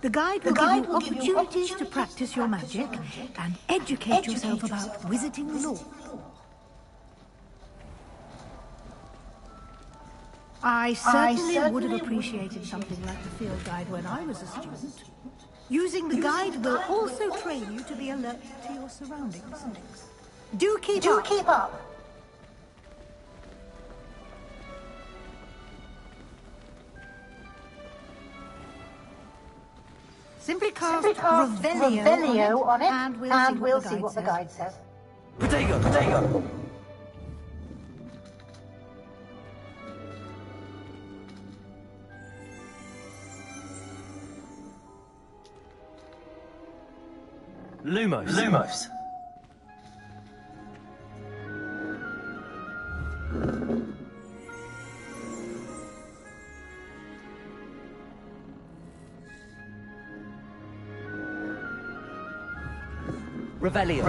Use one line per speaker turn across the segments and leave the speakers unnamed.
The guide will give you opportunities to practice your magic and educate yourself about wizarding lore. I certainly would have appreciated something like the field guide when I was a student. Using the guide will also train you to be alert to your surroundings. Do keep up! Simply cast Revelio on it, and we'll see what the guide says.
Potato! Lumos. Revelio.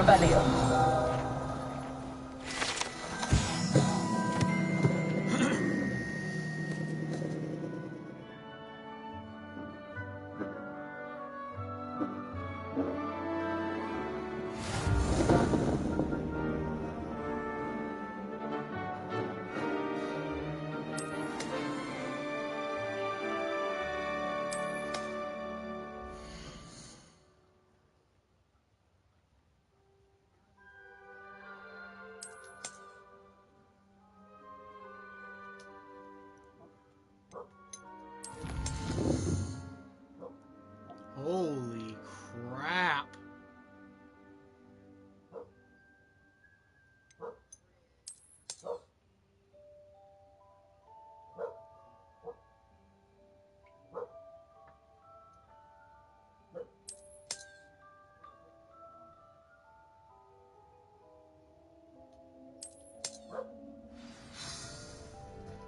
Holy crap.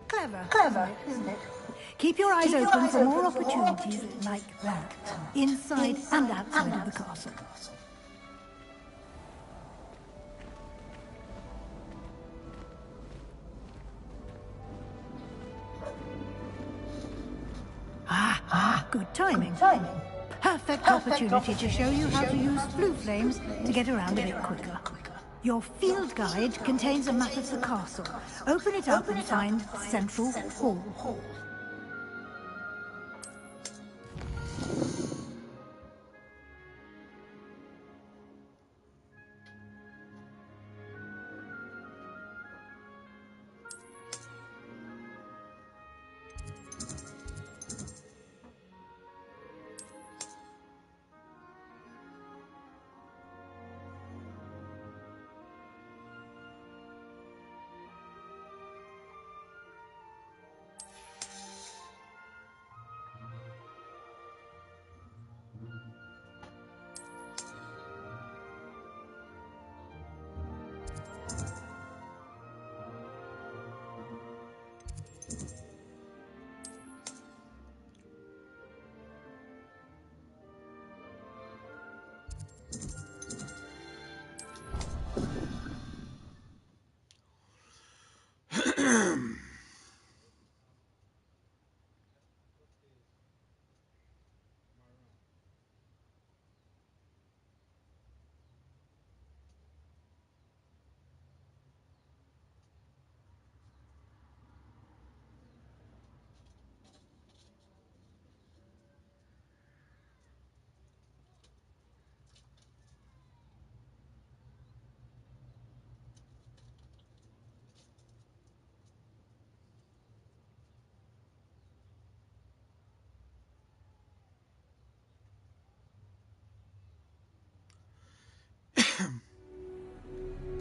Clever, isn't it? Keep your eyes open for more opportunities like that, inside and outside of the castle. Good timing. Perfect opportunity to show you how to use blue flames to get around a bit quicker. Your field guide contains a map of the castle. Open it up and find Central Hall.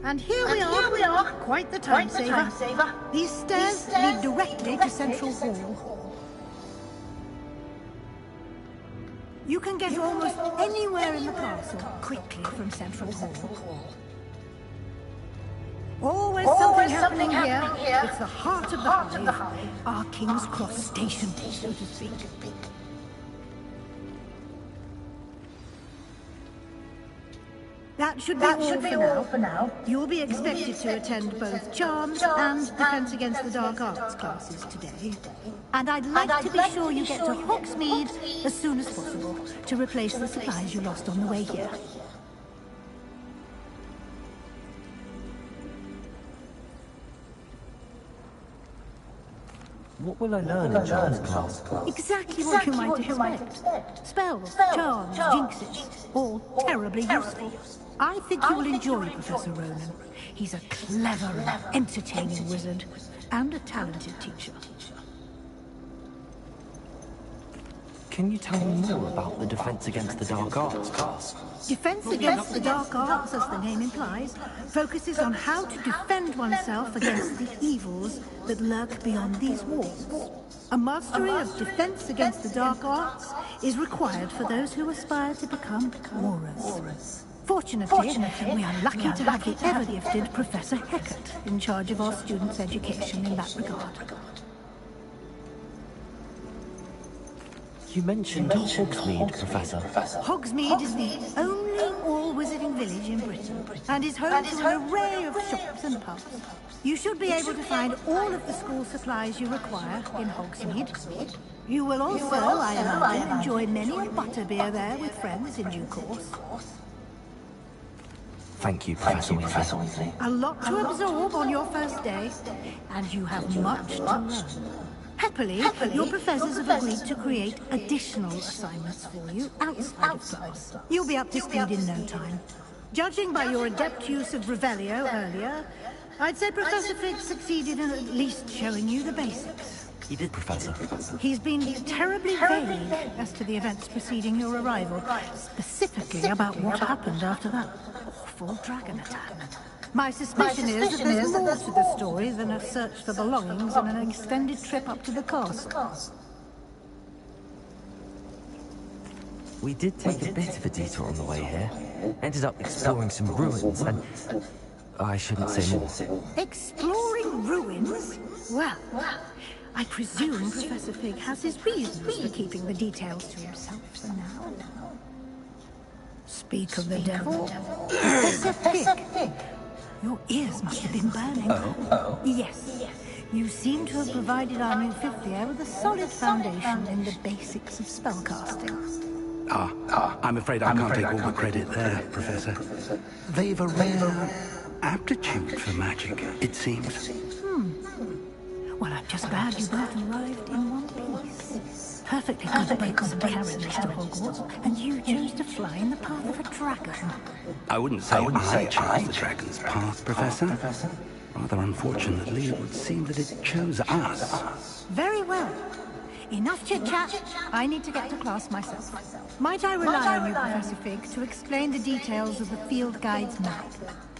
And here we are, quite the time saver. These stairs lead directly to Central Hall. You can get almost anywhere in the castle quickly from Central Hall. Always something happening here. It's the heart of the hive, our King's Cross station, so to speak. That should be all for now. You'll be expected to attend both Charms and Defense Against the Dark Arts classes today. And I'd like to be sure you get to Hogsmeade as soon as possible to replace the supplies you lost on the way here.
What will I learn in Charles' class?
Exactly what you might expect. Spells, charms, jinxes, all terribly useful. I think you will enjoy Professor Ronan. He's a clever and entertaining wizard, and a talented teacher.
Can you tell me more about the Defense Against the Dark Arts class?
Defense Against the Dark Arts, as the name implies, focuses on how to defend oneself against the evils that lurk beyond these walls. A mastery of Defense Against the Dark Arts is required for those who aspire to become Aurors. Fortunately, we are lucky to have the ever-gifted Professor Hecat in charge of our students' education in that regard.
You mentioned Hogsmeade, Professor.
Hogsmeade is the only all-wizarding village in Britain, and is home to an array of shops and pubs. You should be able to find all of the school supplies you require in Hogsmeade. You will also, I imagine, enjoy many a butterbeer there with friends in due course.
Thank you, Professor Weasley.
A lot to absorb on your first day, and you have much to learn. Happily, your professors have agreed to create additional assignments for you outside of class. You'll be up to speed in no time. Judging by your adept use of Revelio earlier, I'd say Professor Fig succeeded in at least showing you the basics.
He did, Professor.
He's been terribly vague as to the events preceding your arrival, specifically about what happened after that awful dragon attack. My suspicion is that there's more to the story than a search for belongings and an extended trip up to the castle.
We did take a bit of a detour on the way here. Ended up exploring some ruins and... I shouldn't say more.
Exploring ruins? Well, I presume Professor Fig has his reasons for keeping the details to himself for now. Speak of the devil. Professor Fig. Your ears must have been burning.
Oh?
Yes. You seem to have provided our new fifth year with a solid foundation in the basics of spellcasting.
I'm afraid I can't take all the credit there, Professor. They've a rare aptitude for magic, it seems.
Well, I'm just glad you both arrived in one piece. Perfectly good boats and carriages to Hogwarts, and you chose to fly in the path of a dragon.
I wouldn't say I chose the dragon's path, Professor. Rather unfortunately, it would seem that it chose us.
Very well. Enough chit-chat. I need to get to class myself. Might I rely on you, Professor Fig, to explain the details of the field guide's map?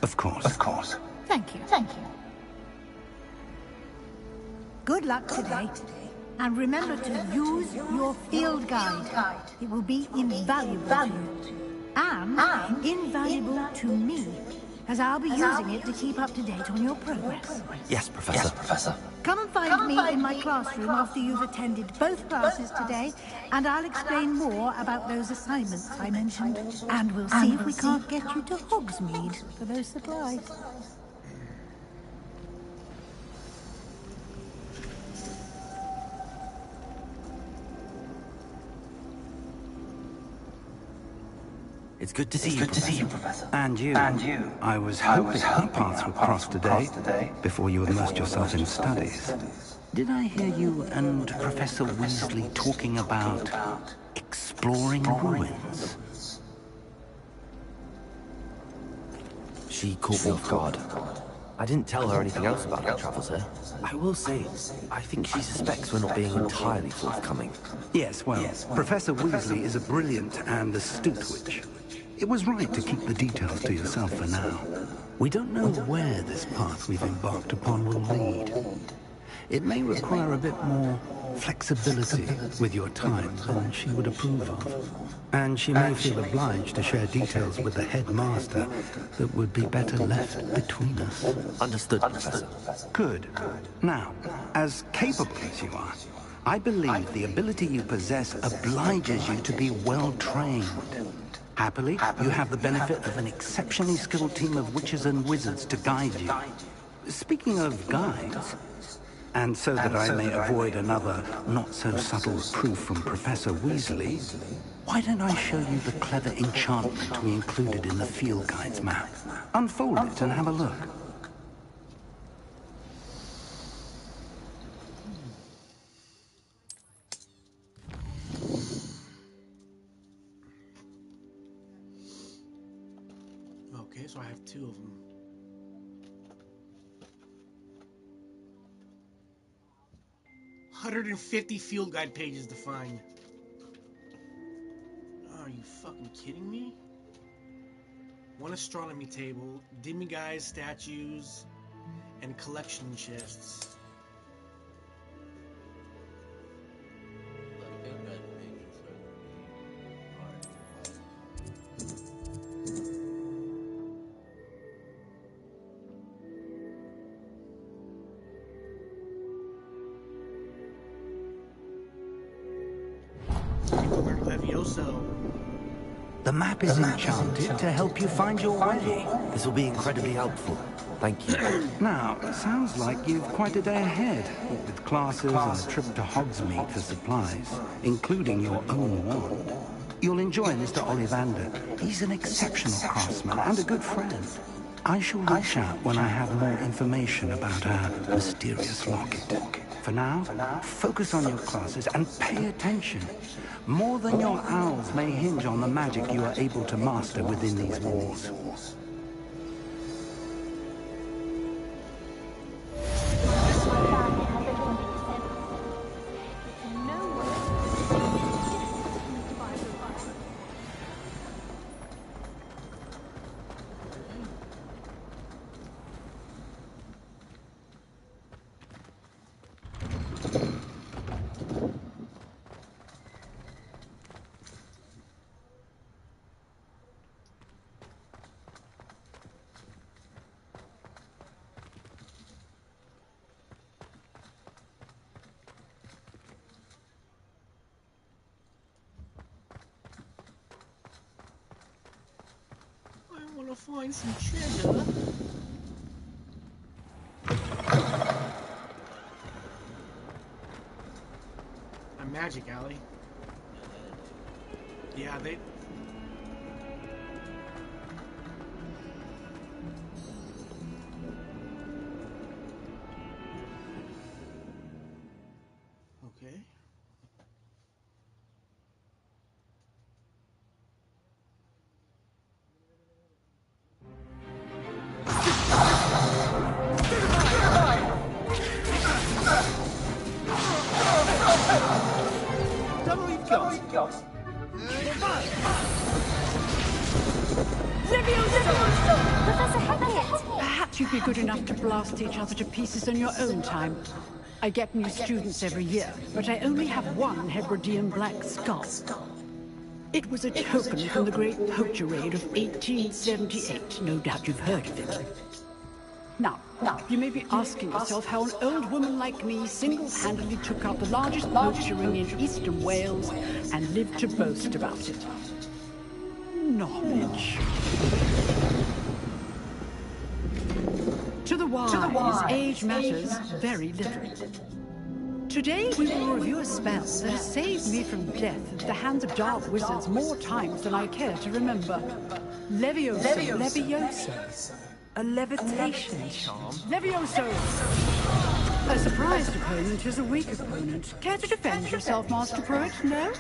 Of course.
Thank you. Good luck today. And remember to use your field guide. It will be invaluable to you. And invaluable to me, as I'll be using it to keep up to date on your progress.
Yes, Professor.
Come and find me in my classroom after you've attended both classes today, and I'll explain more about those assignments I mentioned. And we'll see if we can't get you to Hogsmeade for those supplies.
It's good to see you, Professor.
And you. I was hoping our paths would cross today, before you immersed yourself in studies. Did I hear you and Professor Weasley talking about exploring ruins?
She caught me off guard. I didn't tell her anything else about our travels here. I will say, I think she suspects we're not being entirely forthcoming.
Yes, well, Professor Weasley is a brilliant and astute witch. It was right to keep the details to yourself for now. We don't know where this path we've embarked upon will lead. It may require a bit more flexibility with your time than she would approve of. And she may feel obliged to share details with the headmaster that would be better left between us.
Understood, Professor.
Good. Now, as capable as you are, I believe the ability you possess obliges you to be well trained. Happily, you have the benefit of an exceptionally skilled team of witches and wizards to guide you. Speaking of guides, and so that I may avoid another not-so-subtle reproof from Professor Weasley, why don't I show you the clever enchantment we included in the field guide's map? Unfold it and have a look.
Okay, so I have 2 of them. $150 field guide pages to find. Are you fucking kidding me? 1 astronomy table, demiguise statues, and collection chests.
The map is enchanted to help you find your way.
This will be incredibly helpful. Thank you.
Now, it sounds like you've quite a day ahead, with classes and a trip to Hogsmeade for supplies, including your own wand. You'll enjoy Mr. Ollivander. He's an exceptional craftsman and a good friend. I shall reach out when I have more information about our mysterious locket. For now, focus on your classes and pay attention. More than your owls may hinge on the magic you are able to master within these walls.
I want to find some treasure. A magic alley. Yeah, they... Okay.
Perhaps you'd be good enough to blast each other to pieces in your own time. I get new students every year, but I only have 1 Hebridean black skull. It was a token from the Great Poacher Raid of 1878. No doubt you've heard of it. Now, you may be asking yourself how an old woman like me single-handedly took out the largest poacher ring in eastern Wales and lived to boast about it. Knowledge. To the wise, age matters very little. Today we will review a spell that has saved me from death at the hands of dark wizards more times than I care to remember. Levioso. Levioso.
A levitation charm?
Levioso! A surprised opponent is a weak opponent. Care to defend yourself, Master Pruitt? No?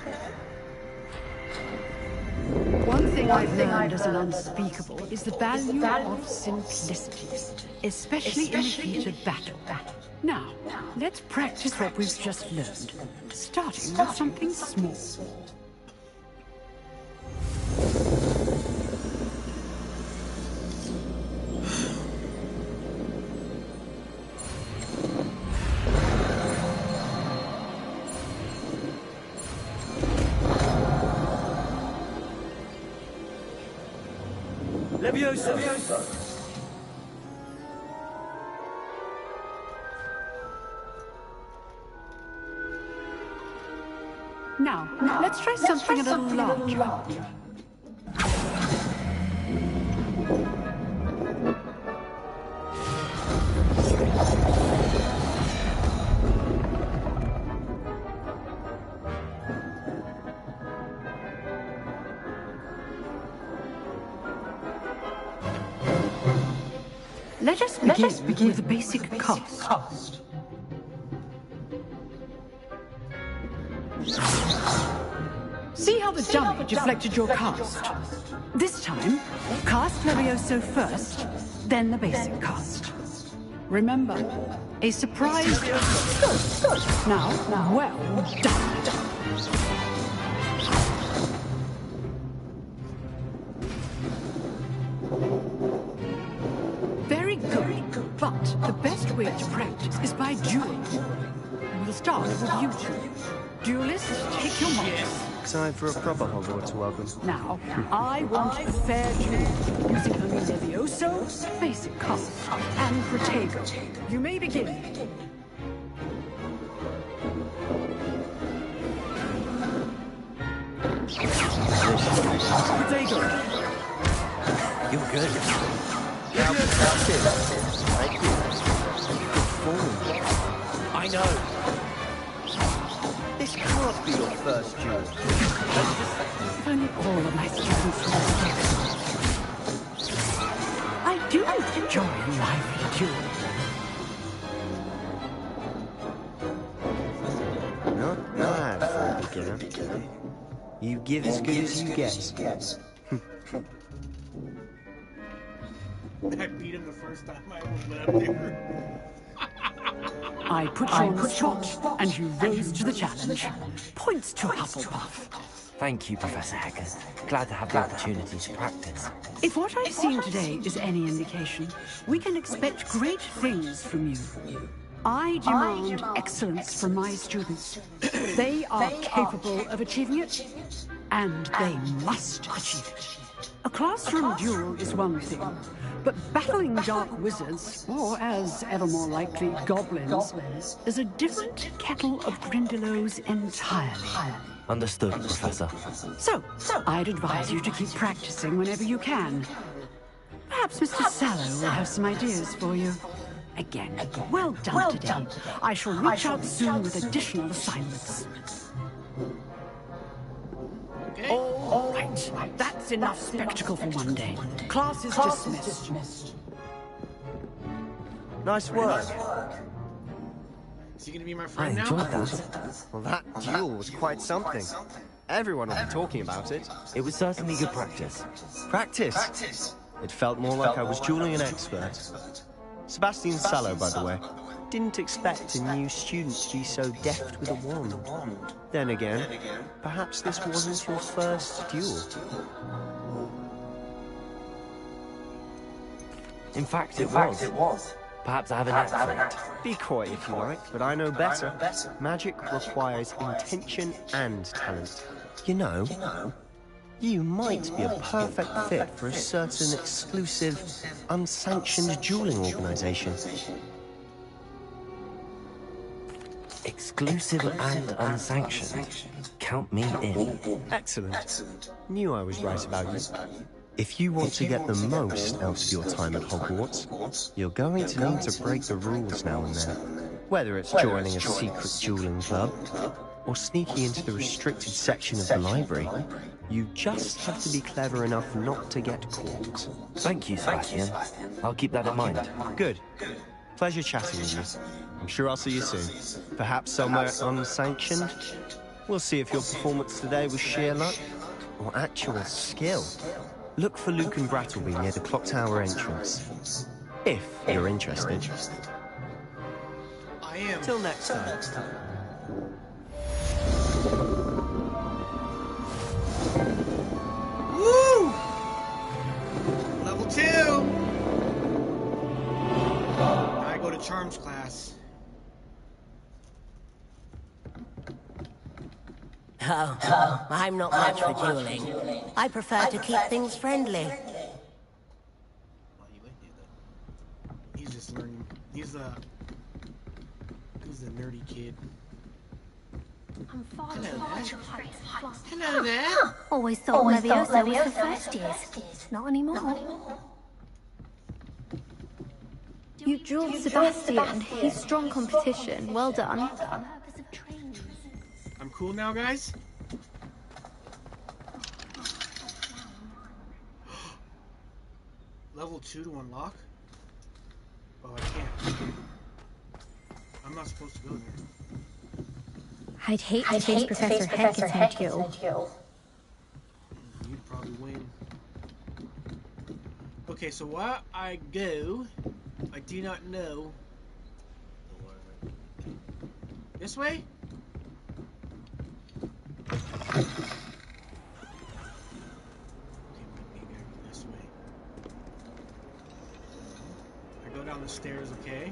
One thing I've learned as an unspeakable is the value of simplicity, especially in the heat of battle. Now, let's practice what we've just learned, starting with something small.
Leviosa!
Now, let's try something a little larger. Let us begin with the basic cast. See how the dummy deflected your cast? This time, cast Levioso first, then the basic cast. Remember, a surprise... Now, well done. Very good, but the best way to practice is by dueling. We'll start with you two. Duelists, take your marks.
Time for a proper Hogwarts welcome.
Now, I want a fair duel, using only Levioso, basic cast, and Protego. You may begin. Protego.
You're good.
Now, that's it. Thank you.
I know.
This can't be your first duel.
If only all of my students were together. I do enjoy a lively duel.
Not bad for a beginner. You give as good as you get.
I beat him the first time I ever went up there.
I put you on the spot, and you rose to the challenge. Points to Hufflepuff.
Thank you, Professor Hecker. Glad to have the opportunity to practice.
If what I've seen today is any indication, we can expect great things from you. I demand excellence from my students. They are capable of achieving it, and they must achieve it. A classroom duel is one thing, but battling dark wizards, or as ever more likely, goblins, is a different kettle of Grindylows entirely.
Understood, Professor.
So, I'd advise you to keep practicing whenever you can. Perhaps Mr. Sallow will have some ideas for you. Again, well done today. I shall reach out soon with additional assignments.
Okay.
All right, that's enough spectacle for one day. Class is dismissed.
Nice work.
Is he gonna be my
I
friend now?
enjoyed that.
Well, that duel was quite something. Everyone will be talking about it.
It was certainly good practice.
Practice. It felt more like I was dueling an expert. Sebastian Sallow, by the way. Didn't expect a new student to be so deft with a wand. Then again, perhaps this wasn't your first duel.
In fact, it was. Perhaps I have an knack for it.
Be coy if you like, but I know better. Magic requires intention and talent. You know, you might be a perfect fit for a certain exclusive, unsanctioned dueling organization.
Exclusive and unsanctioned. Count me in.
Excellent. Knew I was right about you. If you want to get the most out of your time at Hogwarts, you're going to need to break the rules now and then. Whether it's joining a secret dueling club, or sneaking into the restricted section of the library, you just have to be clever enough not to get caught.
Thank you, Sebastian. I'll keep that in mind.
Good. Pleasure chatting with you. I'm sure I'll see you soon. Perhaps somewhere unsanctioned? We'll see if your performance today was sheer luck or actual skill. Look for Luke and Brattleby near the clock tower entrance. If you're interested.
I am.
Till next time.
Woo! Level 2! I go to Charms class.
Oh, I'm not much for dueling. I prefer to keep things friendly.
Well, he's just learning. He's a nerdy kid.
I'm far too high to fight this class.
Hello there.
Always thought Leviosa was for first years. Not anymore.
You drilled Sebastian. He's strong competition. Well done.
I'm cool now, guys? Level 2 to unlock? I'm not supposed to go there.
I'd hate to face Professor Heck as my duel.
You'd probably win. Okay, so while I go, I do not know. This way? Okay, maybe I go this way. I go down the stairs, okay?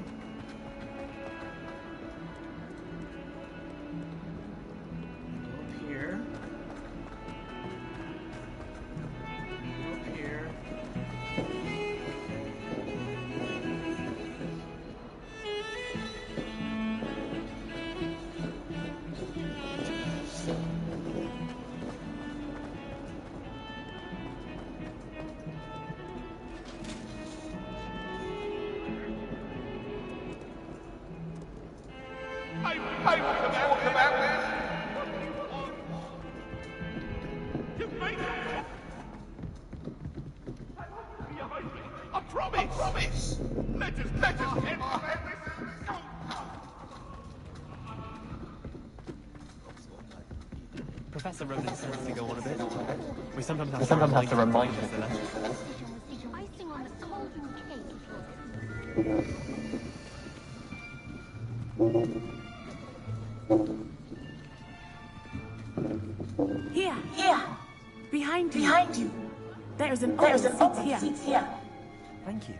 Professor Ronan tends to go on a bit. We sometimes have to remind him of that.
Icing on the golden cake.
Here. Behind you. There is an open seat here.
Thank you.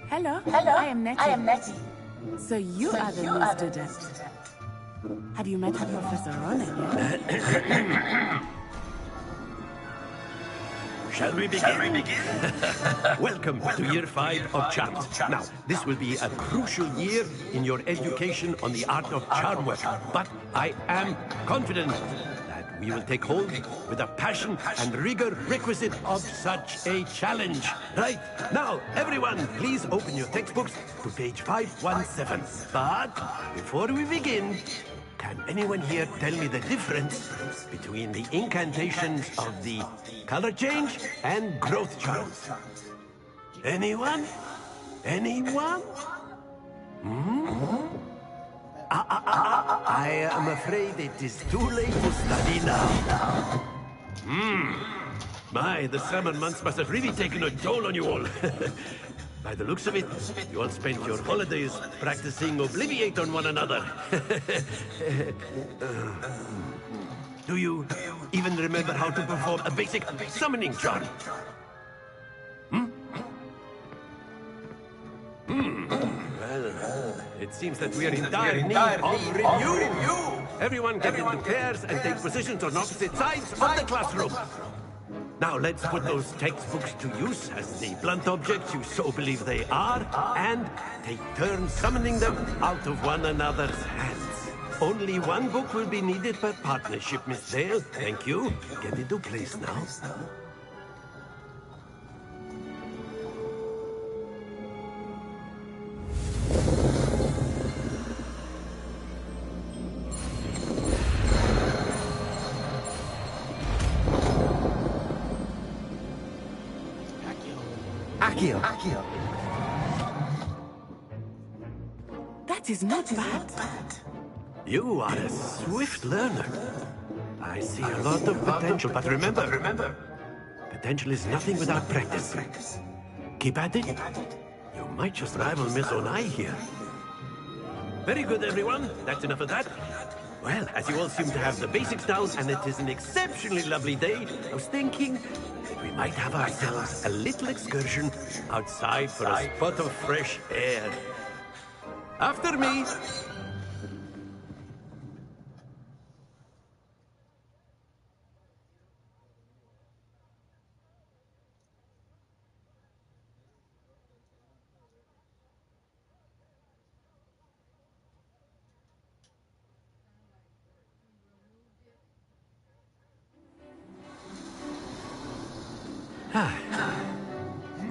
Hello. I am Nettie. So you are the new student. Have you met Professor Ronan yet?
Shall we begin? Welcome to year 5 of charms. Now, this will be a crucial year in your education on the art of charm work, but I am confident that we will take hold with the passion and rigor requisite of such a challenge. Right, now, everyone, please open your textbooks to page 517. But before we begin, can anyone here tell me the difference between the incantations of the color change and growth charms? Anyone? Anyone? I am afraid it is too late to study now. My, the summer months must have really taken a toll on you all. By the looks of it, you all spent your holidays practicing Obliviate on one another. Do you even remember how to perform a basic summoning charm? Well, it seems that we are in dire need of review. Everyone get into pairs and take positions on opposite sides of the classroom. Now let's put those textbooks to use as the blunt objects you so believe they are, and take turns summoning them out of one another's hands. Only one book will be needed per partnership, Miss Dale. Thank you. Get into place now.
Akio.
That is not bad.
You are a swift learner. I see a lot of potential, but remember, potential is nothing without practice. Keep at it. You might just rival Miss Onai here. Very good, everyone. That's enough of that. Well, as you all seem to have the basics down, and it is an exceptionally lovely day, I was thinking that we might have ourselves a little excursion outside for a spot of fresh air. After me.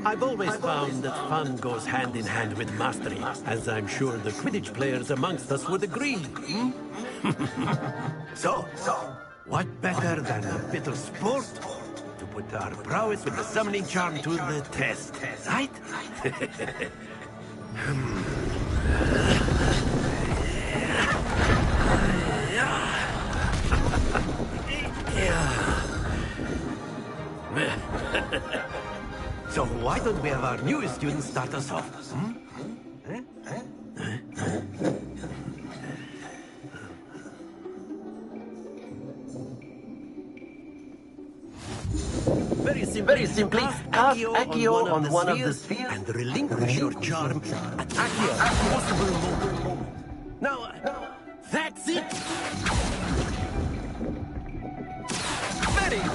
I've always found that fun goes hand in hand with mastery, as I'm sure the Quidditch players amongst us would agree. So, what better than a bit of sport to put our prowess with the summoning charm to the test, right? So why don't we have our newest student start us off? Very simply, cast Accio on one of the spheres and relinquish your charm at Accio's possible moment. Now, that's it!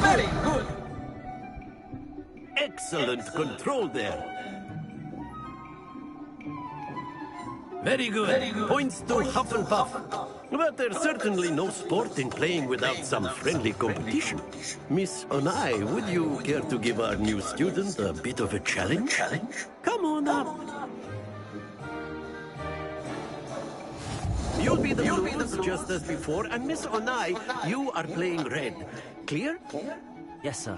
Very good! Excellent control there. Very good. Points to Huff and Puff. But there's certainly no sport in playing without some friendly competition. Miss Onai, would you care to give our new student a bit of a challenge? Come on up. You'll be the blues just as before, and Miss Onai, you are playing red. Clear?
Yes, sir.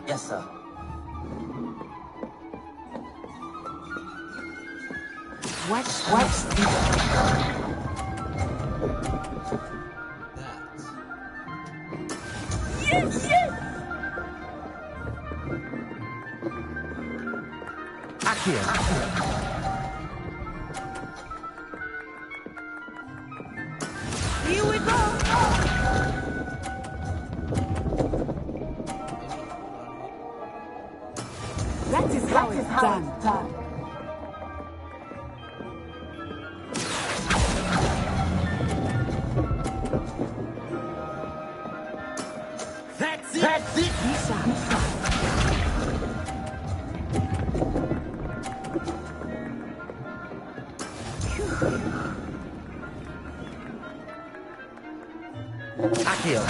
What's
Yes!
Accio.
Here we go!
That is how it's done.
That's it!
Accio.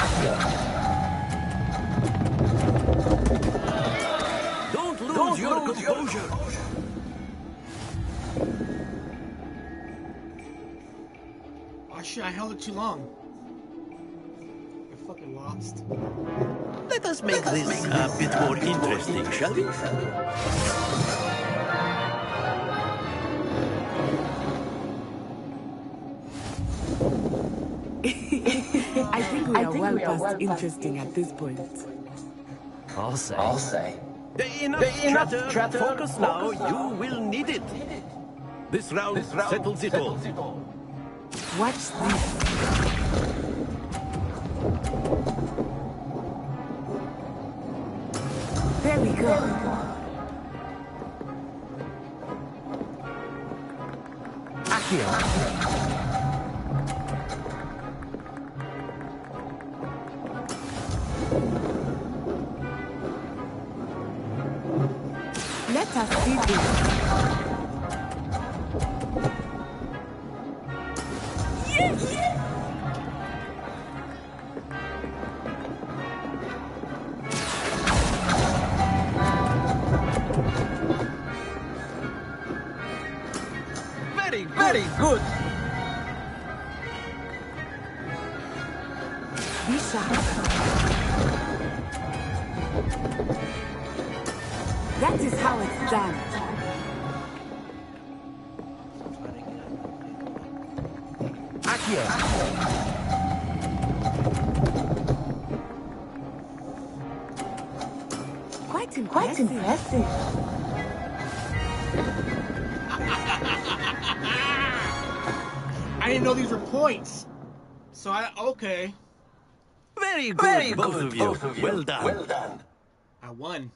Don't lose your composure.
Oh shit, I held it too long. I fucking lost.
Let us make this a bit more interesting, shall we?
I think we are well past interesting at this point.
I'll say.
Enough chatter. Focus now. You will need it. This round settles it all.
Watch this. There we go.
Accio.
Let us see this.
Very good.
Be sharp. That is how it's done.
Accio.
Quite impressive.
I didn't know these were points. So okay.
Very good, both of you. Well done.
I won.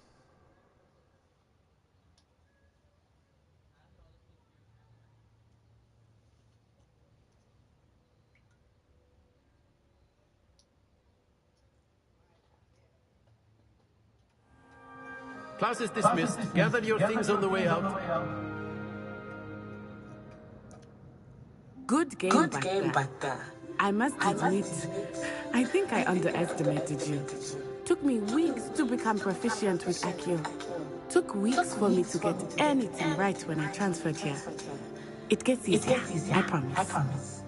Class is dismissed. Gather your things on the way out.
Good game, Bata. I must admit, I think I underestimated you. Took me weeks to become proficient with Accio. Took weeks for me to get anything right when I transferred here. It gets easier, I promise.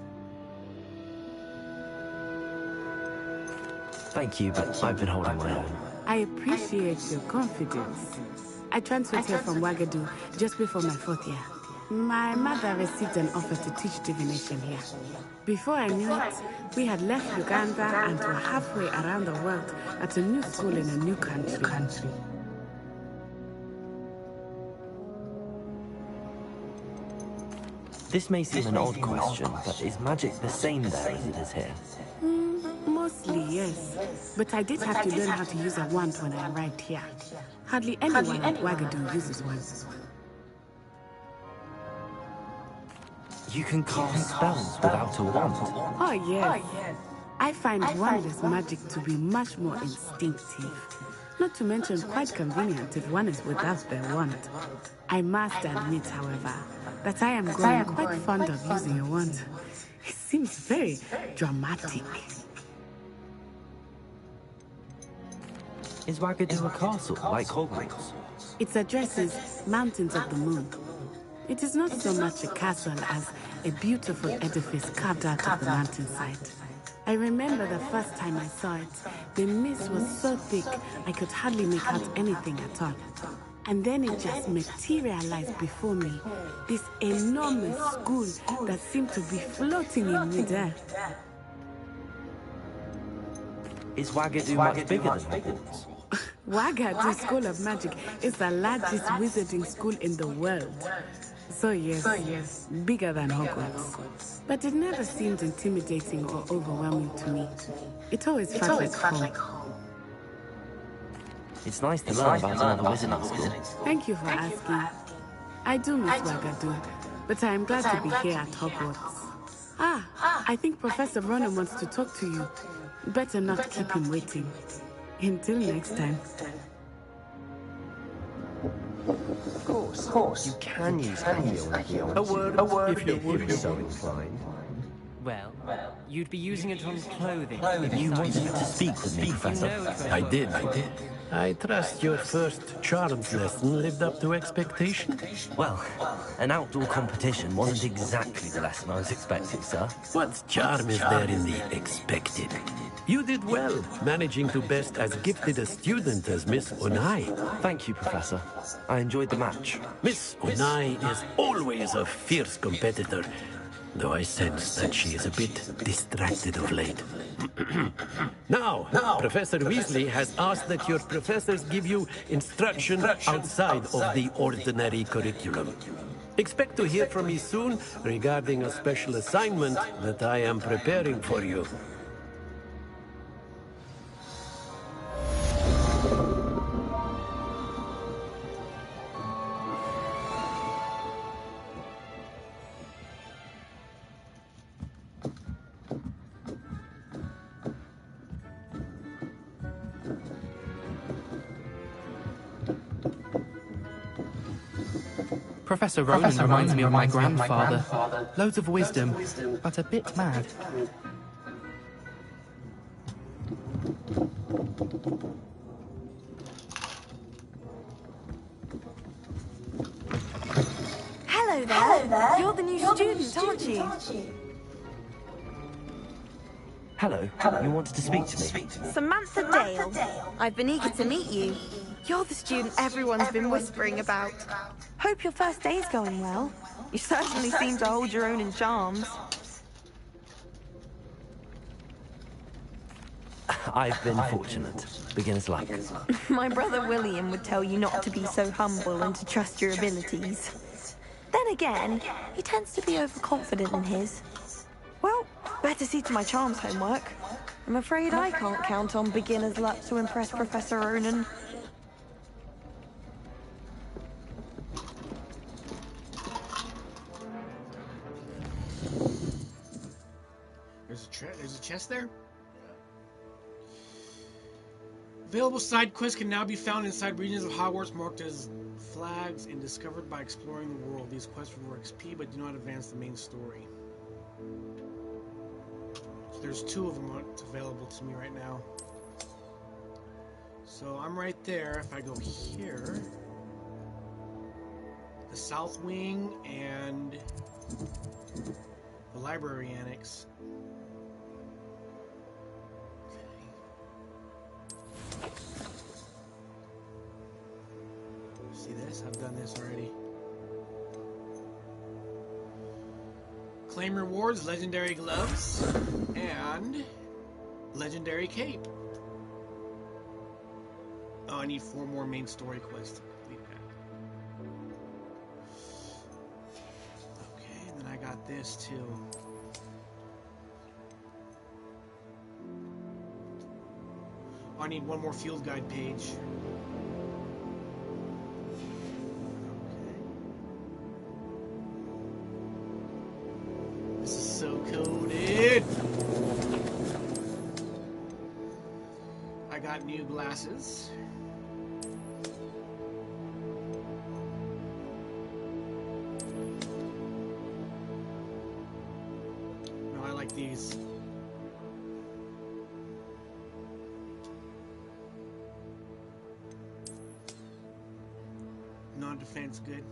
Thank you, but I've been holding my own.
I appreciate your confidence. I transferred here from Ouagadougou just before my 4th year. My mother received an offer to teach divination here. Before I knew it, we had left Uganda and were halfway around the world at a new school in a new country.
This may seem an odd question, but is magic the same there as it is here?
Mostly, yes. But I did have to learn how to use a wand when I arrived here. Hardly anyone at Wagadu uses one.
You can cast spells without a wand?
Oh, yes. I find wandless magic to be much more instinctive. Not to mention quite convenient if one is without their wand. I must admit, however, that I am growing quite fond of using a wand. It seems very dramatic.
Is Wagadu a castle, like Hogwarts?
It addresses Mountains of the Moon. It is not so much a castle as a beautiful edifice carved out of the mountainside. I remember the first time I saw it, the mist was so thick I could hardly make out anything at all. And then it just materialized before me, this enormous school that seemed to be floating in midair.
Is Wagadu much bigger than Hogwarts?
Wagadu School of Magic is the largest wizarding school in the world. So yes, bigger than Hogwarts. But it never seemed intimidating or overwhelming to me. It always felt like home.
It's nice to learn about another wizarding school.
Thank you for asking. I do miss Wagadu, but I am glad to be here at Hogwarts. I think Professor Ronan wants to talk to you. Better not keep him waiting. Until next time.
Of course. You can use Accio.
A word if you're
so inclined.
Well, you'd be using it on clothing.
You wanted to speak with me, Professor.
I did. I trust your first charms lesson lived up to expectation.
Well, an outdoor competition wasn't exactly the lesson I was expecting, sir.
What charm is there in the expected? You did well, managing to best as gifted a student as Miss Unai.
Thank you, Professor. I enjoyed the match.
Miss Unai is always a fierce competitor, though I sense that she is a bit distracted of late. Now, Professor Weasley has asked that your professors give you instruction outside of the ordinary curriculum. Expect to hear from me soon regarding a special assignment that I am preparing for you.
Professor Ronan reminds me of my grandfather. Loads of wisdom, but a bit mad.
Hello there. You're the new student, aren't you?
Hello. You wanted to speak to me?
Samantha Dale. I've been eager to meet you. You're the student everyone's been whispering about. Hope your first day's going well. You certainly seem to hold your own in charms.
I've been fortunate. Beginner's luck.
My brother William would tell you not to be so humble and to trust your abilities. Then again, he tends to be overconfident in his. Well, better see to my charms homework. I'm afraid I can't count on beginner's luck to impress Professor Ronan.
There's a chest there? Available side quests can now be found inside regions of Hogwarts marked as flags and discovered by exploring the world. These quests reward XP but do not advance the main story. So there's 2 of them available to me right now. So I'm right there. If I go here, the South Wing and the Library Annex. See this? I've done this already. Claim rewards, legendary gloves, and legendary cape. Oh, I need 4 more main story quests to complete that. Okay, and then I got this too. Oh, I need 1 more field guide page. This is so coded. I got new glasses. No, I like these. Non-defense, good.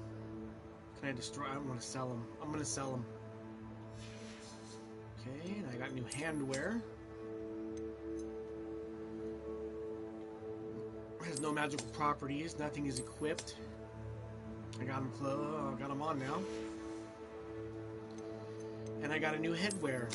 Can I destroy? I don't want to sell them. I'm going to sell them. Okay, and I got new handwear. Has no magical properties. Nothing is equipped. I got them on now. And I got a new headwear.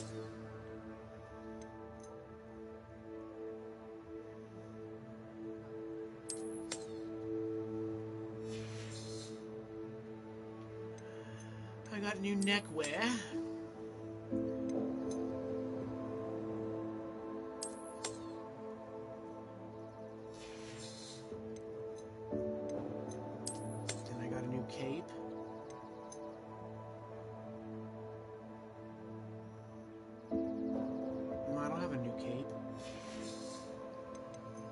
I got new neckwear. Cape. No, I don't have a new cape.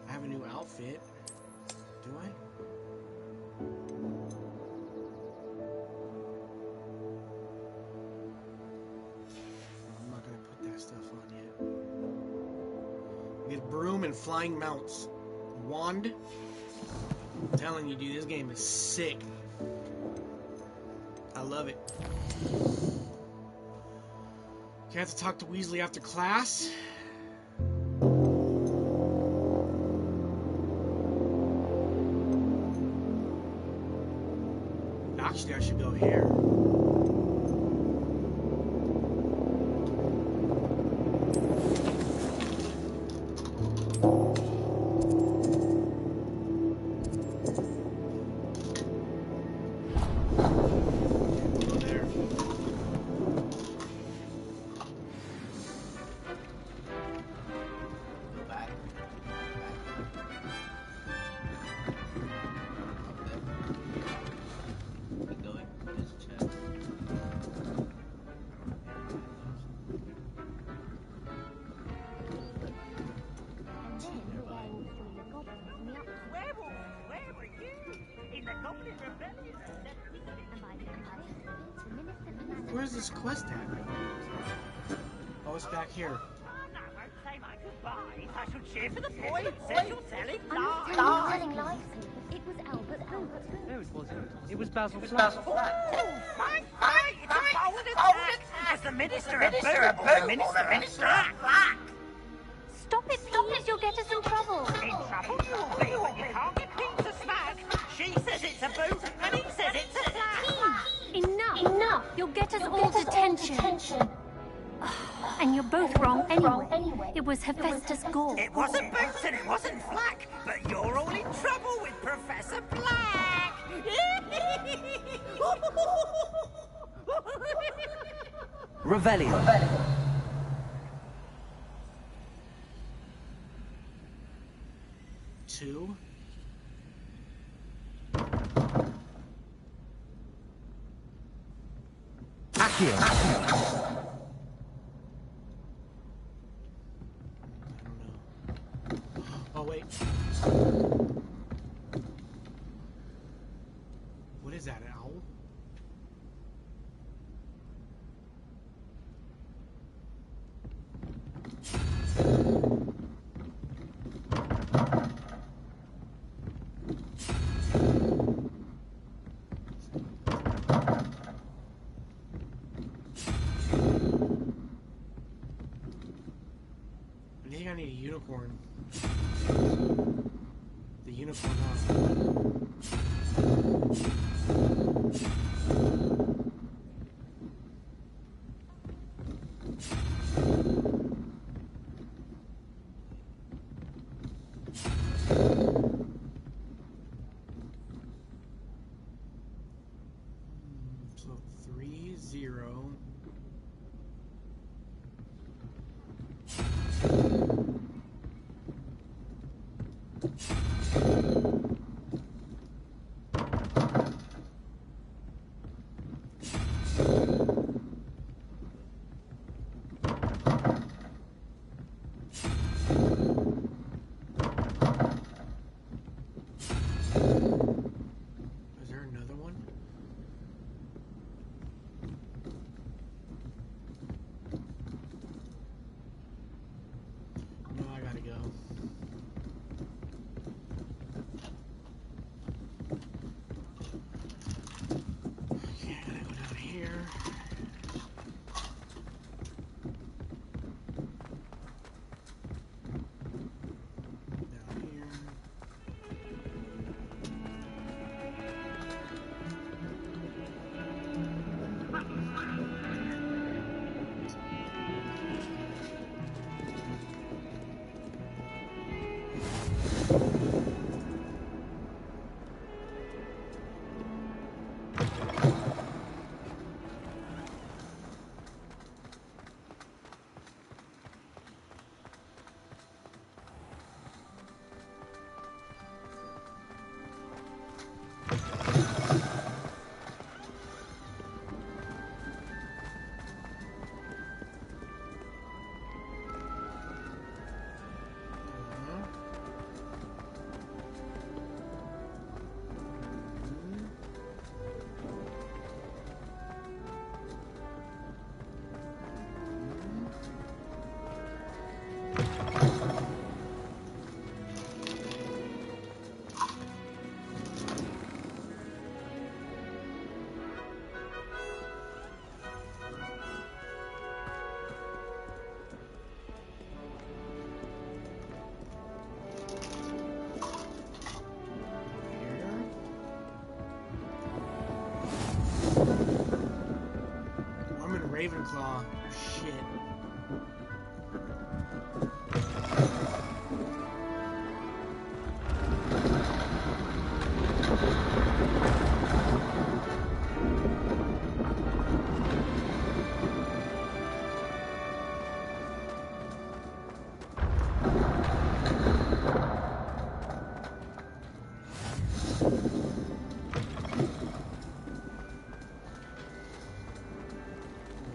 I have a new outfit. Do I? I'm not gonna put that stuff on yet. I get broom and flying mounts. Wand. I'm telling you, dude, this game is sick. I love it. Okay, I have to talk to Weasley after class. Actually, I should go here. Where's this quest at? Oh, it's back here.
I should cheer for the boy who says you're telling lies.
It was Albert Boot.
No, it wasn't. It was Basil Flack.
It's a bold attack. As the minister of the minister Flack.
Stop it, please. You'll get us in trouble.
In trouble you'll be when you can't get clean to smack. She says it's a boot, and he says it's a flag.
Enough. You'll get us all detention. And you're both wrong anyway. It was Hephaestus Gore.
It wasn't Boots and it wasn't Flack, but you're all in trouble with Professor Black.
Revelio.
Two.
Accio.
Oh, wait. What is that, an owl? I think I need a unicorn. The unicorn off. Ravenclaw. Shit.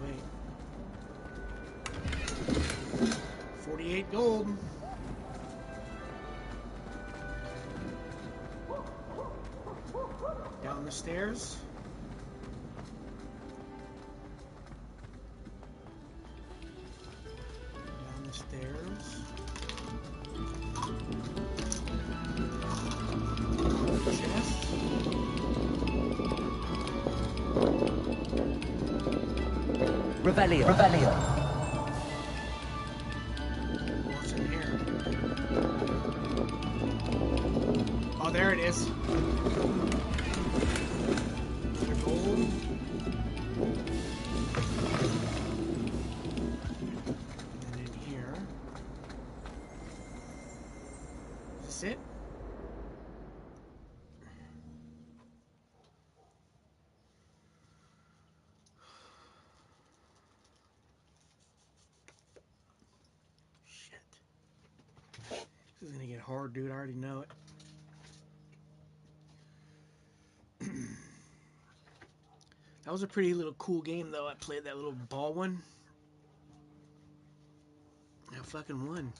Wait. 48 gold. Down the stairs. Down the stairs. Chest.
Revelio.
What's in here? Oh, there it is. The gold. And then in here. Is this it? This is gonna get hard, dude. I already know it. That was a pretty little cool game, though. I played that little ball one. I fucking won.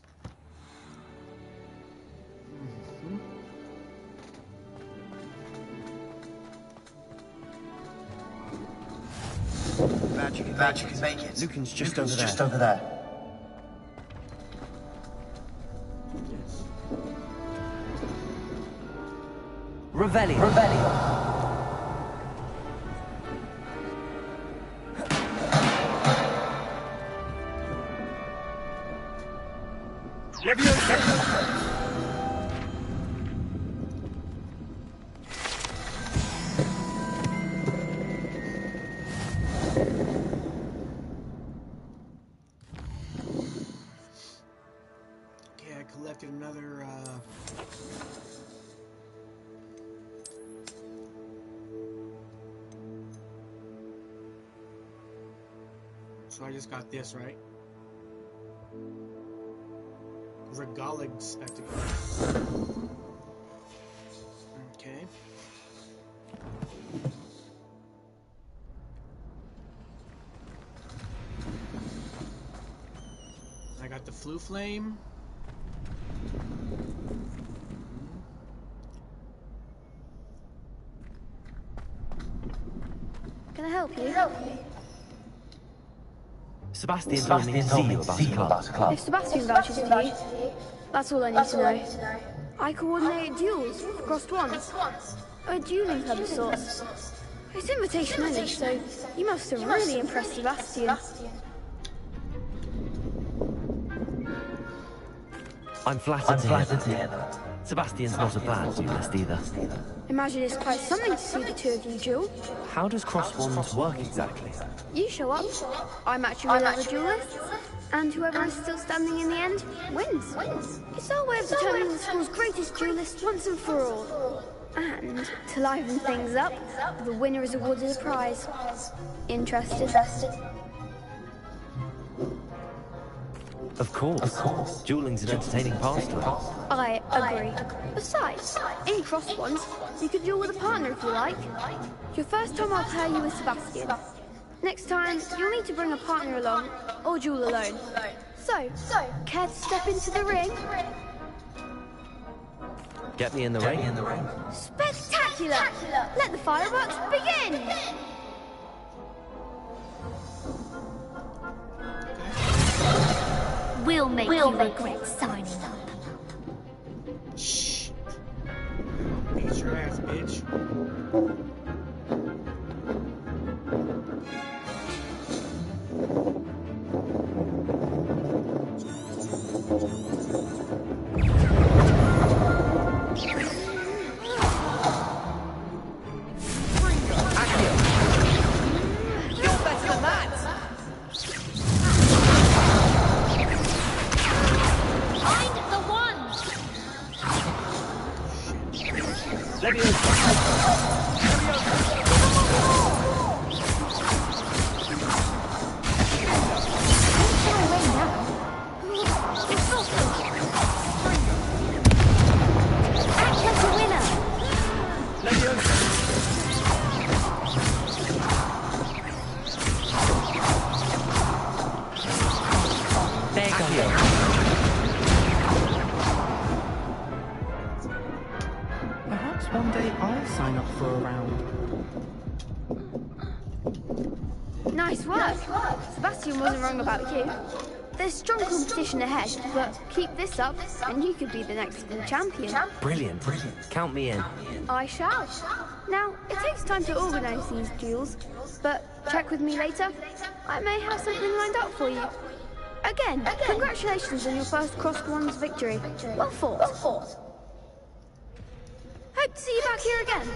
Glad you can make it. Lucan's just over there.
Yes.
Revelio.
Okay, I collected another, so I just got this, right? Regalig spectacles. Okay. I got the flu flame.
Can I help you?
Sebastian told me to see you about a club.
If Sebastian vouches for you, that's all I need to know. I coordinate duels for crossed ones. A dueling club of sorts. It's invitation only, so you must have really impressed Sebastian.
I'm flattered to hear that. Sebastian's not a bad duelist either.
Imagine it's quite something to see the two of you duel.
How does cross wands work exactly?
You show up, I match you with other duelists, and whoever is still standing in the end wins. It's our way of determining the school's greatest duelist once and for all. And to liven things up, the winner is awarded a prize. Interested?
Of course. Dueling's an entertaining pastime.
I agree. Besides, in cross ones, you could duel with a partner if you like. Your first time I'll pair you with Sebastian. Next time, you'll need to bring a partner along, or duel alone. So, care to step into the ring?
Get me in the ring.
Spectacular! Let the fireworks begin!
We'll make you regret signing up.
Shh. Beat your ass, bitch.
You're better than that!
Perhaps one day I'll sign up for a round.
Nice work. Sebastian wasn't wrong about you. There's strong competition ahead, but keep this up and you could be the next school champion.
Brilliant. Count me in.
I shall. Now, it takes time to organise these duels, but check with me later. I may have something lined up for you. Again, congratulations on your first cross-wands victory. Well fought. Hope to see you back here again.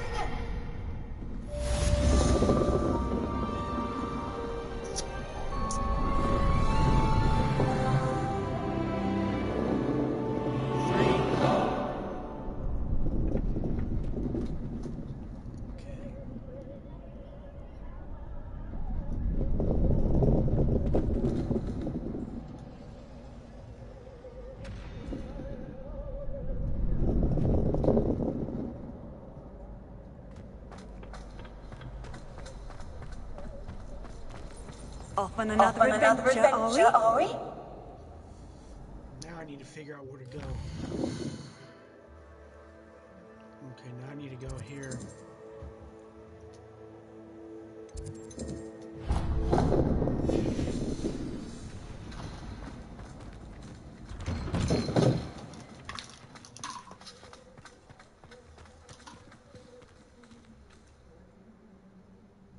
Off on another adventure, are we?
Now I need to figure out where to go. Okay, now I need to go here.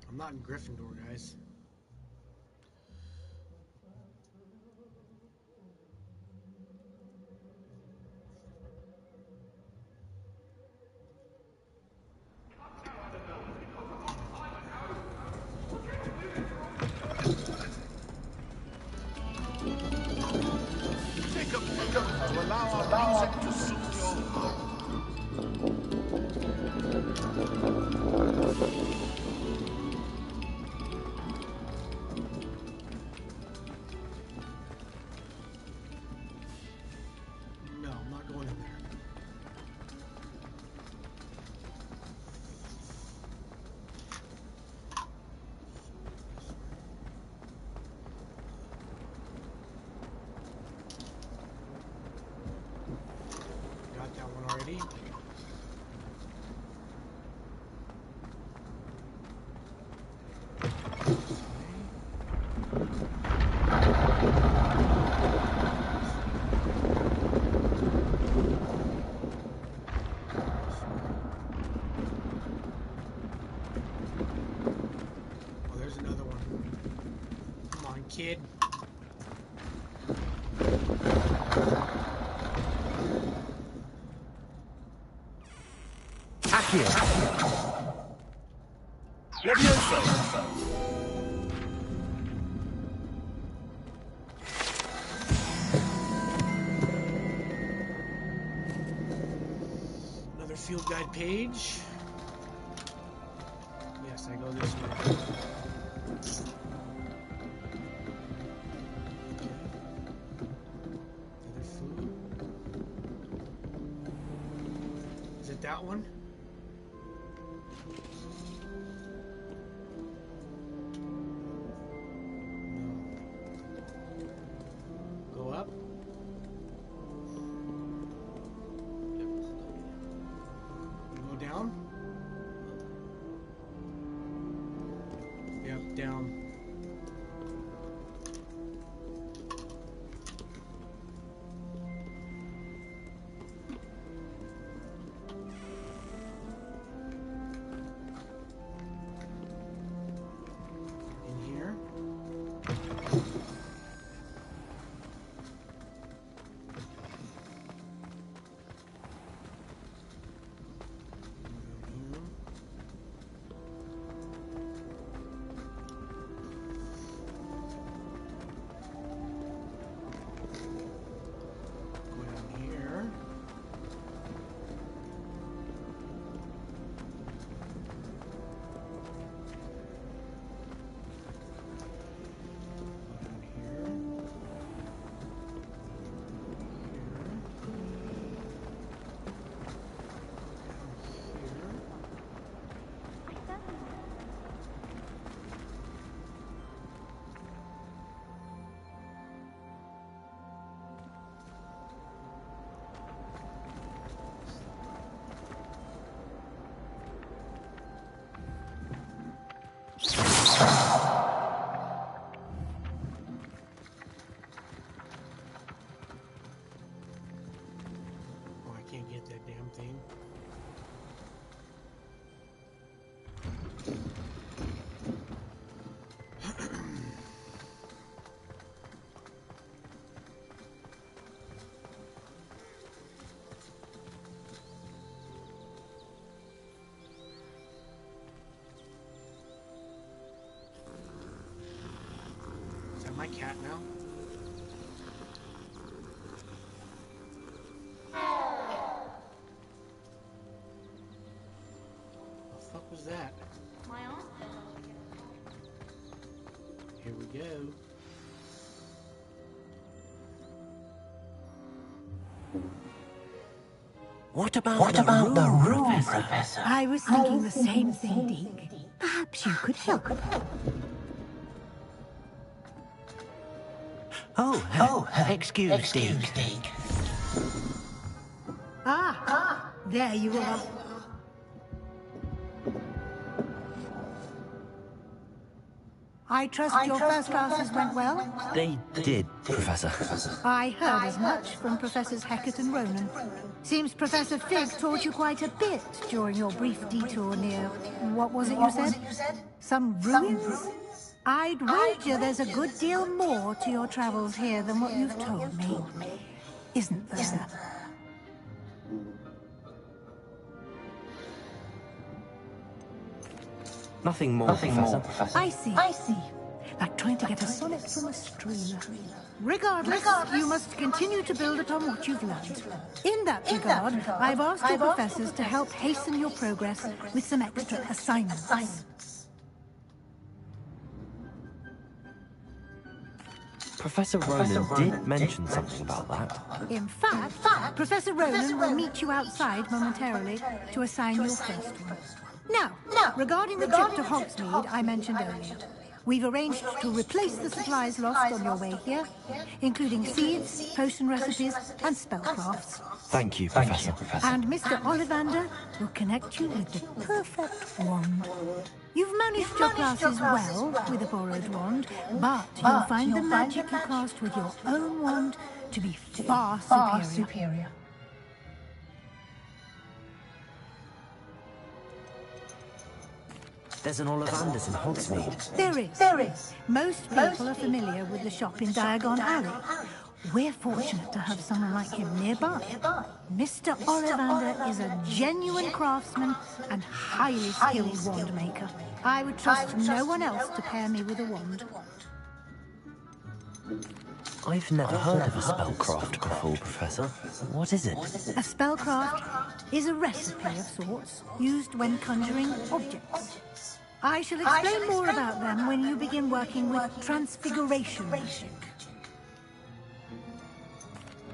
I'm not in Gryffindor, guys. No, I'm not going in there. Got that one already. Oh, there's another one. Come on, kid. Another field guide page. Yes, I go this way. Other food. Is it that one? No. Go up. Go down. Yep, down. that damn thing. Is that my cat now? The fuck was that?
My aunt.
Here we go.
What about the room, Professor?
I was thinking the same thing, Deke. Perhaps you could help.
Excuse Deke.
There you are. I trust your first classes went well?
They did, Professor.
I heard as much from Professors Hecat and Ronan. Seems Professor Fig taught you quite a bit during your brief detour near... what was it you said? Some ruins? I'd wager there's a good deal more to your travels here than what you've told me. Isn't there?
Nothing more, Professor.
I see. Like trying to get a sonnet from a streamer. Regardless, you must continue to build upon what you've learned. In that regard, I've asked your professors to help hasten your progress with some extra assignments.
Professor Ronan did mention something about that.
In fact, Professor Ronan will meet you outside momentarily to assign your first one. Now, regarding the trip to Hogsmeade I mentioned earlier, we've arranged to replace the supplies lost on your way here, including seeds, potion recipes, and spellcrafts.
Thank you, Professor.
And Mr. Ollivander will connect you with the perfect wand. You've managed your classes well with a borrowed wand, but you'll find the magic you cast with your own wand to be far superior.
There's an Ollivander's in Hogsmeade.
There is. Most people are familiar with the shop in Diagon Alley. We're fortunate to have someone like him nearby. Mr. Ollivander is a genuine craftsman and highly skilled wand maker. I would trust no one else to pair me with a wand.
I've never heard of a spellcraft before, Professor. What is it?
A spellcraft is a recipe of sorts used when conjuring objects. I shall explain more about them when you begin working with transfiguration magic.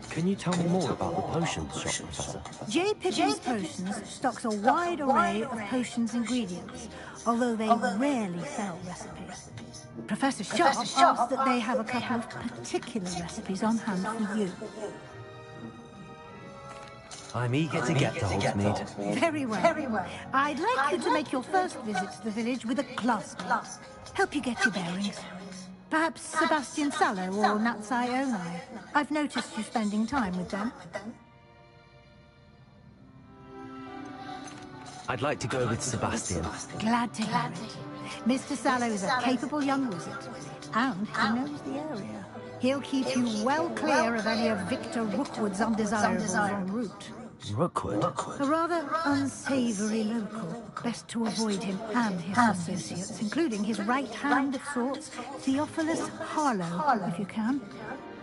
Can you tell me more about the potions shop, Professor?
J. Pippin's Potions stocks a wide array of potions ingredients, although they rarely sell recipes. Professor Sharp asked that they have a couple of particular recipes on hand for you.
I'm eager to get to Hogsmeade.
Very well. I'd like you to make your first visit to the village with a classmate. Help you get your bearings. Perhaps Sebastian Sallow or Natsai Onai. I've noticed you spending time with them.
I'd like to go with Sebastian.
Glad to hear it. Mr. Sallow is a capable young wizard, and he knows the area. He'll keep you well clear of any of Victor Rookwood's undesirables en route.
Rookwood?
A rather unsavory local. Best to avoid him and his associates, including his right hand of sorts, Theophilus Harlow, if you can.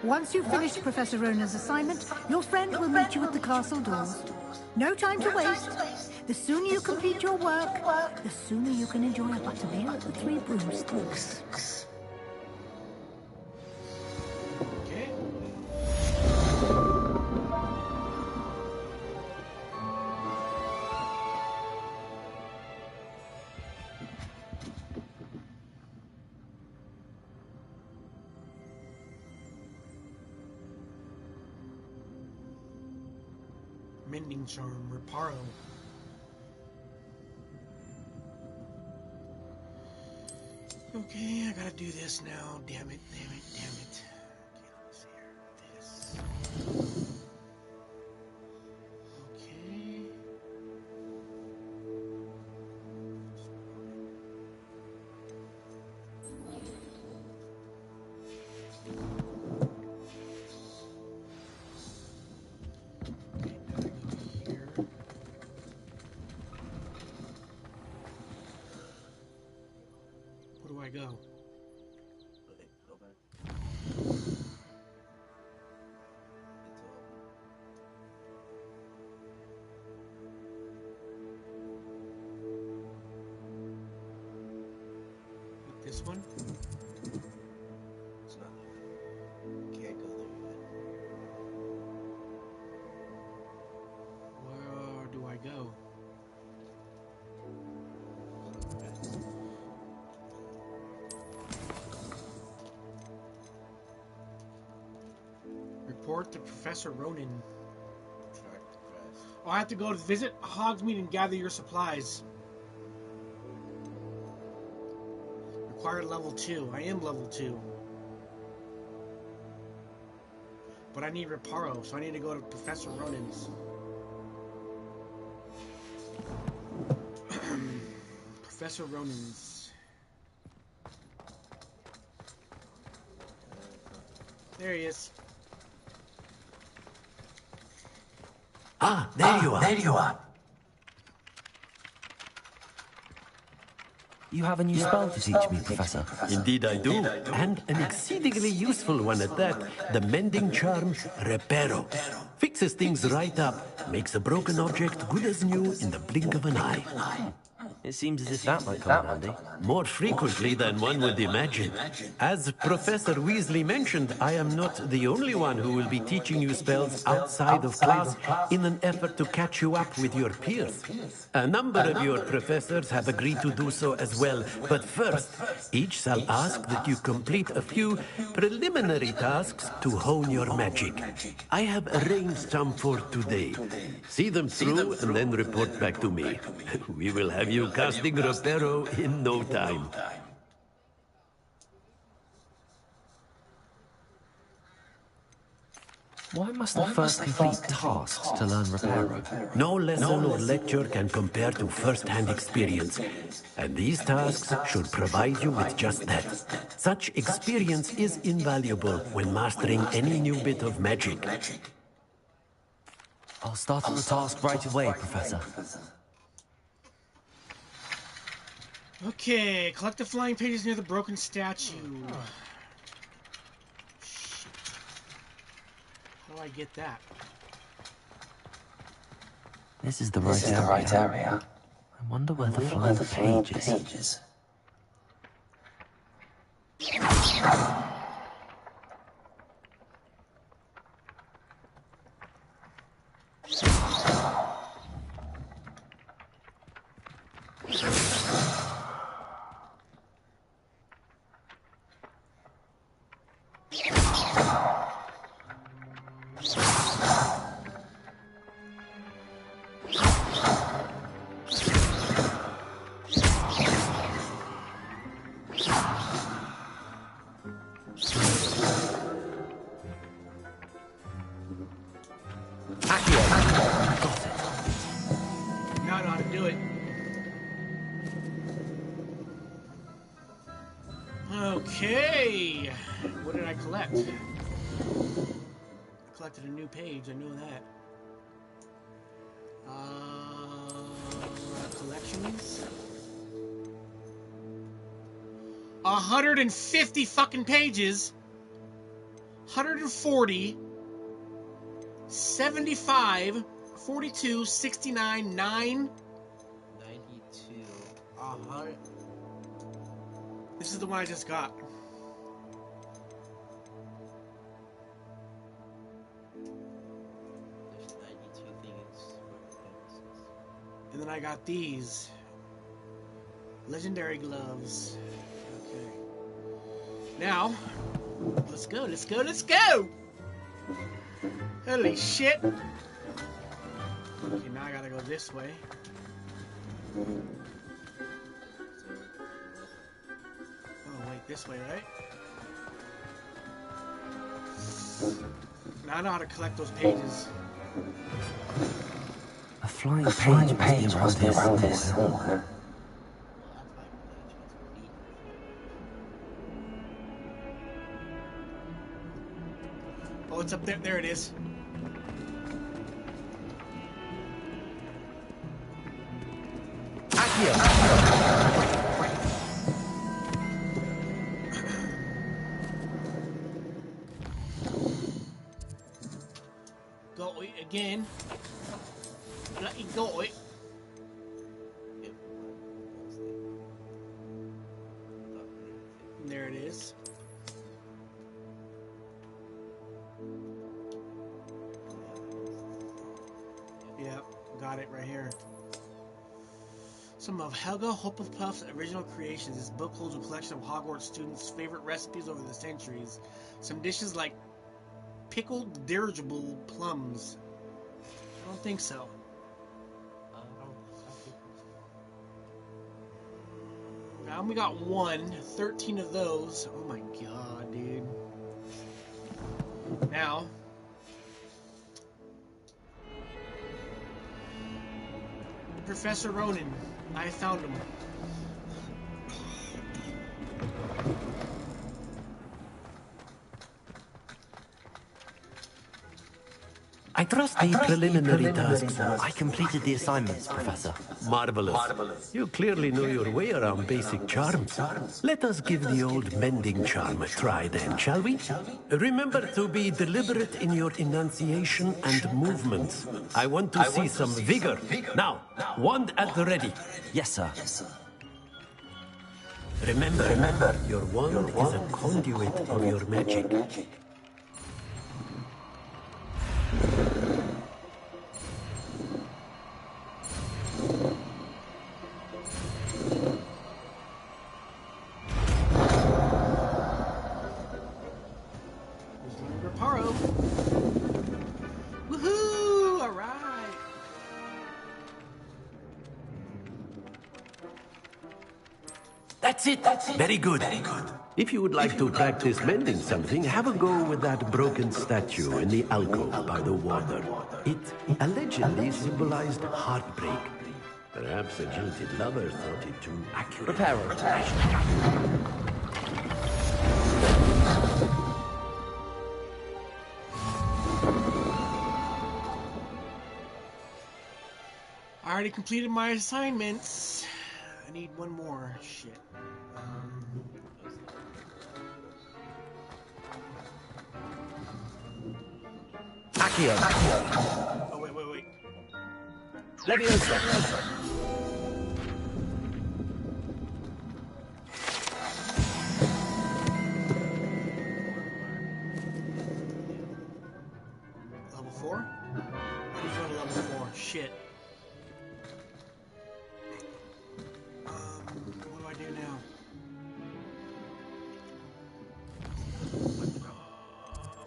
Once you've finished Professor Ronan's assignment, your friend will meet you at the castle doors. No time to waste. The sooner you complete your work, the sooner you can enjoy a butterbeer at the Three Broomsticks.
Mending charm, reparo. Okay, I gotta do this now. Damn it. Okay, let's see here. This. Okay. This one? It's not there. Can't go there yet. Where do I go? Report to Professor Ronan. Oh, I have to go to visit Hogsmeade and gather your supplies. Required level 2. I am level 2. But I need Reparo, so I need to go to Professor Ronan's. Professor Ronan's. There he is.
Ah, there you are.
There you are. You have a new spell to teach me, Professor.
Indeed I do, and an exceedingly useful one at that. The mending charm, Reparo. Fixes things right up, makes a broken object good as new in the blink of an eye.
It seems as if that might come in handy.
More frequently than one would imagine. As Professor Weasley mentioned, I am not the only one who will be teaching you spells outside of class in an effort to catch you up with your peers. A number of your professors have agreed to do so as well, but first, each shall ask that you complete a few preliminary tasks to hone your magic. I have arranged some for today. See them through and then report back to me. We will have you casting Reparo in no time.
Why must I first complete tasks to learn Reparo?
No lesson or lecture can compare to first-hand experience, and these tasks should provide you with just that. Such experience is invaluable when mastering any new bit of magic.
I'll start on the task right away, Professor.
Okay, collect the flying pages near the broken statue. Shit. How do I get that?
This is the right area. I wonder where the flying page is.
Now I know how to do it. Okay. What did I collect? I collected a new page, I know that. Collections. 150 fucking pages. 140. 75. 42, 69, 9.
92.
100. This is the one I just got.
There's 92 things.
And then I got these. Legendary gloves. Okay. Now, let's go, let's go, let's go! Holy shit! Okay, now I gotta go this way. Oh, wait, this way, right? Now I know how to collect those pages.
A flying page must be around this.
Oh, it's up there. There it is. Got it again. Bloody got it. got it right here. Some of Helga Hufflepuff's original creations. This book holds a collection of Hogwarts students' favorite recipes over the centuries. Some dishes like pickled dirigible plums. I don't think so. I only got 13 of those. Oh my god, dude. Now, Professor Ronan, I found him.
I trust the preliminary tasks.
I completed the assignments, Professor.
Marvelous. You clearly know your way around basic charms. Let us give the old mending charm a try then, shall we? Remember to be deliberate in your enunciation and movements. I want to see some vigor. Now, wand at the ready.
Yes, sir.
Remember, your wand is a conduit of your magic.
Woohoo! Alright!
That's it. Very good. If you would like to practice mending something, have a go with that broken statue in the alcove by the water. It allegedly symbolized heartbreak. Perhaps a jilted lover thought it too accurate.
Prepare.
I already completed my assignments. I need one more. Shit.
Accio.
Oh, wait.
Leviosa.
Level 4? I need to go to level 4. Shit. What do I do now?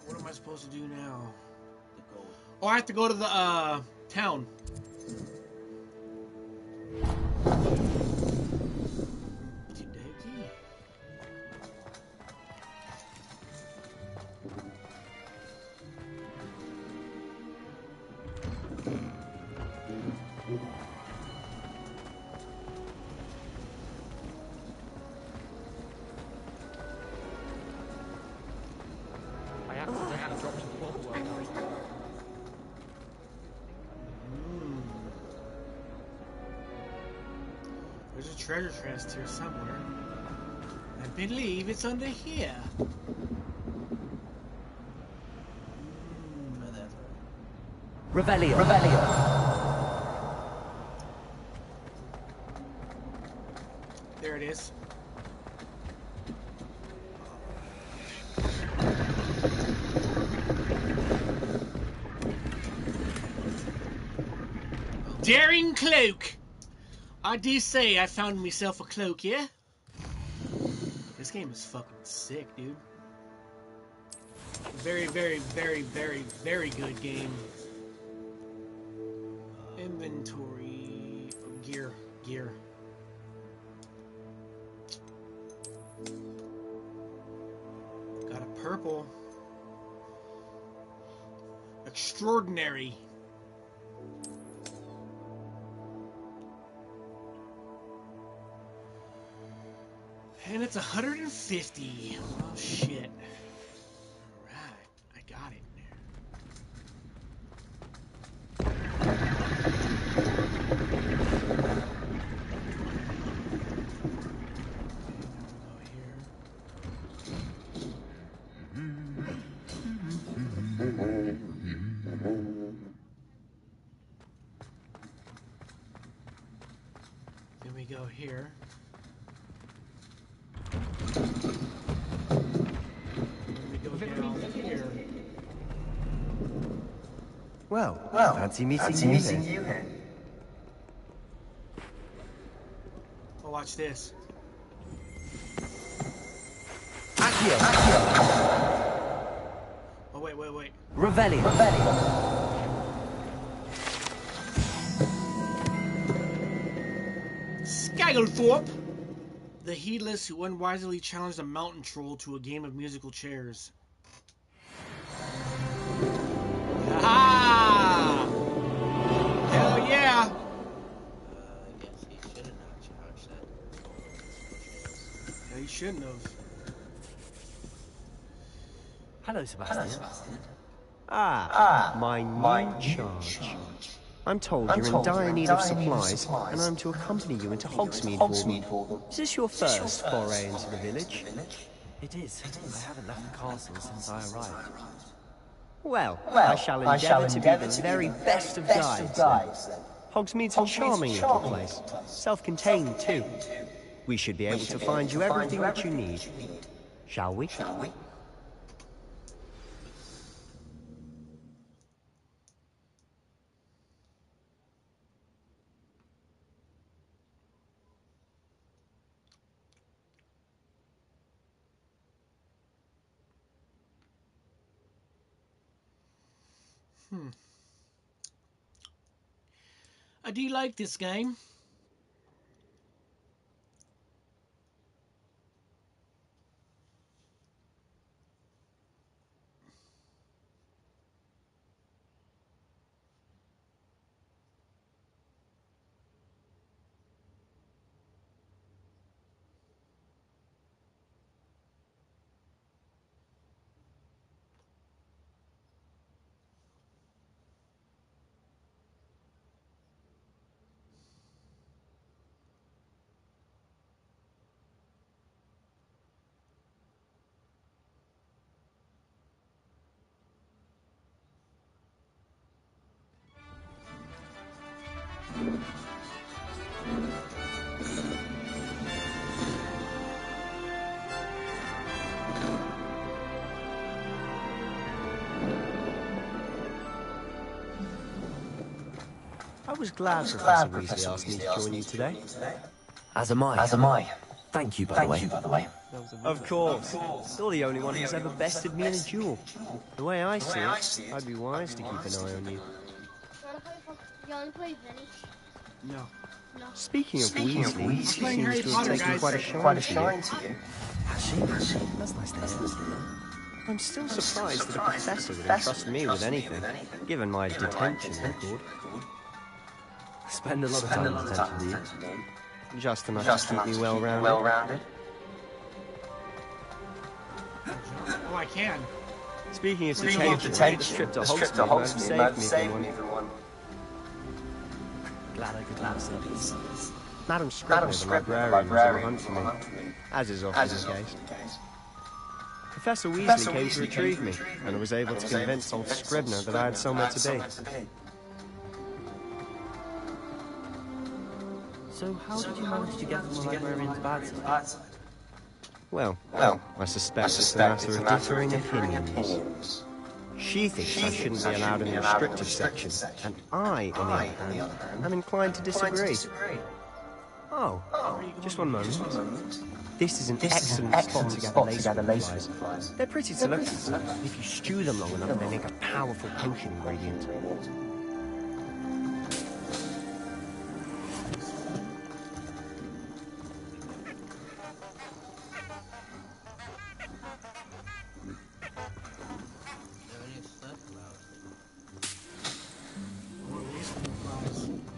What am I supposed to do now? Oh, I have to go to the, town. There's a treasure chest here somewhere. I believe it's under here.
Revelio.
There it is. Daring cloak! I do say I found myself a cloak, yeah? This game is fucking sick, dude. Very, very, very, very, very good game. Inventory. Gear. Got a purple. Extraordinary. And it's 150. Oh shit. Alright, I got it. Then we go here.
Well, fancy meeting you here.
watch this.
Accio!
Oh, wait.
Revelio!
Skagglethorpe! The heedless who unwisely challenged a mountain troll to a game of musical chairs. Ah! Hell yeah!
I guess he should have not charged that.
Yeah, he shouldn't have.
Hello, Sebastian.
My new charge. I'm told you're in dire need of supplies, and I'm to accompany you into Hogsmeade for them. Is this your first foray into the village?
It is. I haven't left the castle since I arrived.
Well, I shall endeavour to be the very best of guides, then. Hogsmeade's a charming little place, self-contained too. We should be able to find you everything that you need. Shall we?
I do like this game.
I was glad Professor Weasley asked me to join you today.
As am I. Thank you, by the way.
Of course. You're the only one who's ever bested me in a duel. The way I see it, I'd be wise to keep an eye on you.
No.
Speaking of Weasley, she seems to have taken quite a shine to you.
Has she? That's nice to hear.
I'm still surprised that a professor would entrust me with anything, given my detention record.
Spend a lot of time in detention, do you?
Just enough to keep me well-rounded.
Oh, I can.
Speaking of detention, this trip to Hogsmeade might have saved me from one.
Glad I could have service.
Madam Scribner, the librarian, was on a hunt for me, as is often the case. Professor Weasley came to retrieve me, and was able to convince old Scribner that I had somewhere to be.
So how did you manage to get from the librarian's bad side?
Well, I suspect it's a matter of differing opinions. She thinks I shouldn't be allowed in the restricted section, and I, on the other hand, am inclined to disagree. Oh, just one moment. This is an excellent spot to gather lace supplies. They're pretty to look at. If you stew them long enough, they make a powerful potion ingredient.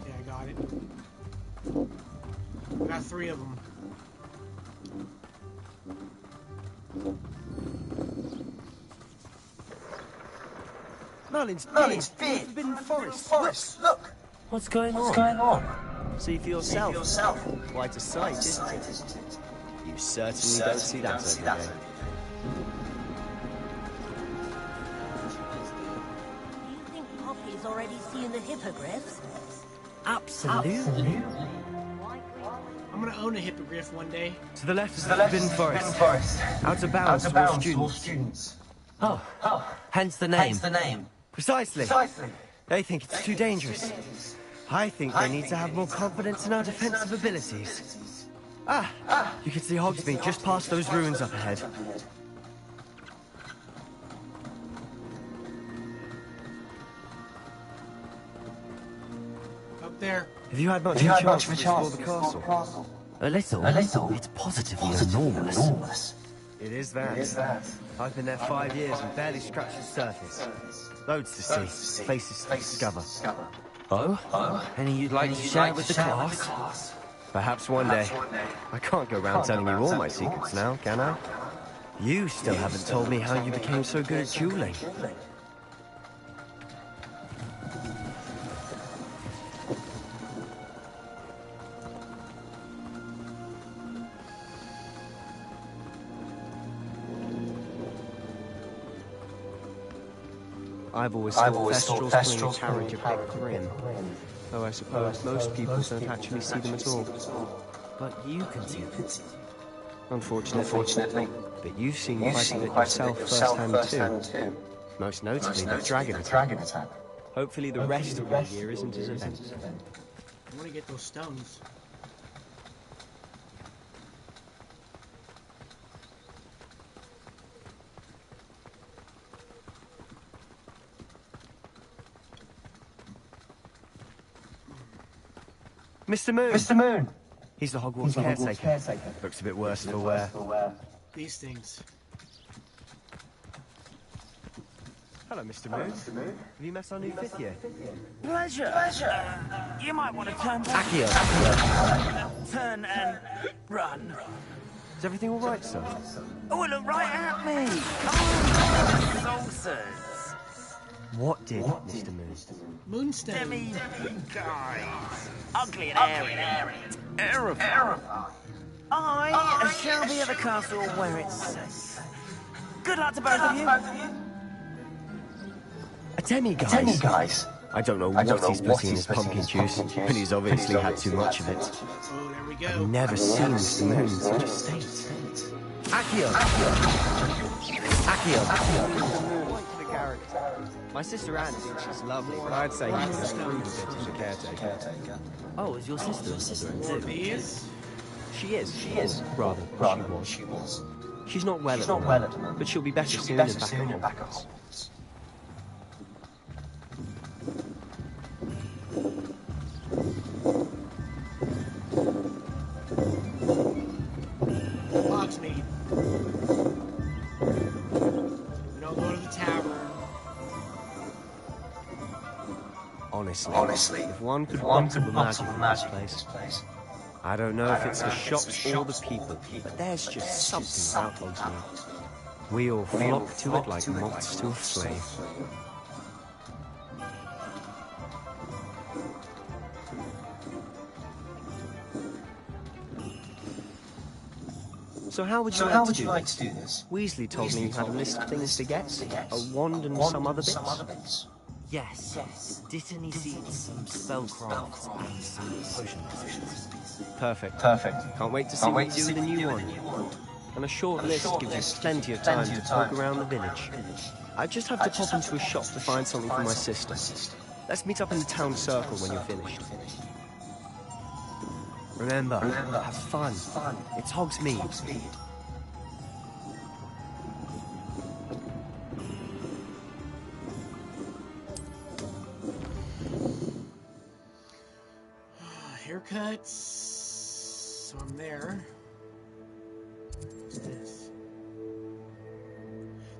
Yeah, I got it. I got 3 of them.
Merlin's big, forbidden forest. Look!
What's going on?
See for yourself. Quite a sight, isn't it? You certainly don't see that every day.
Do you think Poppy's already seen the hippogriffs?
Absolutely.
I'm gonna own a hippogriff one day.
To the left is the Forbidden Forest. Out of bounds to all students. Oh, hence the name. Precisely. They think it's too dangerous. I think they need to have more confidence in our defensive abilities.
You can see Hogsmeade just past those ruins up ahead.
Up there.
Have you had much of a chance to explore the castle?
A little. It's positively enormous.
It is that. I've been there 5 years and barely scratched the surface. Loads to see, places to discover.
Oh? Any you'd like to share with the class?
Perhaps one day. I can't go around telling you all my secrets now, can I? You still haven't told me how you became so good at dueling. I've always thought Thestrals pulling a carriage a bit grim. Though I suppose most people don't actually see them at all.
But you can see them.
Unfortunately. But you've seen quite a bit yourself firsthand too. Most notably the dragon attack. Hopefully the rest of the year isn't as eventful.
I want to get those stones.
Mr. Moon!
Mr. Moon!
He's the Hogwarts caretaker. Looks a bit worse for wear.
These things.
Hello, Mr. Moon. Have you met our new 5th year?
Pleasure. You might want to turn back.
Accio!
Turn and run.
Is everything all right, sir?
Oh, look right at me! Come on, saucers!
What did Mr. Moon?
Moonstone.
Demi guys. Ugly and airy. Terrifying. I shall be at the castle where it's safe. Good luck to both of you.
A demi-guise? I don't know what he's putting in his pumpkin juice, but he's obviously had too much of it.
Oh, there we go.
I've never seen Mr. Moon in such a state. Accio! My sister Anne thinks she's lovely, but I'd say he's an improved bit as a caretaker.
Oh, is your sister too?
She is. Rather, she was. She's not well at the moment, but she'll be better soon and back on.
Hogsmeade. We don't go to the tavern.
Honestly, if one could bottle the magic in this place. I don't know if it's the shops or the people, but there's just something about Hogsmeade. We all flock to it like moths to a flame. So how would you like to do this? Weasley told me you had a list of things to get, a wand and some other bits.
Yes. Dittany seeds, some spellcrafts, and some potion potions.
Perfect. Can't wait to see what you do with the new one. And a short list gives us plenty of time to poke around the village. I just have to pop into a shop to find something for my sister. Let's meet up in the town circle when you're finished. Remember, have fun. It's Hogsmeade.
Haircuts. So I'm there. What's this?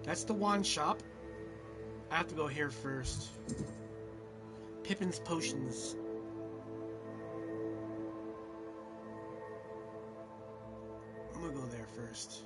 That's the wand shop. I have to go here first. Pippin's potions. I'm gonna go there first.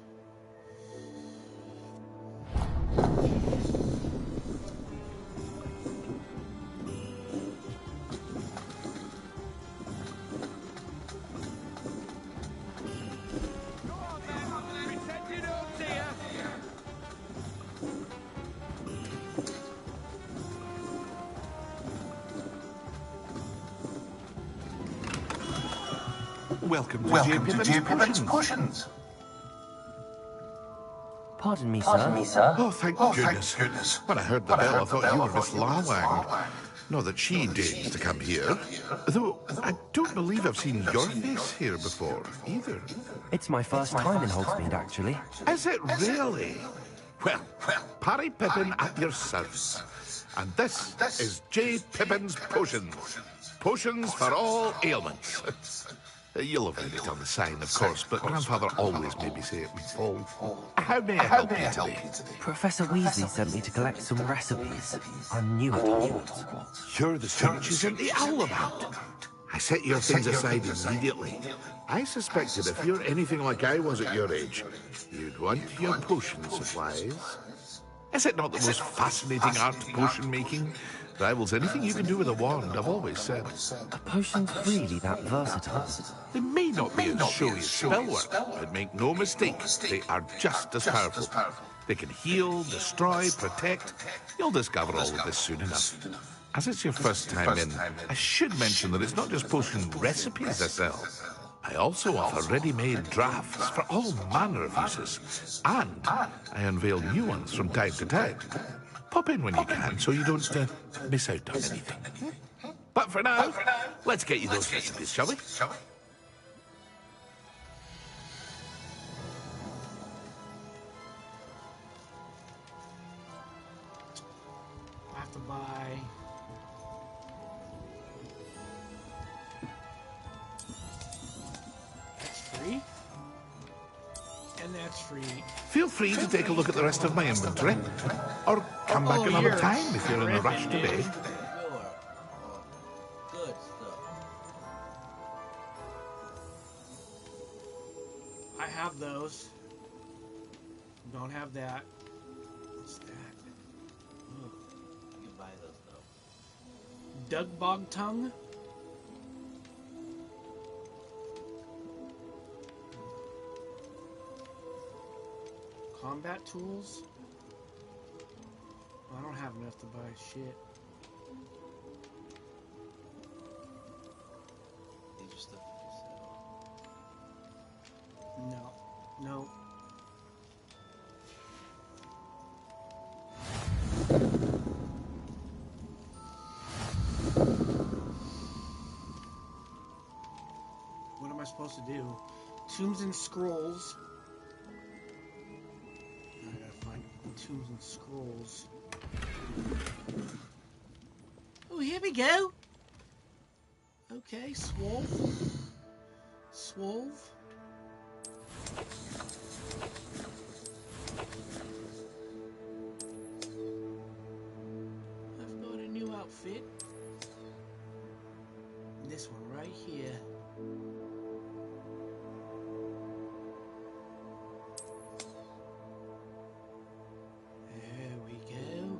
Welcome to Dear Pippin's Potions.
Pardon me, sir.
Oh, thank goodness. When I heard the bell, I thought you were Miss Lawang.
Not that she dares to come here. Though, I don't believe I've seen your face here before, either.
It's my first time in Hogsmeade, actually.
Is it really? Well, Parry Pippin at your service. And this is J. Pippin's Potions. Potions for all ailments. You'll have read it on the sign, of course, but Grandfather always made me say it in full. How may I help you today?
Professor Weasley sent me to collect some recipes. I'm new at Hogwarts.
You're the student she sent the owl about. I set your things aside immediately. I suspected if you're anything like I was at your age, you'd want your potion supplies. Is it not the most fascinating art, potion making? Rivals anything you can do with a wand, I've always said.
Are potions really that versatile?
They may not be as showy as spellwork, but make no mistake, they are just as powerful. They can heal, destroy, protect. You'll discover all of this soon enough. As it's your first time in, I should mention that it's not just potion recipes I sell. I also offer ready-made drafts for all manner of uses. And I unveil new ones from time to time. Pop in when you can, so you don't miss out on anything. But for now, let's get you those recipes, shall we?
I have to buy... That's free. And that's free.
Feel free to take a look at the rest of my inventory. Or come back another time if you're in a rush today.
Good stuff.
I have those. Don't have that. What's that?
You can buy those though.
Doug Bog Tongue. Combat tools? I don't have enough to buy shit.
These are stuff you
No. No. What am I supposed to do? Tombs and scrolls. I gotta find tombs and scrolls. Oh, here we go. Okay, Swolve. Swolve. I've got a new outfit. This one right here. There we go.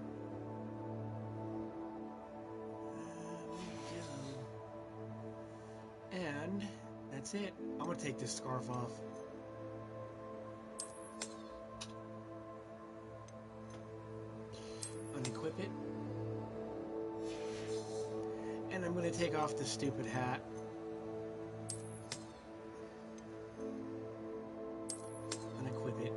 And that's it. I'm gonna take this scarf off. Unequip it. And I'm gonna take off the stupid hat. Unequip it.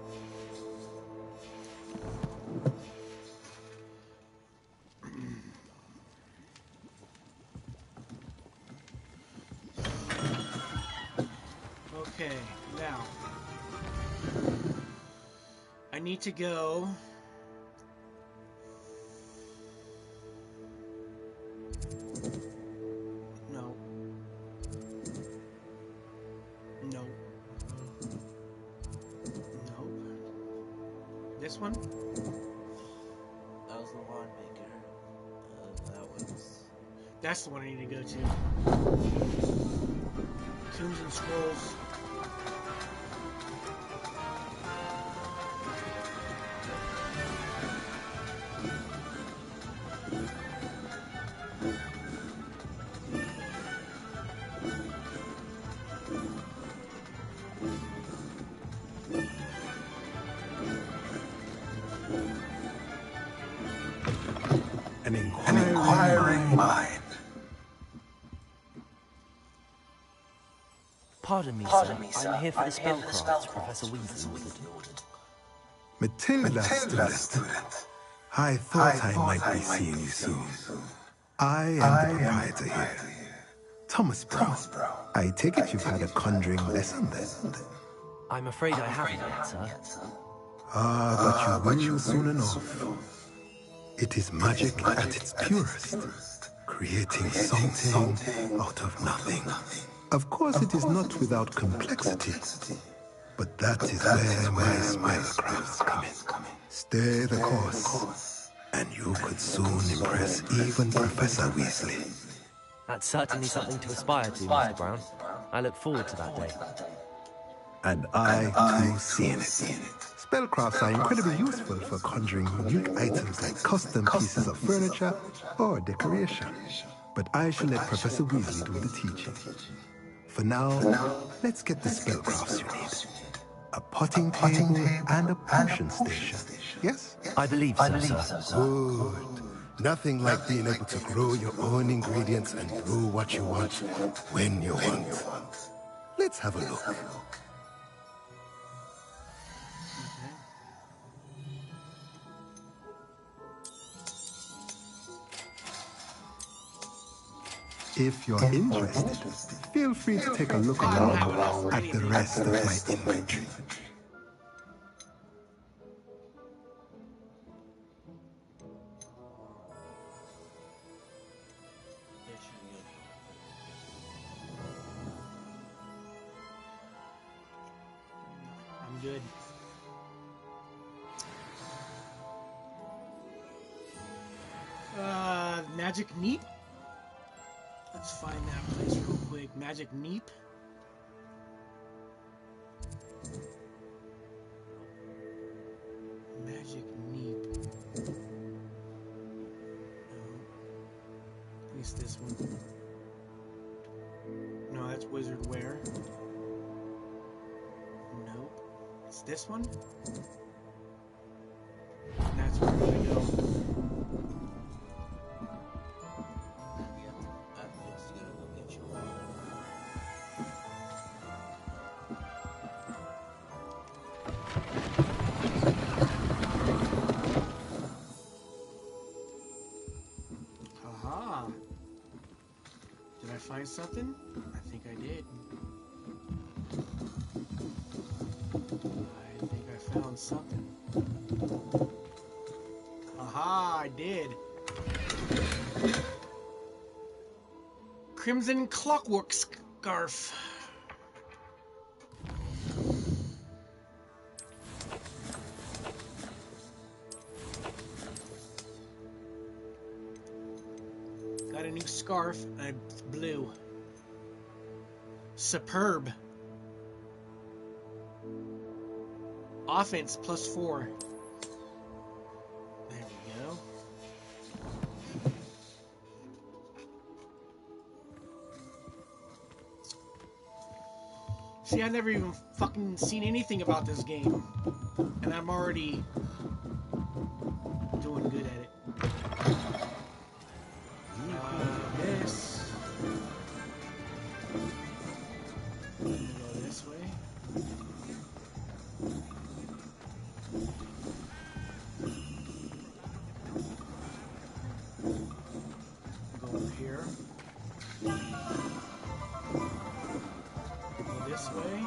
Okay, now I need to go no. Nope. This one?
That was the wand maker. That was...
That's the one I need to go to. Tombs and Scrolls.
An inquiring mind.
Pardon me, sir. I'm here for the spellcraft Professor Weasley ordered.
Matilda, student. I thought I might be seeing you soon.
I am the proprietor here. Thomas Brown. I take it you've had a conjuring lesson then?
I'm afraid I haven't yet, sir.
Ah, but you will soon enough. It is magic at its purest, creating something out of nothing. Of course, it is not without complexity, but that is where my spellcrafts come in. Stay the course, and you could soon impress even Professor Weasley.
That's certainly something to aspire to, Mr. Brown. I look forward to that day.
And I, too, see in it. Spellcrafts are incredibly useful for conjuring unique items like custom pieces of furniture or decoration. But I shall let Professor Weasley do the teaching. For now, let's get the spellcrafts you need. A potting table and a potion station. Yes?
I believe so, sir.
Good. Nothing like being able to grow your own ingredients and brew what you want when you want. Let's have a look. If you're interested, feel free to take a look around at the rest of my inventory.
I'm good. Magic Neep? Let's find that place real quick. Magic Neep. Magic Neep. No. At least this one. No, that's Wizard Wear. Nope. It's this one? That's where we're gonna go. Find something? I think I did. I think I found something. Aha, I did. Crimson Clockwork Scarf. Got a new scarf, and it's blue. Superb. Offense +4. There we go. See, I've never even fucking seen anything about this game. And I'm already doing good at it. This. Go this way. Go up here. Go this way.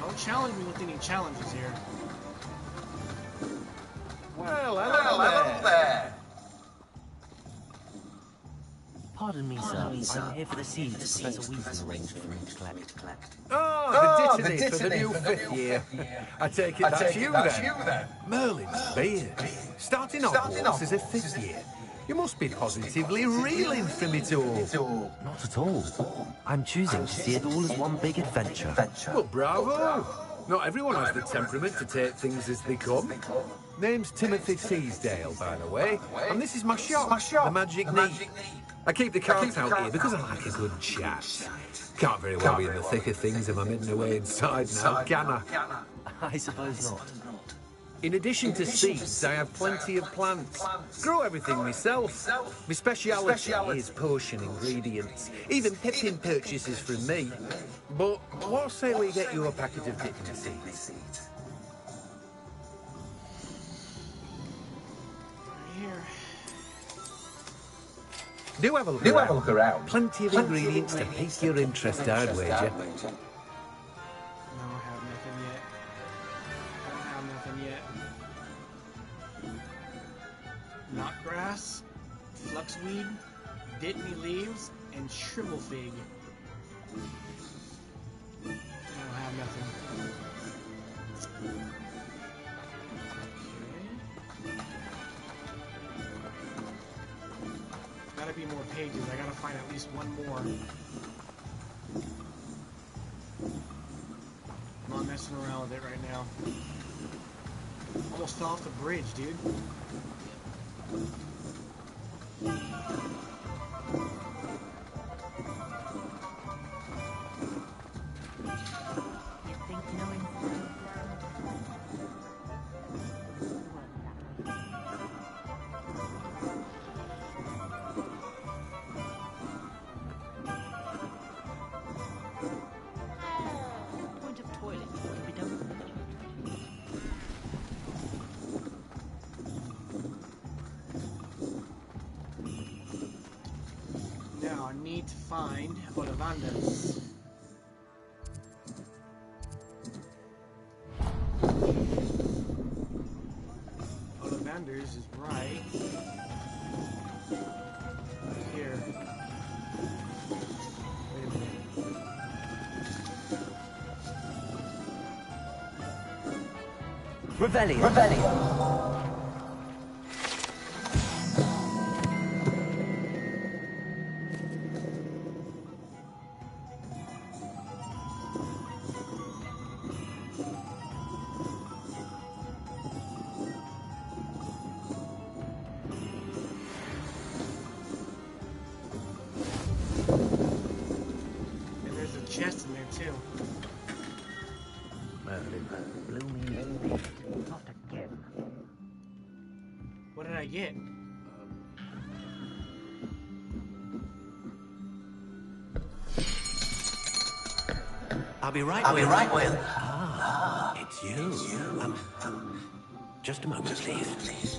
Don't challenge me with any challenges here.
Well, hello there.
Pardon me, sir. I'm here for the seeds Professor Weasley arranged for me to collect.
Oh, the dittany for the new 5th year. I take it that's you then. Merlin's beard. Starting Hogwarts as a 5th year. You must be positively reeling from it all.
Not at all. I'm choosing to see it all as one big adventure.
Well, bravo. Not everyone has the temperament to take things as they come. Name's Timothy Teasdale, by the way. And this is my shop, the Magic Neep. I keep the carts out here because I like a good chat. Can't very well be in the thick of things if I'm hidden away inside now, can I?
I suppose not.
In addition to seeds, I have plenty of plants. Grow everything myself. My speciality is potion ingredients. Even Pippin purchases from me. But what say we get you a packet of dipping seeds?
Here.
Do have a look around. Plenty of ingredients to pique your interest, I'd wager.
No, I have nothing yet. I don't have nothing yet. Knotgrass, fluxweed, dittany leaves, and shrivel fig. I don't have nothing. Gotta be more pages. I gotta find at least one more. I'm not messing around with it right now. Almost fell off the bridge, dude.
Point of toilet can be done with the
Now I need to find Olavandas. Olavanders is right here. Wait a minute.
Revelio.
And there's a chest in there too.
Not again.
What did I get?
I'll be right with. Ah, it's you. Just a moment, please.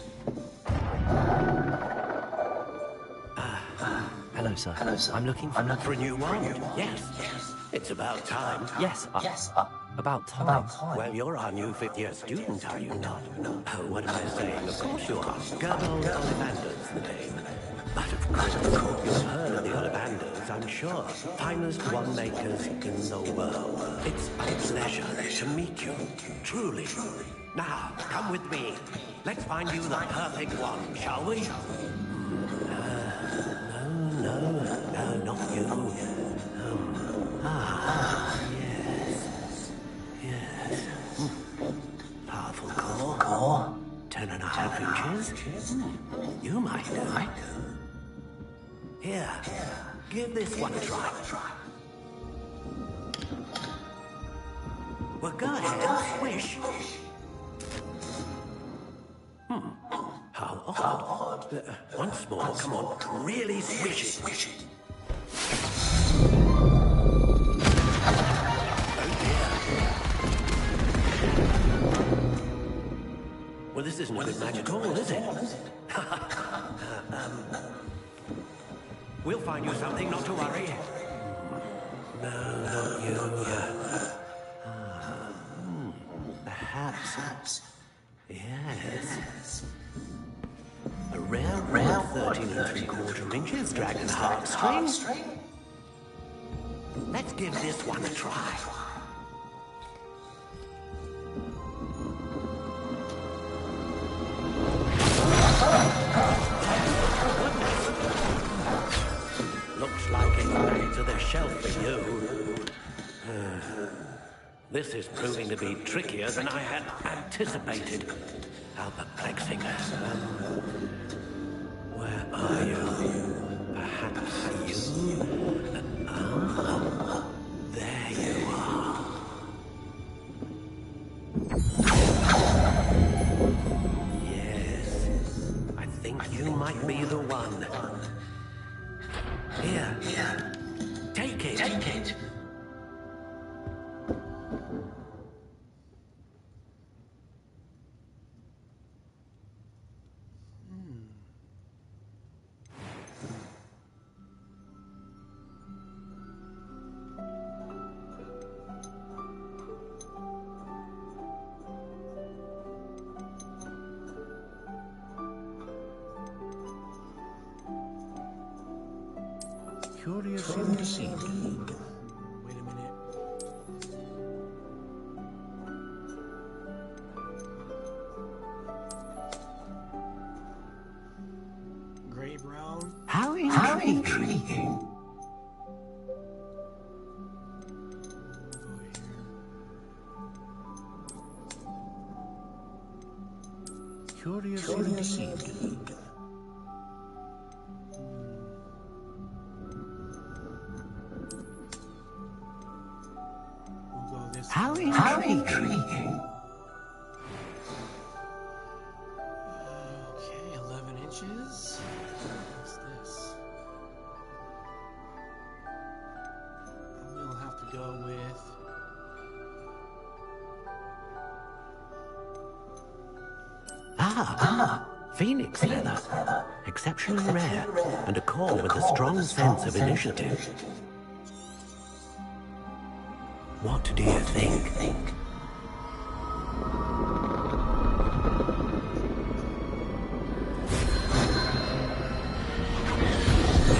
Hello, sir. I'm looking for
For a new wand? Yes. It's about time.
Yes. About time.
Well, you're our new fifth-year student, are you not? Oh, what am I saying? Of course you are. Gerbo Ollivander's the name. But of course, you've heard of the Ollivanders, I'm sure. Finest wand makers in the world. It's a pleasure to meet you. Truly. Now, come with me. Let's find you the perfect one, shall we? No, not you. Yes. Powerful core. 10.5 inches. You might do. Here, give this one a try. Well, go ahead, swish. How odd. Once more, come on, really swish it. Well, this isn't a good match at all, is it? We'll find you something, not to worry. No, not you. Perhaps. Yes. A rare 13 3/4 inches dragon heartstring. Let's give this one a try. Looks like it's back to the shelf for you. This is proving to be trickier than I had anticipated. How perplexing. Where are you? Perhaps you? There you are. think you might be the one. Here. Take it. Take it.
Curious indeed.
Wait a minute. Gray brown.
How intriguing.
Curious indeed.
How intriguing.
Okay, 11 inches. What's this? We'll have to go with...
Phoenix leather. Exceptionally rare, and a core with a strong sense of initiative. What do you think?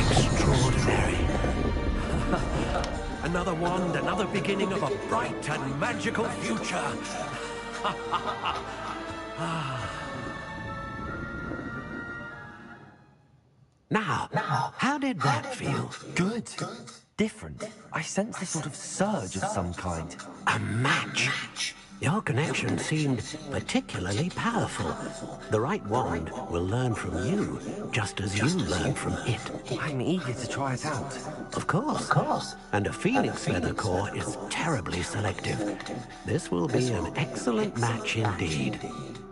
Extraordinary. Another wand, another beginning of a bright and magical future. Now, how did that feel?
Good. Different. I sense a sort of surge of some kind.
A match. Your connection seemed particularly powerful. The right wand will learn from you, just as you learn from it.
I'm eager to try it out.
Of course. And a Phoenix Feather core is terribly selective. This will be an excellent match indeed.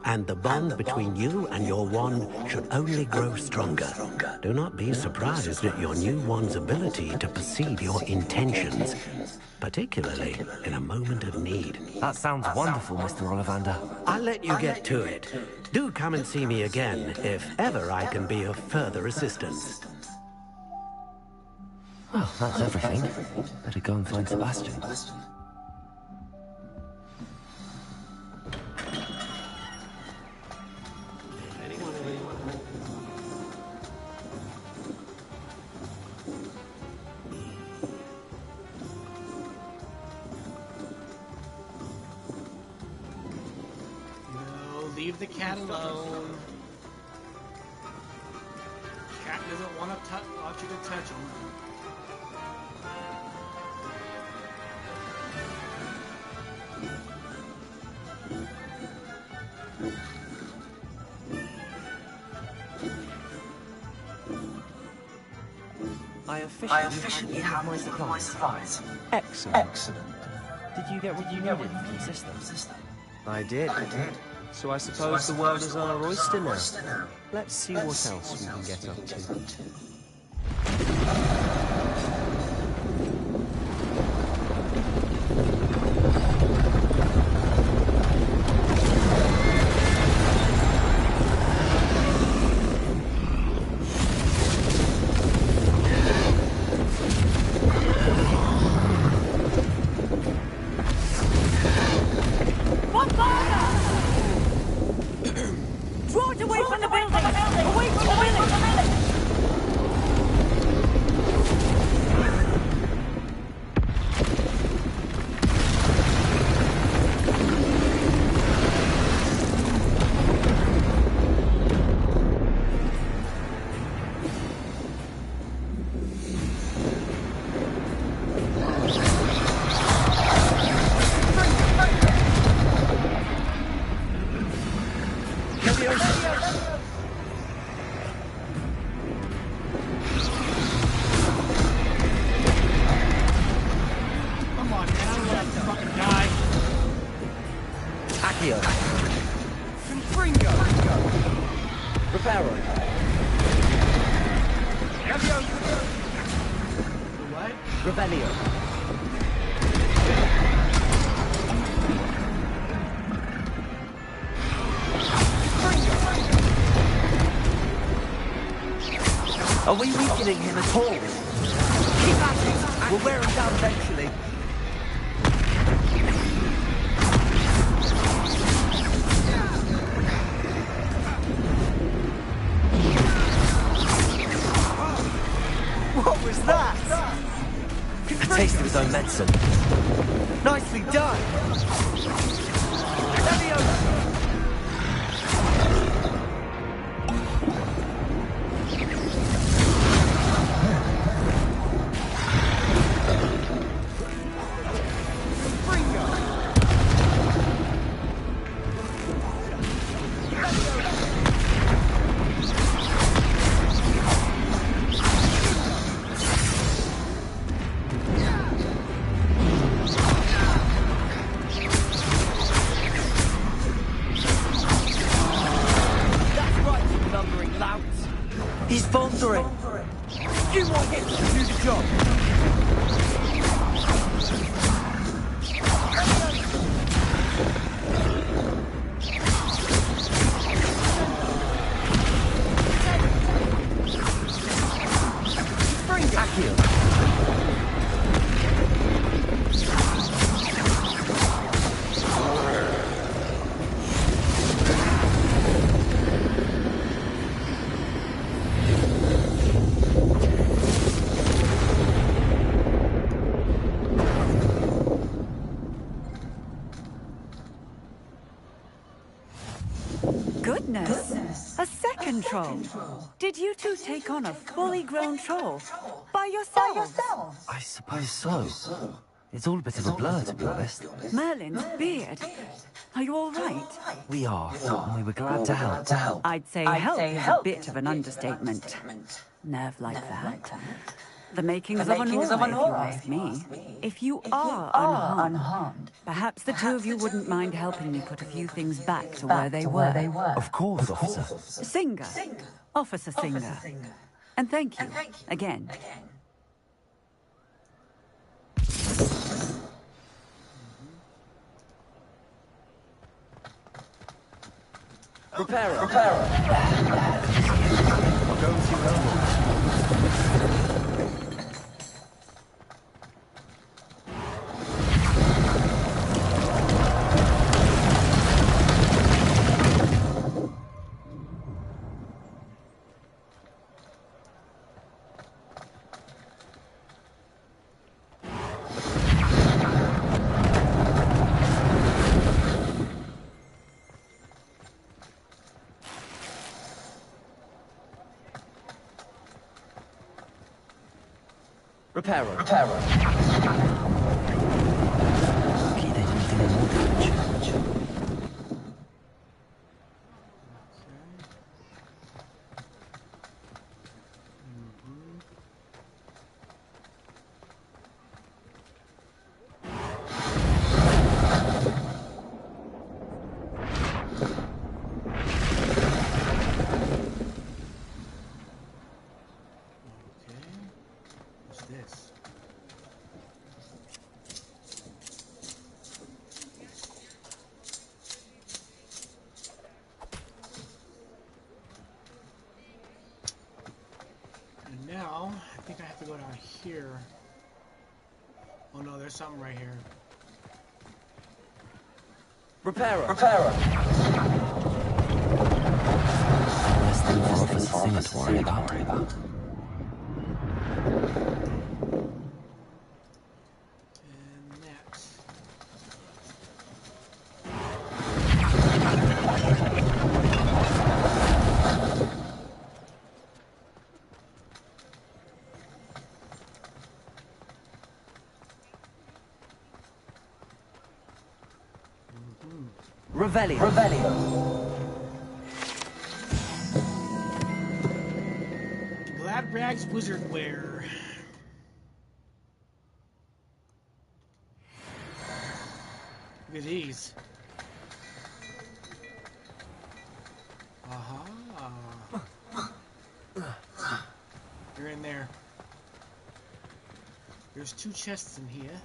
And the bond between you and your wand should only grow stronger. Do not be surprised at your new wand's ability to perceive your intentions, particularly in a moment of need.
That sounds wonderful, Mr. Ollivander.
I'll let you get to it. Do come and see me again, if ever I can be of further assistance.
Well, that's everything. Better go and find Sebastian.
Leave the cat alone. Cat doesn't want you to touch him.
I officially have my supplies.
Excellent.
Did you get what you needed from the system?
I did. So I suppose the world is our oyster now. Let's see what else we can get up to.
Reparo.
Revelio.
Are we weakening him at all? Keep at it! We'll wear him down eventually.
What was that?
A taste of his own medicine.
Nicely done! Leviosa!
He's faltering.
Few more hits to do the job.
Bring Akio.
Goodness, a second troll. Did you two take on a fully grown troll? By yourselves?
I suppose so. It's all a bit of a blur, to be honest.
Merlin's beard. Are you all right?
We are, and we were glad to help.
I'd say help is a bit of an understatement. Nerve like that. The makings of an aura, if you ask me. If you are unharmed, perhaps the two of you wouldn't mind helping me put a few things back to where they were.
Of course, officer.
Singer. Officer Singer. And thank you, again.
Reparo.
I'll go and see Hogwarts.
Reparo.
Lucky they didn't do more damage.
This. And now, I think I have to go down here. Oh no, there's something right here.
Reparo.
Less than for Officer Singer to worry about.
And next.
Revelio.
Glad Rags Wizard Wear. Look at these. You're in there. There's 2 chests in here.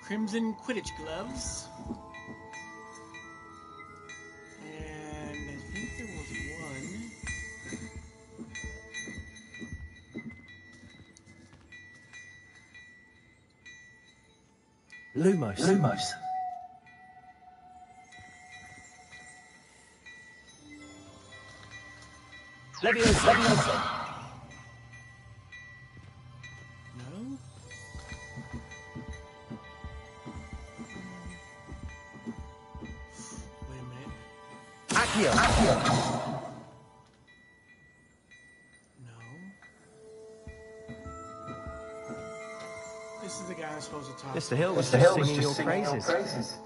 Crimson Quidditch gloves. And I think there was one.
Lumos. Leviosa.
No? Wait a minute.
Accio.
No. This is the guy I'm supposed to talk to.
Mr. Hill was just singing your praises.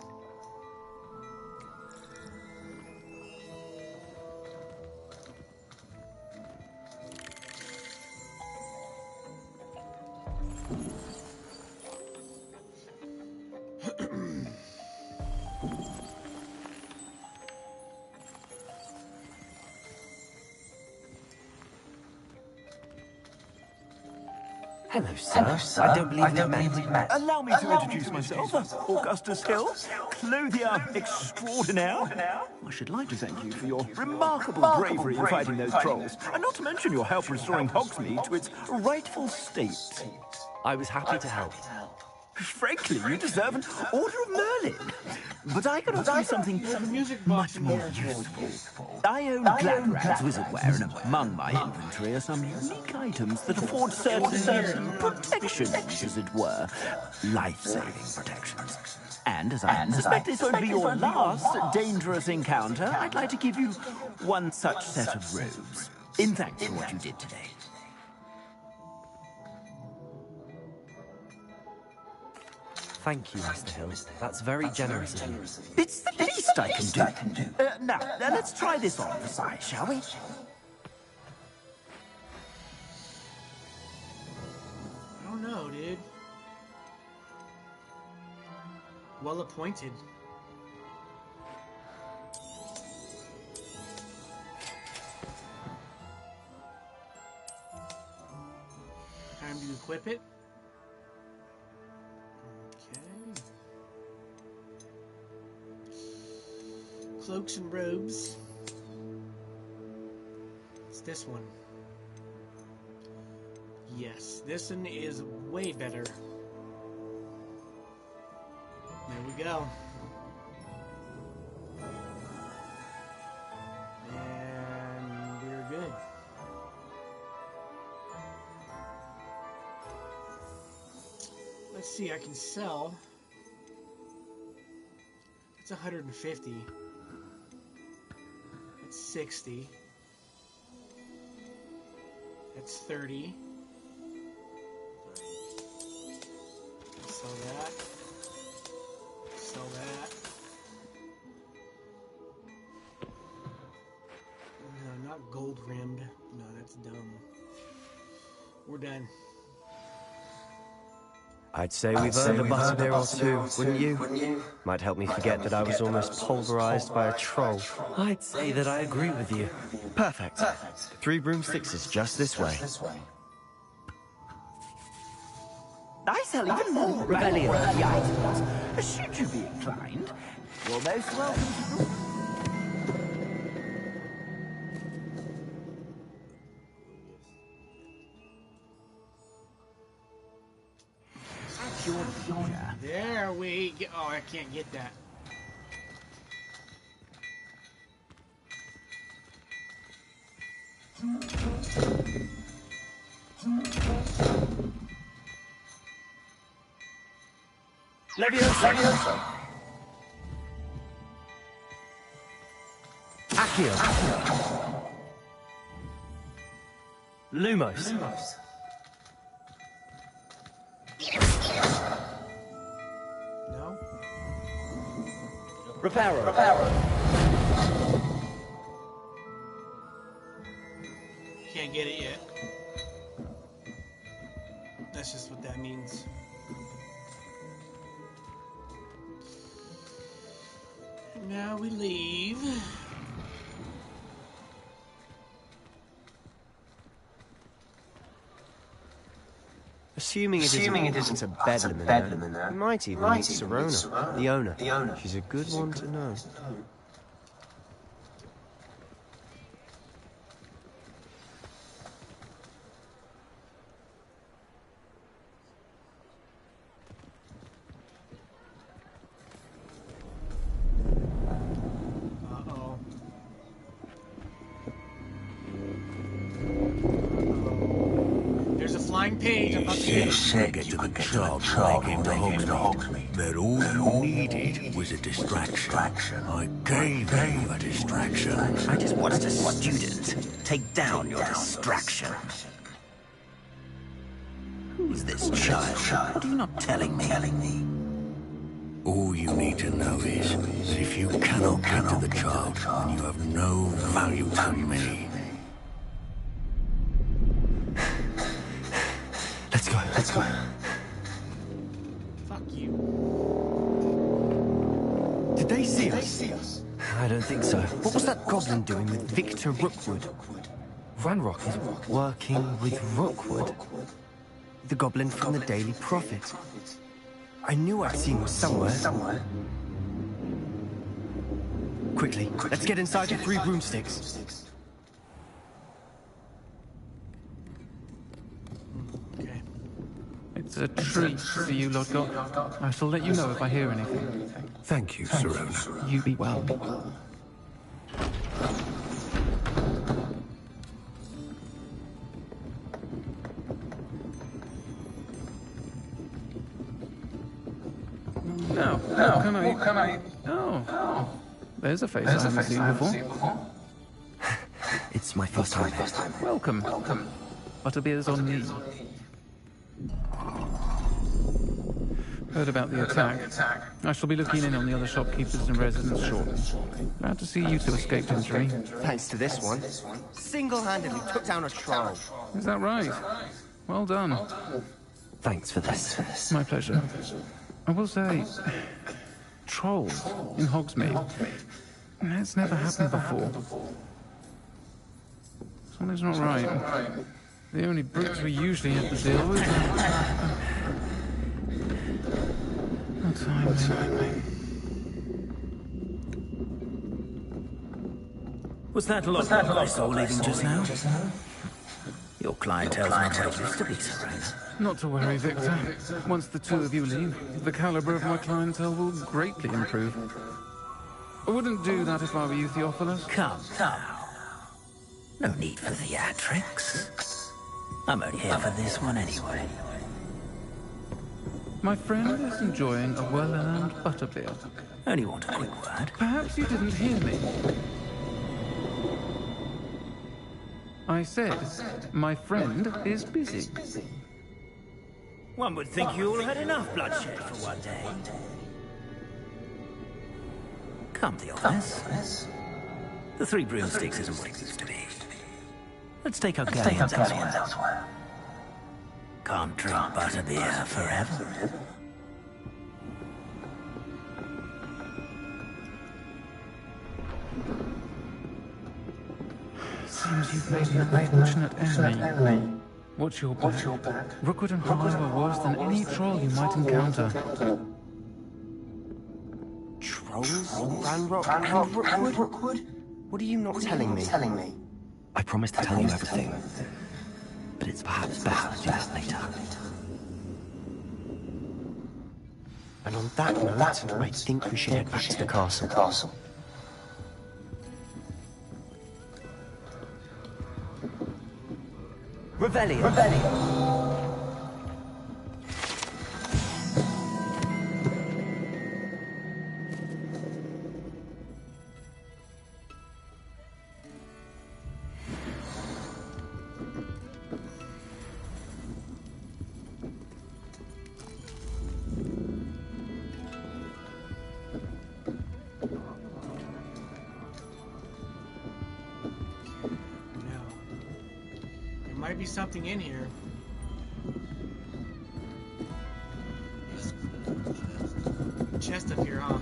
Hello, sir. I don't believe we've met.
Allow me to introduce myself, Augustus Hill, clothier extraordinaire. I should like to thank you for your remarkable bravery in fighting those trolls, and not to mention your help restoring Hogsmeade to its rightful state.
I was happy to help.
Frankly, you deserve an Order of Merlin. But I could offer you something much more useful. I own Gladrad's wizardware, and among my inventory are some unique items that afford certain protections, as it were. Life-saving protections. And as I suspect this won't be your last dangerous encounter, I'd like to give you one such set of robes, in thanks for what you did today.
Thank you, Mr. Hill. That's very generous of you.
It's the least I can do. Now, let's try this on for size, shall we?
I don't know, dude. Well appointed. Time to equip it. Cloaks and robes. It's this one. Yes, this one is way better. There we go. And we're good. Let's see, I can sell. It's 150. 60. That's 30. Sell that. Sell that. No, not gold rimmed. No, that's dumb. We're done.
I'd say we've earned a butterbeer or two, wouldn't you? Might help me forget that I was almost pulverized by a troll.
I'd say that I agree with you.
Perfect. 3 broomsticks is just this way.
I sell even more Rebellion-worthy items. Should you be inclined, you're most welcome to...
There we go. Oh, I can't get that.
Leviosa. Accio. Lumos.
No?
Reparo.
Can't get it yet. That's just what that means. Now we leave.
Assuming it isn't a bedlam in there, you might even meet Sirona, the owner. She's a good one to know.
Page.
She said get to the child when they came to Hogsmeade that all you needed was a distraction. I gave you a distraction.
I just watched a student take down your distraction. Who's this child? What are you not telling me?
All you need to know is that if you cannot get to the child, then you have no value to me.
Let's go.
Fuck you.
Did they see us? I don't think so. What was that goblin doing with Victor Rookwood? Ranrock is working with Rookwood. The goblin from the Daily Prophet. I knew I'd seen him somewhere. Quickly, let's get inside the 3 broomsticks.
It's a treat for you, Lodgok. I shall let you know if I hear anything.
Thank you, Sirona.
You be well. Now, what can I... Oh, there's a face I haven't seen before.
It's my first time.
Welcome. Butterbeer's on me. Heard about the attack. I shall be looking in on the other shopkeepers and residents shortly. Glad to see you two escaped injury.
Thanks to this one. Single-handedly took down a troll.
Is that right? Well done.
Thanks for this.
My pleasure. I will say, trolls in Hogsmeade. It's never happened before. Something's not right. The only brutes we usually have to deal with are timely.
Was that Lodgok I saw leaving just now? Your clientele's not what it used to be, Sirona.
Not to worry, Victor. Once the two of you leave, the caliber of my clientele will greatly improve. I wouldn't do that if I were you, Theophilus.
Come now. No need for theatrics. I'm only here for this one anyway.
My friend is enjoying a well-earned butterbeer.
Only want a quick word.
Perhaps you didn't hear me. I said, my friend is busy.
One would think you all had enough bloodshed for one day. Come, Theophilus. The 3 broomsticks isn't what it used to be. Let's take our galleons elsewhere. Can't drink butterbeer forever.
Seems you've made an unfortunate enemy. Watch your back. Rookwood and Hollow are worse than any troll you might encounter.
Trolls? Ranrock and Rookwood? What are you not telling me? I promise to tell you everything. But it's perhaps best to do that later. And on that note, I think we should head back to the castle. Revelio.
Might be something in here. Chest up here, huh?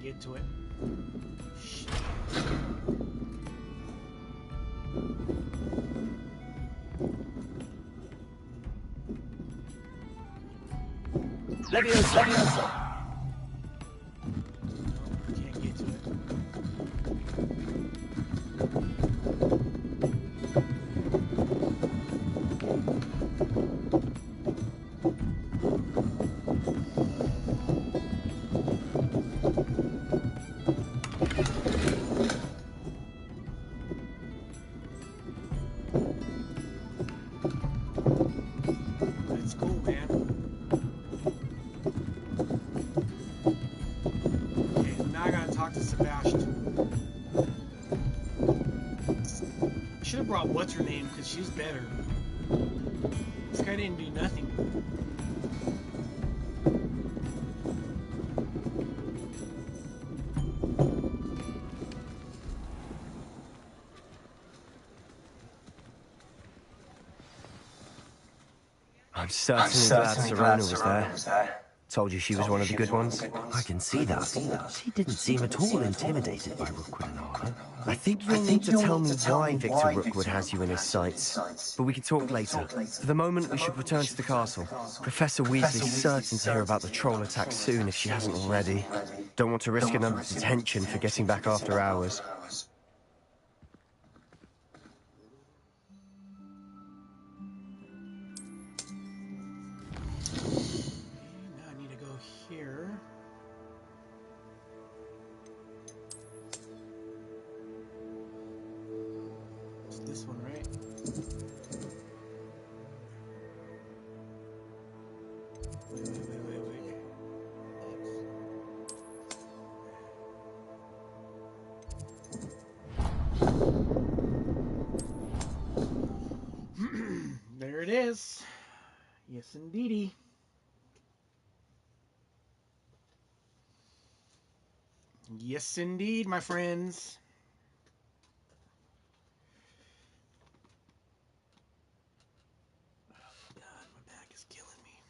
get to it. Shit.
Leviosa!
Can't get to it. That's cool, man. Okay, now I gotta talk to Sebastian. I should have brought what's her name because she's better. This guy didn't do nothing.
I'm certainly glad Serona was there. Told you she was one of the good ones.
I can see that. She didn't seem at all intimidated by Rookwood and Arthur. I think you'll need to tell me why Victor Rookwood has you in his sights.
But we can talk later. For the moment, we should return to the castle. Professor Weasley's certain to hear about the troll attack soon if she hasn't already. Don't want to risk another detention for getting back after hours.
Now I need to go here. It's this one, right? Wait. There it is. Yes, indeedy. Yes, indeed, my friends. Oh, God, my back is killing me.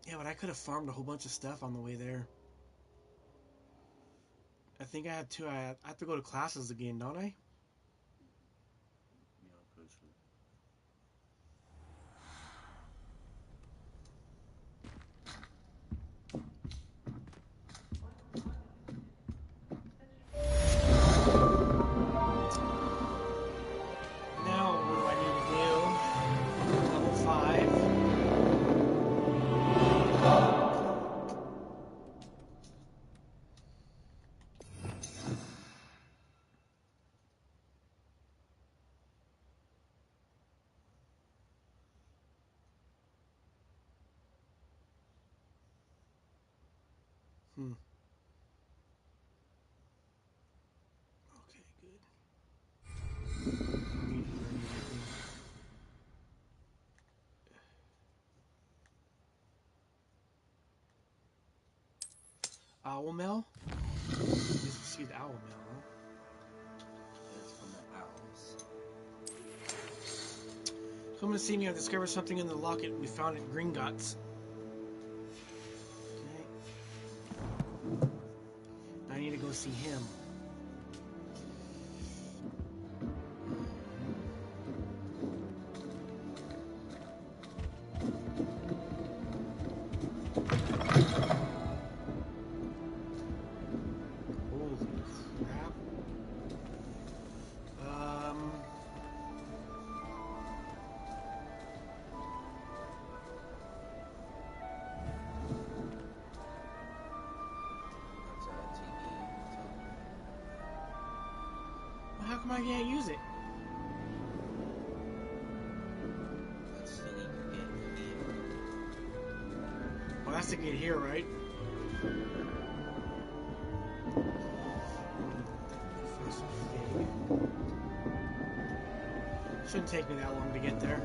Yeah, but I could have farmed a whole bunch of stuff on the way there. I think I had to. I have to go to classes again, don't I? Now, what do I need to do? Level 5. Okay, good. Need to learn anything. Owl Mel? Just received Owl Mel, huh?
That's from the owls.
Come to see me. I've discovered something in the locket we found at Gringotts. Okay. I need to go see him. Holy crap. Well, how come I can't use it?
That's the thing you get here.
Well, that's to get here, right? Shouldn't take me that long to get there.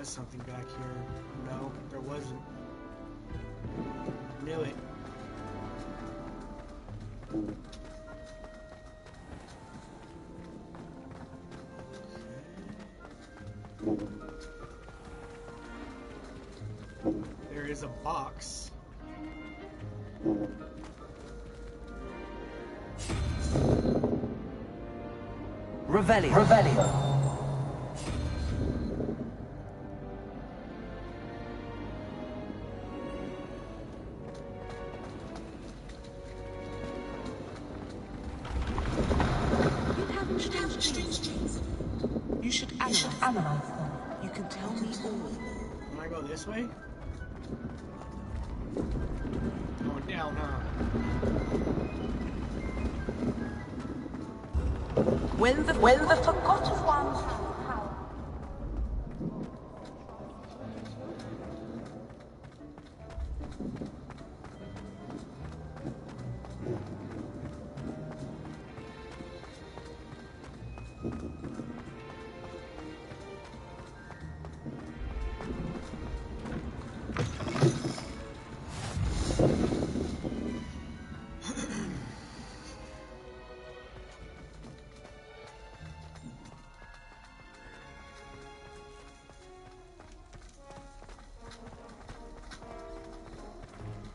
was something back here. No, there wasn't. Knew it. There is a box.
Revelio.
You should analyze them. You can tell me all.
Can I go this way? Going down, huh?
When the forgotten ones have power.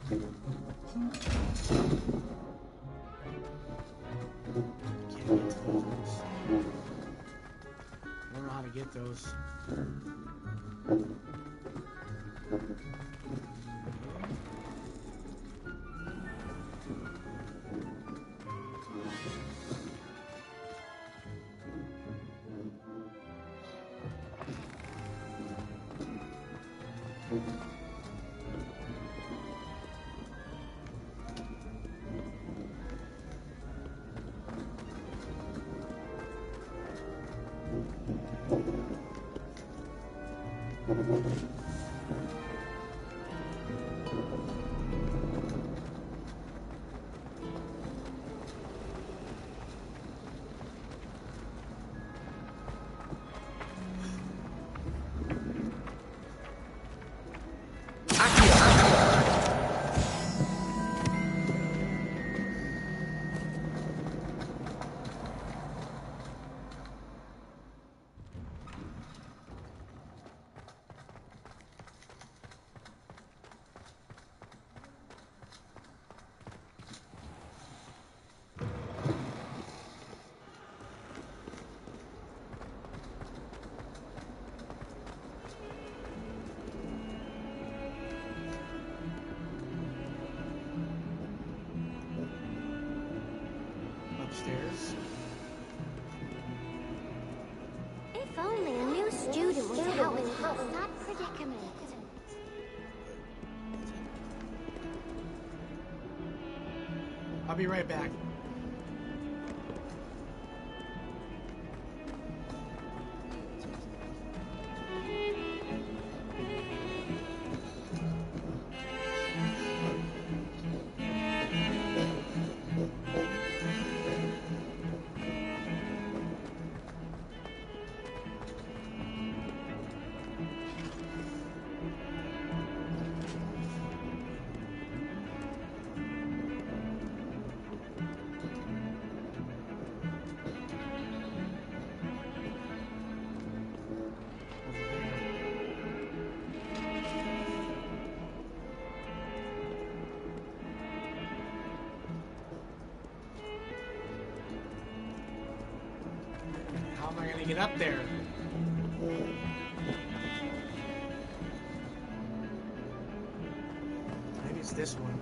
I don't know how to get those. Upstairs.
If only a new student would help with that predicament.
I'll be right back. How am I going to get up there? Maybe it's this one.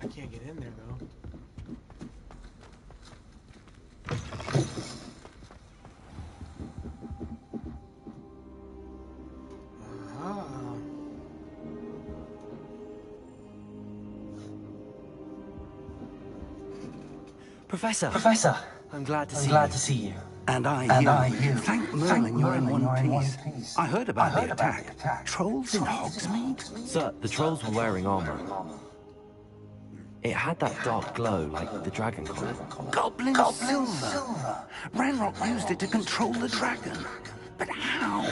I can't get in there though.
Professor!
Professor!
I'm glad to see you.
And I you. Thank Merlin you're in one piece. I heard about the attack. Trolls in Hogsmeade?
Sir, the trolls were wearing armor. It had that dark glow like the dragon collar.
Goblin silver! Ranrock used it to control the dragon. But how?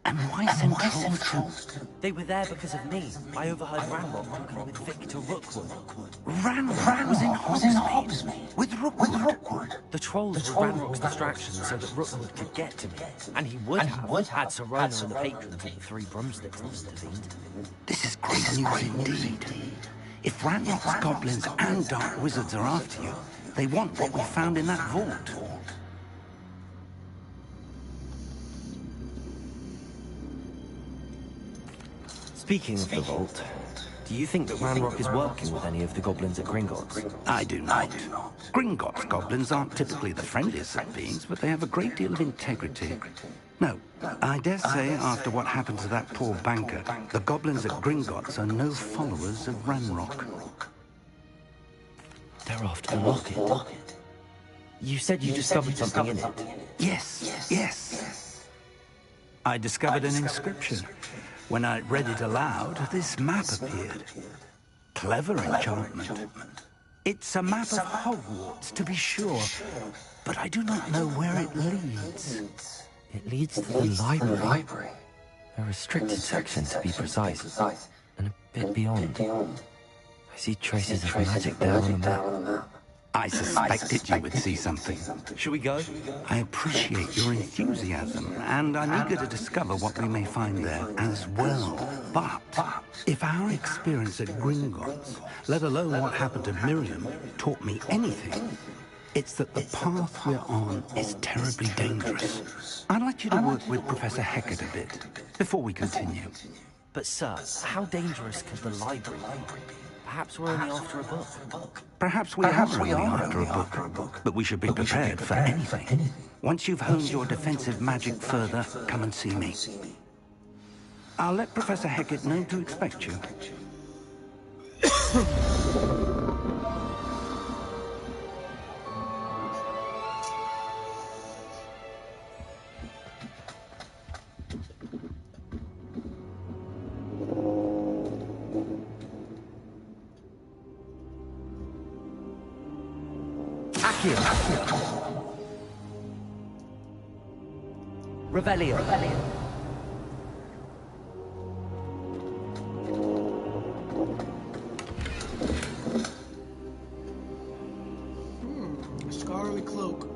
And why send trolls to...
They were there because of me. I overheard Ranrock talking with Victor Rookwood.
Ranrock was in Hogsmeade with Rookwood.
The trolls were Ranrock's distraction so that Rookwood could get to me. And he would have had Serona and the patrons of the Three Broomsticks not intervened.
This is great news indeed. If Ranrock's goblins and dark wizards are after you, they want what we found in that vault.
Speaking of the vault, do you think that Ranrock is working with any of the goblins at Gringotts?
I do not. Gringotts goblins aren't typically the friendliest of beings, but they have a great deal of integrity. No, I dare say after what happened to that poor banker, the goblins at Gringotts are no followers of Ranrock.
They're after the locket. You said you discovered something in it.
Yes. I discovered an inscription. When I read it aloud, this map appeared. Clever enchantment. It's a map of Hogwarts, to be sure, but I do not know where it leads.
It leads to the library. A restricted section, to be precise, and a bit beyond. I see traces of magic there on the map.
I suspected you would see something.
Shall we go?
I appreciate your enthusiasm, and I'm eager to discover what we may find there as well. But if our experience at Gringotts, let alone what happened to Miriam, taught me anything, it's that the path we're on is terribly dangerous. I'd like you to work with Professor Hecat a bit before we continue.
But sir, how dangerous could the library be? Perhaps we're only after a book.
Perhaps we are only after a book, but we should be prepared for anything. Once you've honed your defensive magic further, come and see me. I'll let Professor Hecat know to expect you.
Revelio.
A scholarly cloak.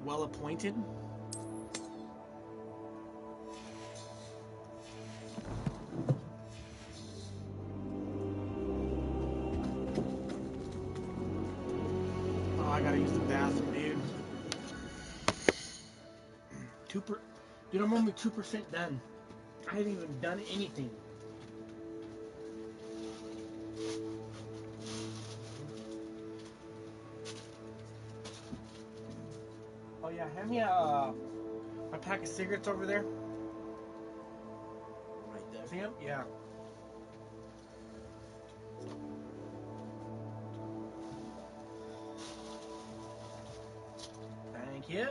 Well appointed. Oh, I gotta use the bathroom, dude. Dude, I'm only 2% done. I haven't even done anything. Oh yeah, hand me a pack of cigarettes over there. Right there. See him? Yeah. Thank you.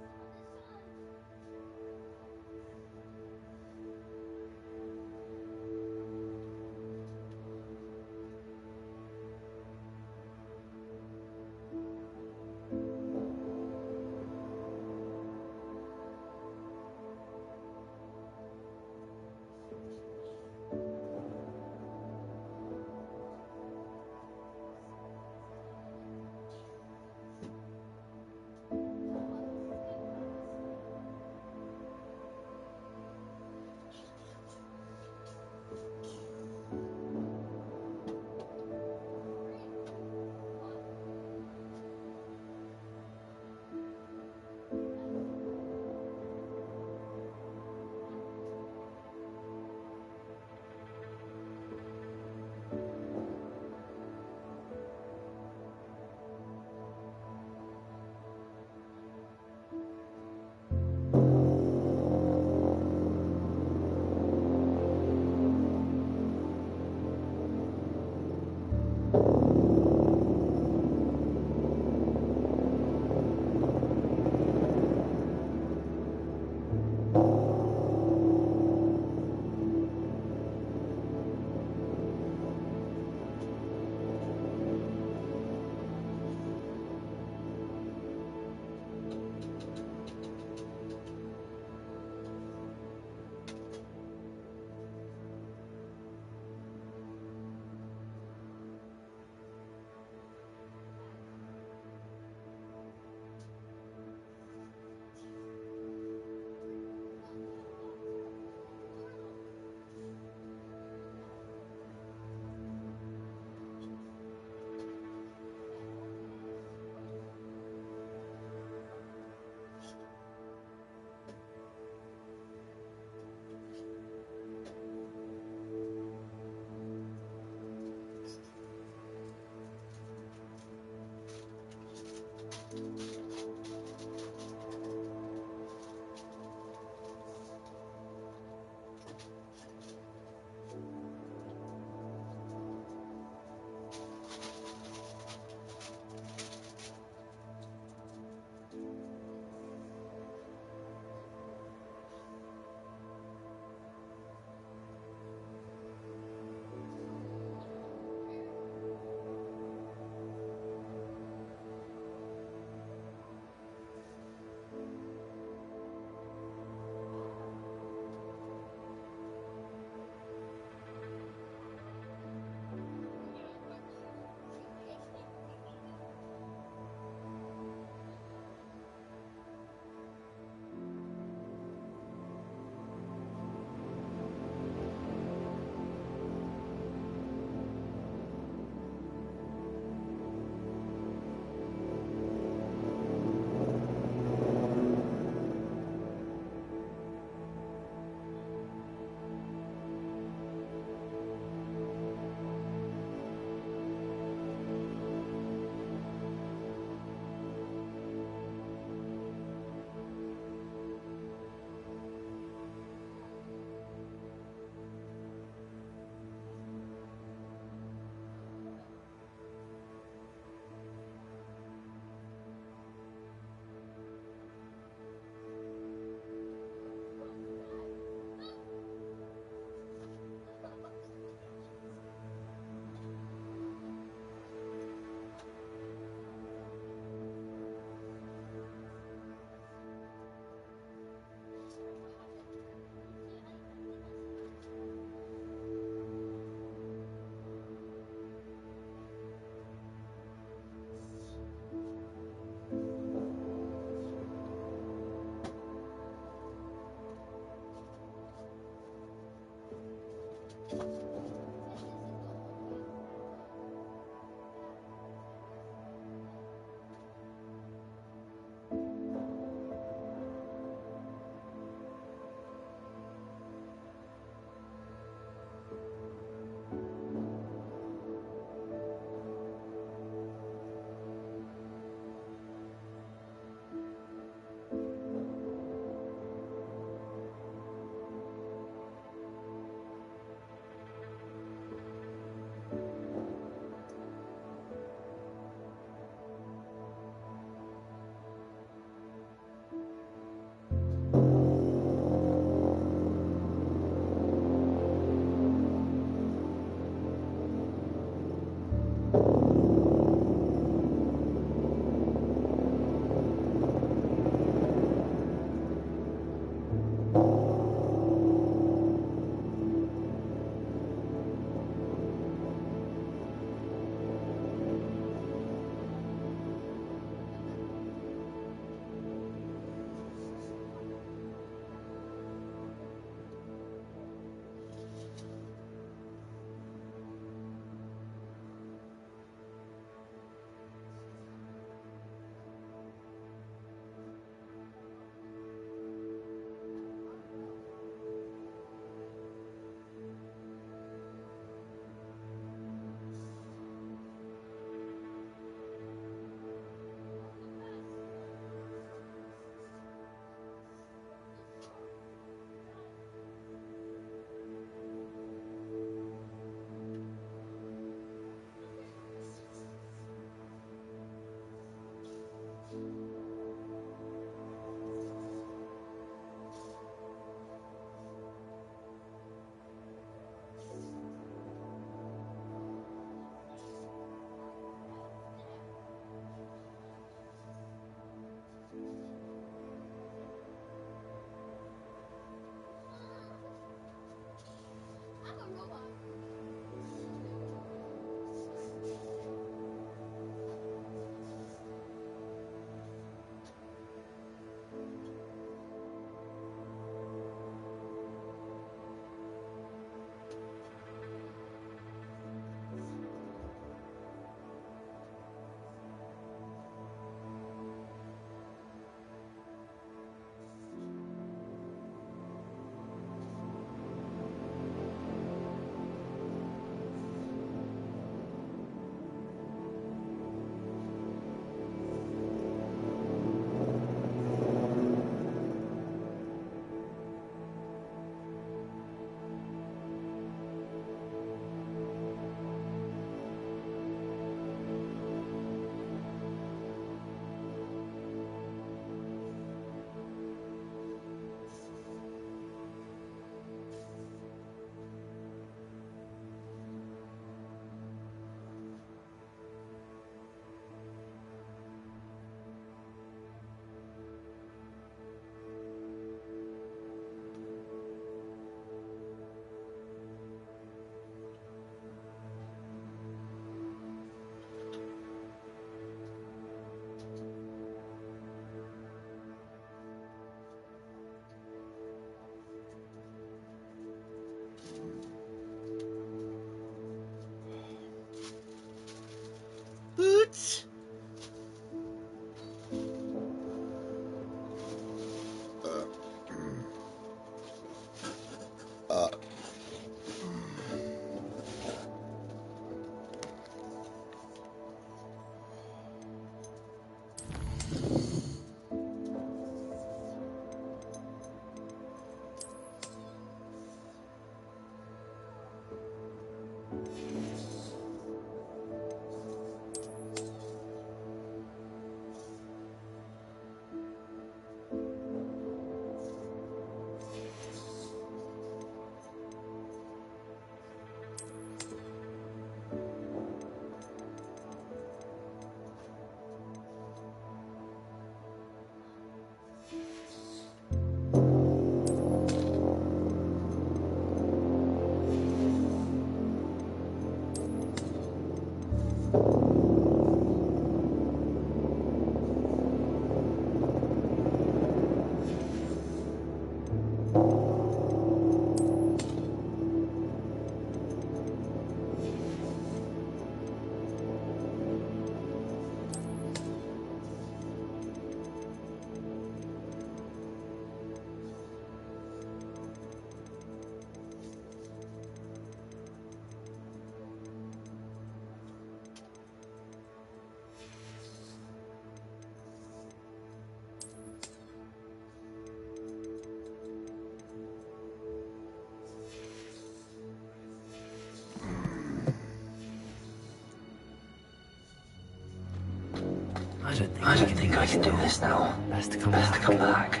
I don't think I can do this now.
Best to come back.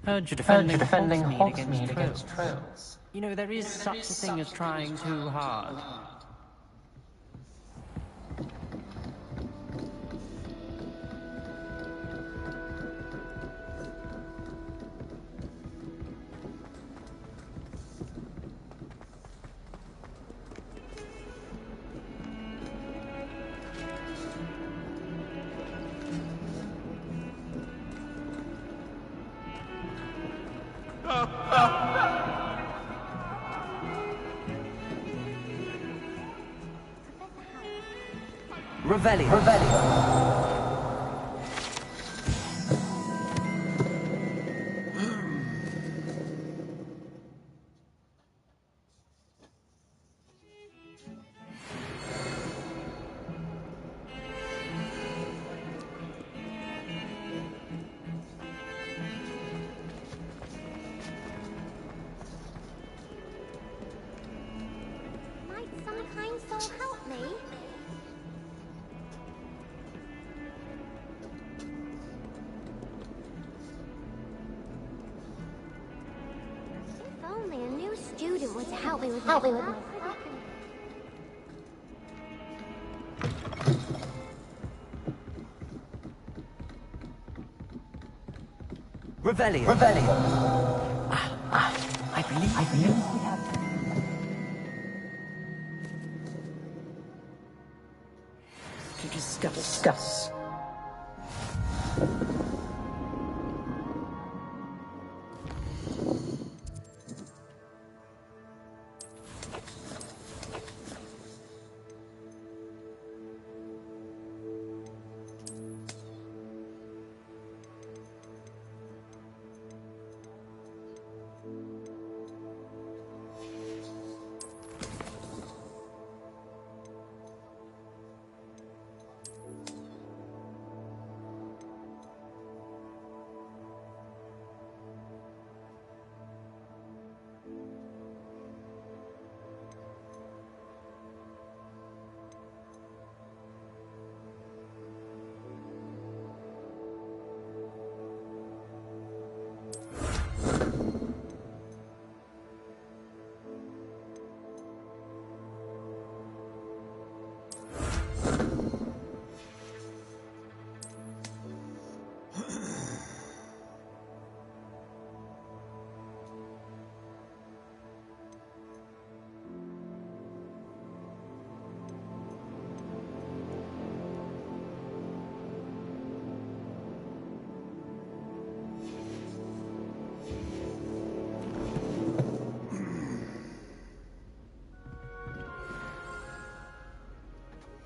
Heard you're defending Hogsmeade against trolls. You know, there is such a thing as trying too hard.
Revelio.
Might some kind soul help me? If only a new student were to help me with my class.
Revelio.
I believe we have
to discuss.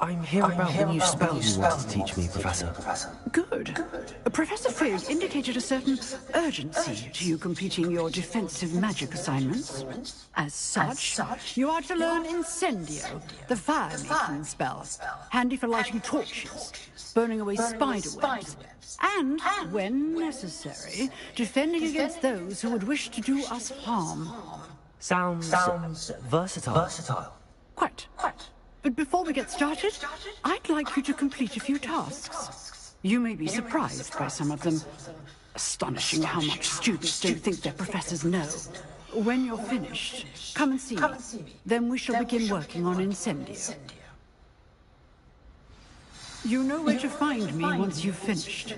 I'm here about the new spell you wanted to teach me, Professor.
Good. Professor Fig indicated a certain urgency to you completing your defensive magic assignments. As such, you are to learn Incendio, the fire-making spell, handy for lighting torches, burning away spider webs, and, when necessary, defending against those who would wish to do us harm.
Sounds versatile.
Quite. But before we get started, I'd like you to complete a few tasks. You may be surprised by some of them. Astonishing how much students don't think their professors know. When you're finished, come and see me. Then we shall begin working on Incendio. You know where to find me once you've finished.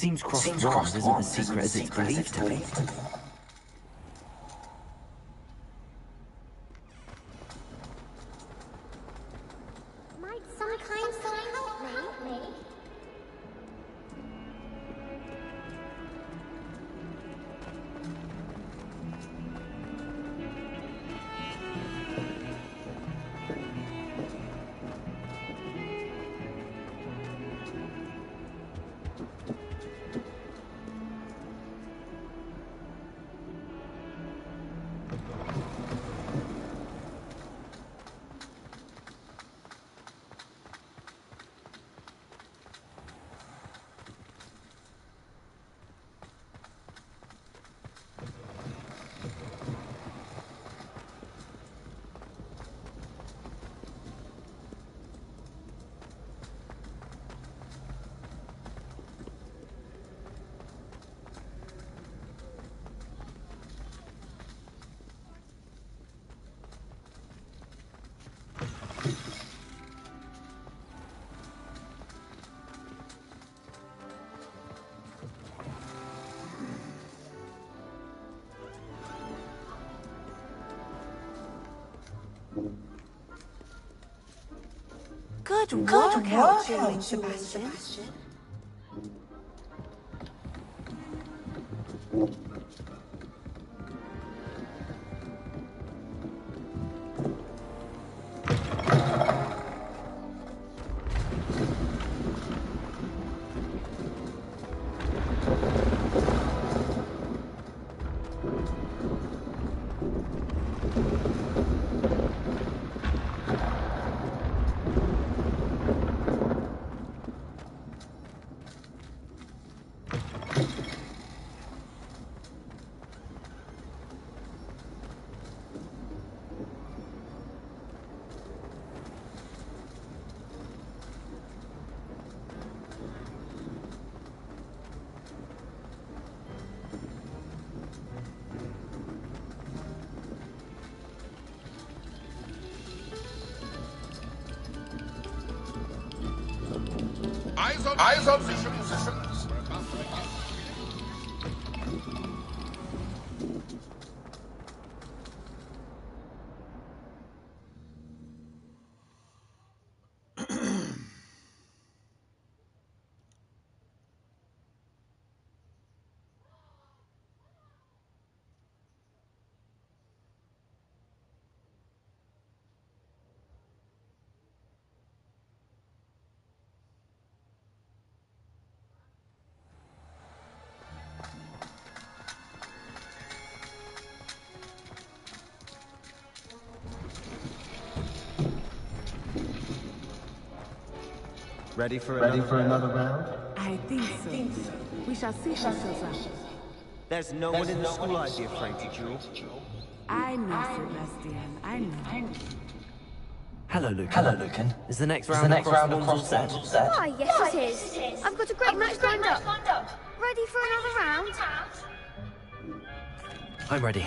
Seems crossed wands isn't as secret as it's believed to be.
Might some kind soul help me?
Good work out, Sebastian.
Eyes on positions.
Ready for another round?
I think so. We shall see ourselves out.
There's no one in the school I'd be afraid to duel.
I know, Sebastian. I know.
Hello, Lucan. Is the next round of wands all set?
Why, yes it is. I've got a great match lined up. Ready for another round?
I'm ready.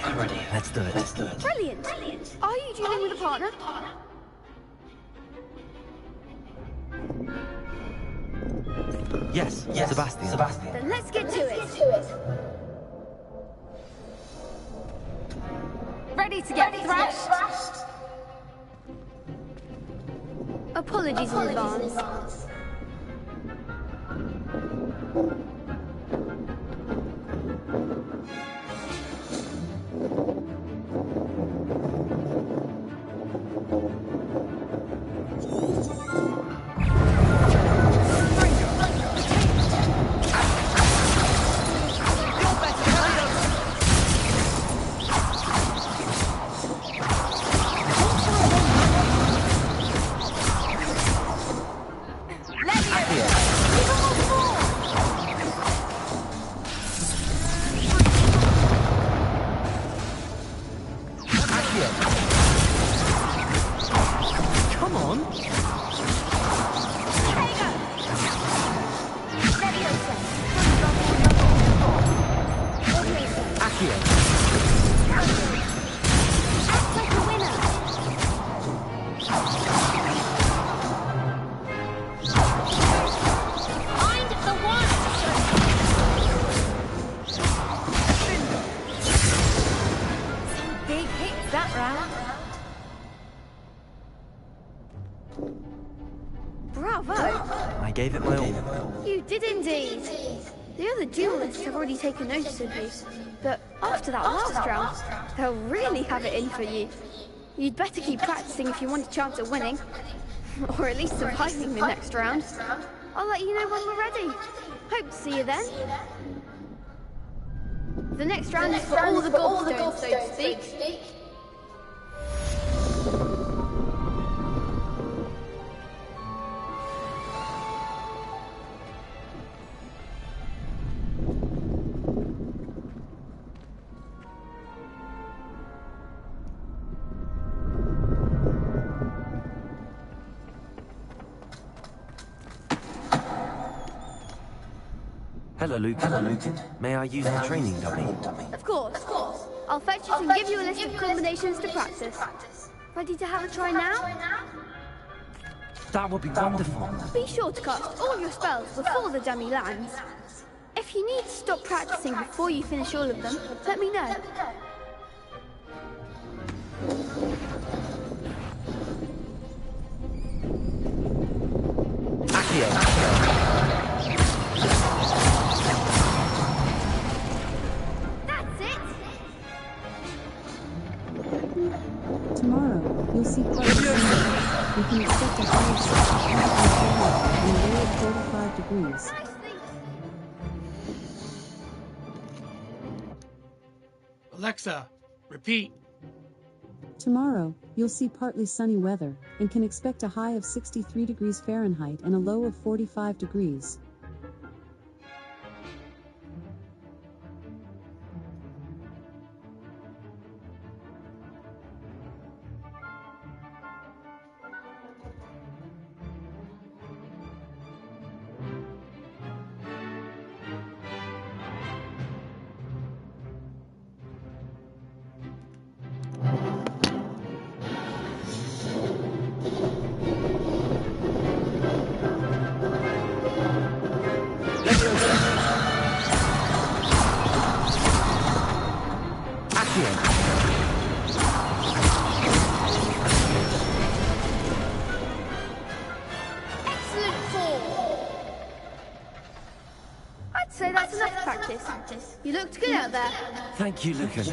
Let's do it.
Brilliant. Are you dueling with a partner?
Yes, Sebastian.
Then let's get to it.
Ready to get thrashed?
Apologies in advance.
That's that round.
Bravo!
I gave it my all.
You did indeed. The other duelists have already taken notice of you, but after that last round, they'll really have it in for you. You'd better keep practicing if you want a chance at winning, or at least surviving the next round. I'll let you know when we're ready. Hope to see you then. The next round is for all the gobstones, so to speak.
Hello, Lucan. May I use the training dummy?
Of course. I'll fetch it and give you a list of combinations to practice. Ready to have a try now?
That would be wonderful.
Be sure to cast all your spells before the dummy lands. If you need to stop practicing before you finish all of them, let me know.
Tomorrow, you'll see part of the sun. You can expect a high of 60 and a low of 45 degrees.
Alexa, repeat.
Tomorrow, you'll see partly sunny weather, and can expect a high of 63 degrees Fahrenheit and a low of 45 degrees.
You looked good out there.
Thank you, Lucan.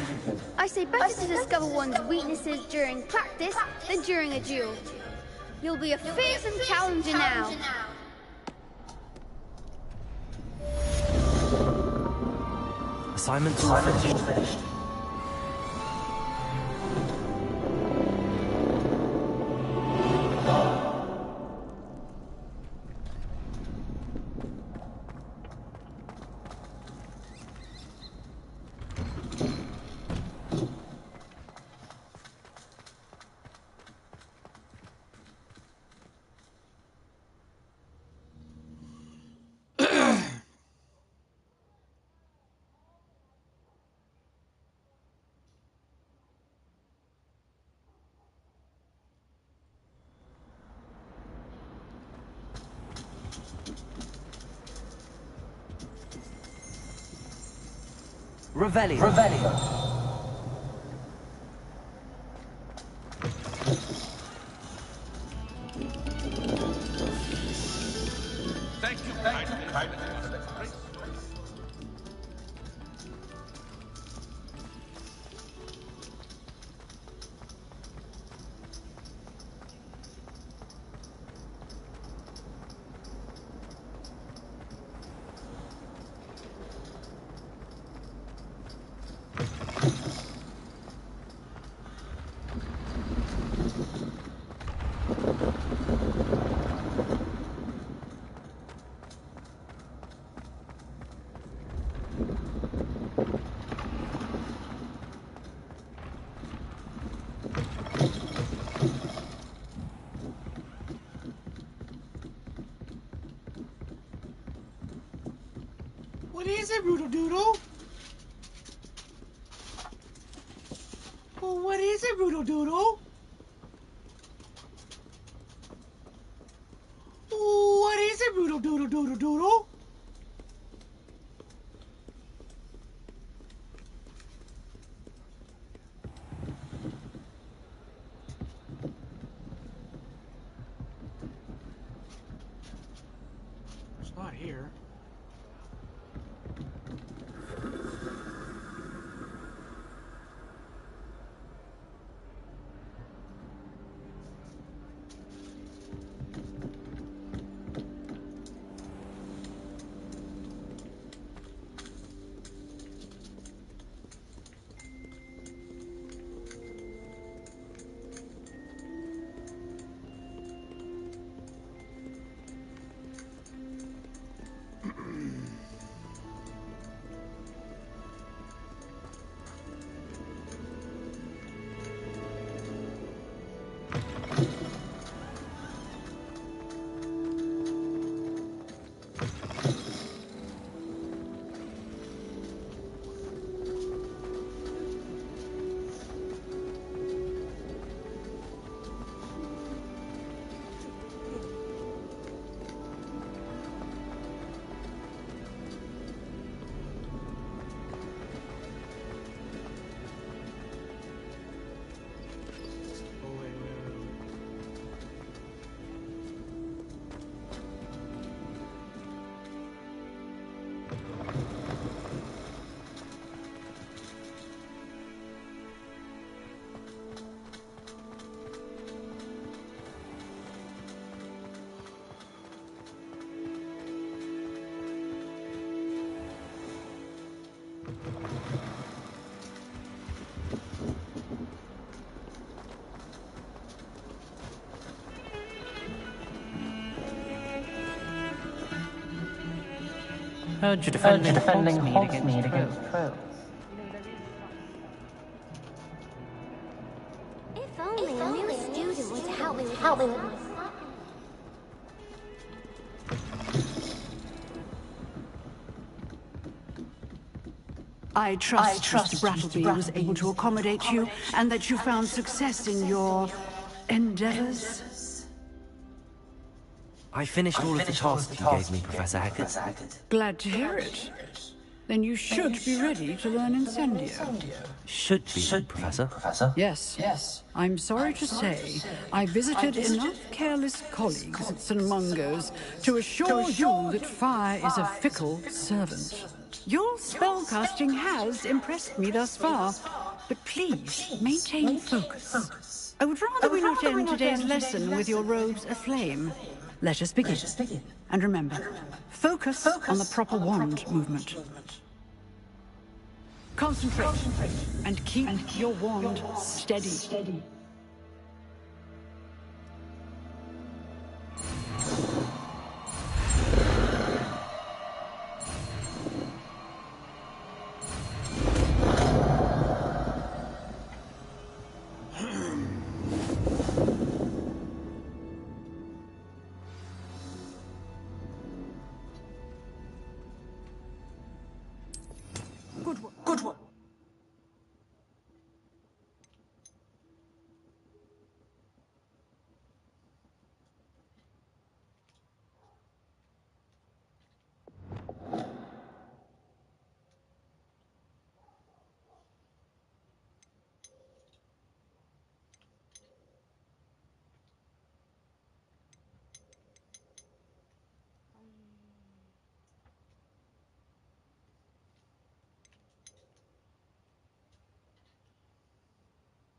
I say better to discover one's weaknesses during practice than during a duel. You'll be a fearsome challenger now.
Assignment's all finished. Revelio.
Thank you kindly.
What is it, Roodle Doodle? Well, what is it, Roodle Doodle? What is it, Roodle Doodle Doodle Doodle?
Heard you're defending Hogsmeade against trolls.
If only a new student would help me with my studies.
I trust Mr. Brattleby was able to accommodate you, and that you found success in your endeavors.
I finished all of the tasks you gave me, Professor Hackett.
Glad to hear it. Then you should be ready to learn Incendio.
Should be, Professor.
Yes. I'm sorry to say, I visited enough careless colleagues at St. Mungo's to assure you that fire is a fickle servant. Your spellcasting has impressed me thus far, but please maintain focus. I would rather we not end today's lesson with your robes aflame. Let us begin. And remember, focus on the proper wand movement. Concentrate and keep your wand steady. Good one.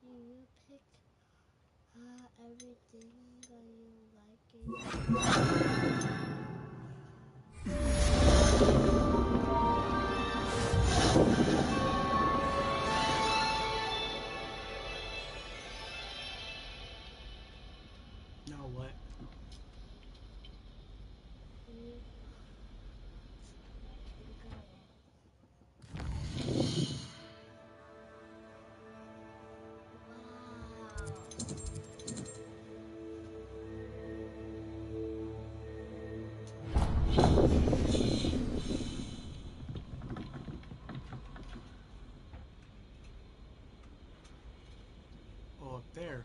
You pick everything you like it.
Now what? Oh, up there.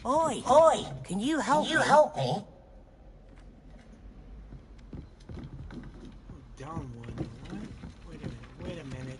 Oi! Can you help me?
Down one. What? Wait a minute.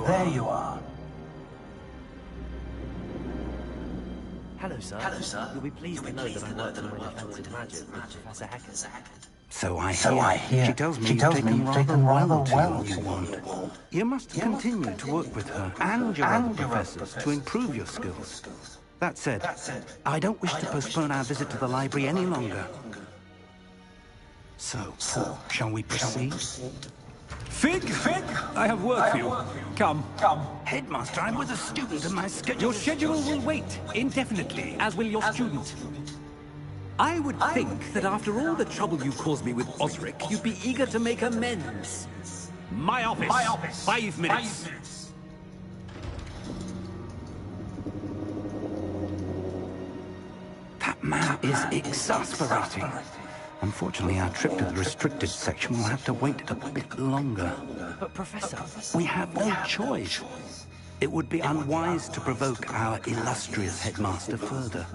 There you are.
Hello, sir. You'll be pleased to know that I worked on my defensive magic with Professor Hackett.
So I hear. She tells me you've taken rather well to what you want. You must continue to work with her and your other professors to improve your skills. That said, I don't wish to postpone our visit to the library any longer. So, shall we proceed?
Fig! I have work for you. Come.
Headmaster, I'm with a student and my schedule...
Your schedule will wait indefinitely, as will your student. I would think that after all the trouble you caused me with Osric, you'd be eager to make amends. My office. 5 minutes.
That man is exasperating. Unfortunately, our trip to the restricted section will have to wait a bit longer.
But, Professor...
We have no choice. It would be unwise to provoke our illustrious headmaster further.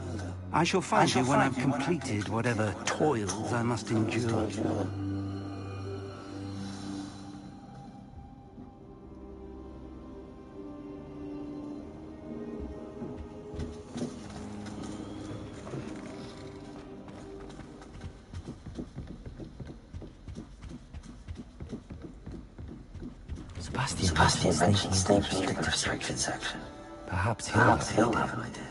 I shall find you when I've completed whatever toils I must endure.
Sebastian mentions the restricted section. Perhaps he'll have an idea.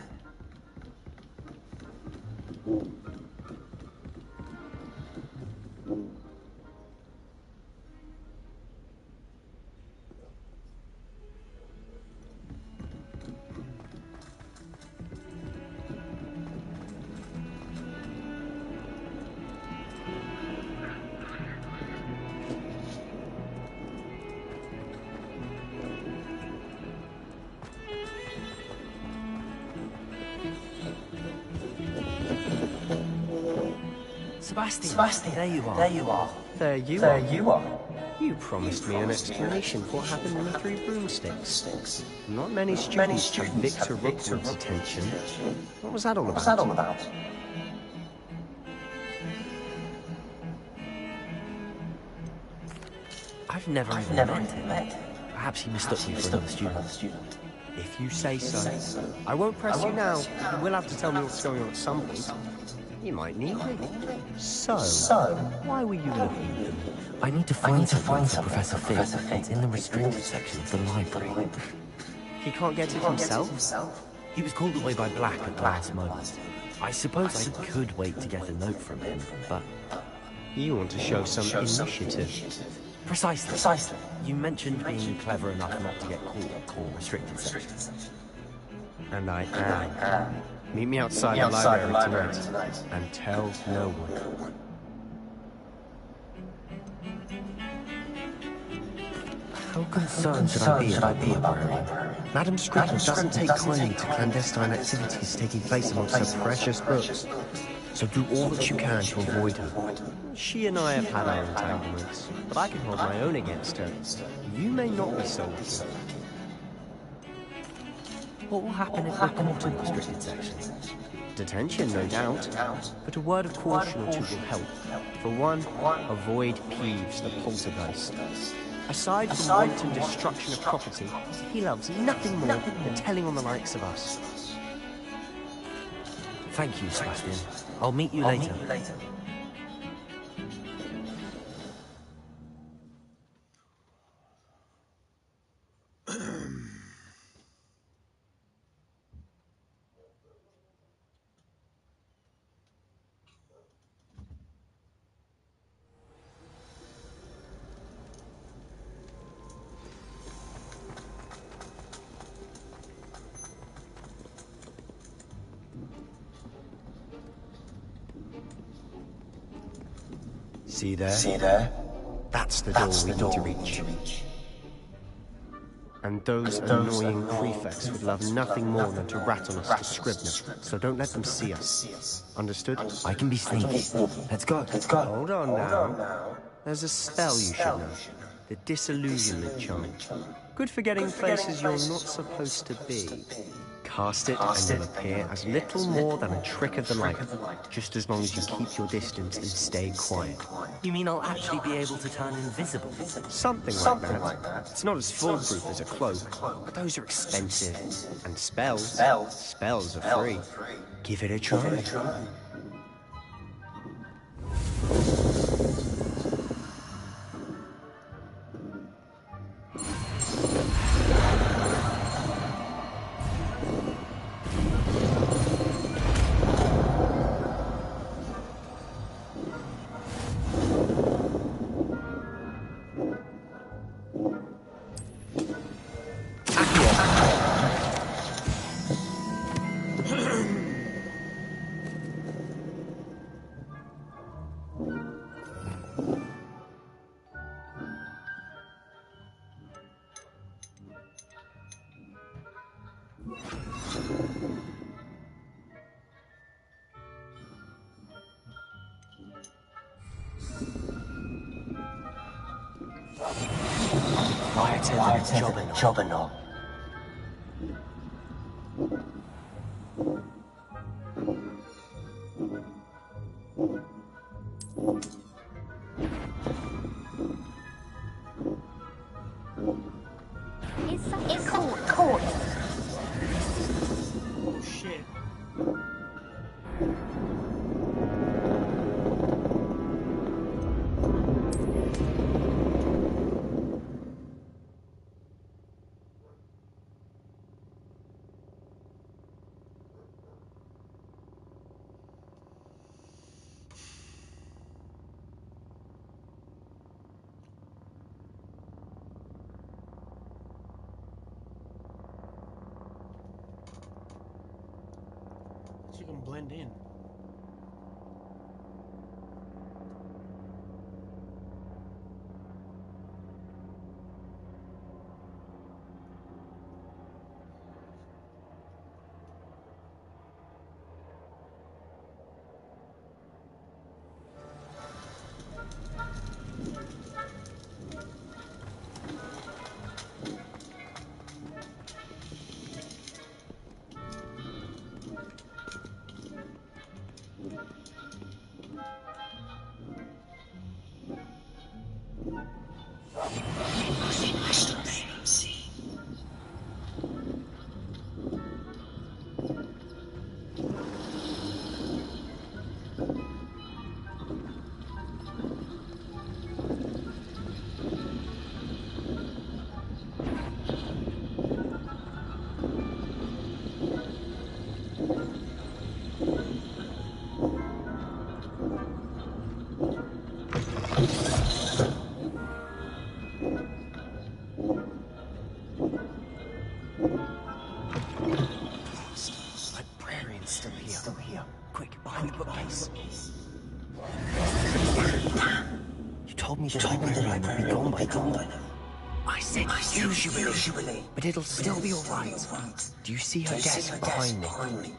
Sebastian, there you are.
There you are. You promised me an explanation for what happened in the 3 broomsticks. Not many students have Victor Rookwood's attention. What was that all about? I've never even met him. Perhaps he mistook me for another student. If you say so. I won't press you now. You will have to tell me what's going on at some point. You might need me. So, why were you looking at them?
I need to find something for Professor Fig. It's in the restricted section of the library.
He can't get it himself?
He was called away by Black at the last moment. I suppose I could wait to get a note from him, but...
You want to show some initiative.
Precisely. You mentioned being clever enough not to get caught in restricted section.
And I am. Meet me outside the library tonight, and tell no one.
How concerned should I be about the library? Madam Strickland doesn't take kindly to clandestine activities taking place amongst her precious books. So do all that you can to avoid her.
She and I have had our entanglements, but I can hold my own against her. You may not be so lucky.
What will happen if we're caught in the restricted section?
Detention, no doubt. But a word of caution or two will help. For one, avoid Peeves, the poltergeist. Aside from wanton destruction of property, he loves nothing more than telling on the likes of us.
Thank you, Sebastian. I'll meet you later.
See there? That's the door we need to reach. And those annoying prefects would love nothing more than to rat on us to Scribner, so don't let them see us. Understood?
I can be sneaky. Let's go.
Hold on now. There's a spell you should know. The disillusionment charm. Good for getting places you're not supposed to be. Cast it and you'll appear as little more than a trick of the light, just as long as you keep your distance and stay quiet.
You mean I'll actually be able to turn invisible?
Something like that. It's not as foolproof as a cloak, but those are expensive. And spells are free. Give it a try.
quieter than a jobberknoll.
It's caught.
Oh shit. You can blend in.
Librarian's still here. Quick, behind the bookcase. You told me the librarian would be gone by now. I said usually, but it'll still be alright. Do you see her desk behind me?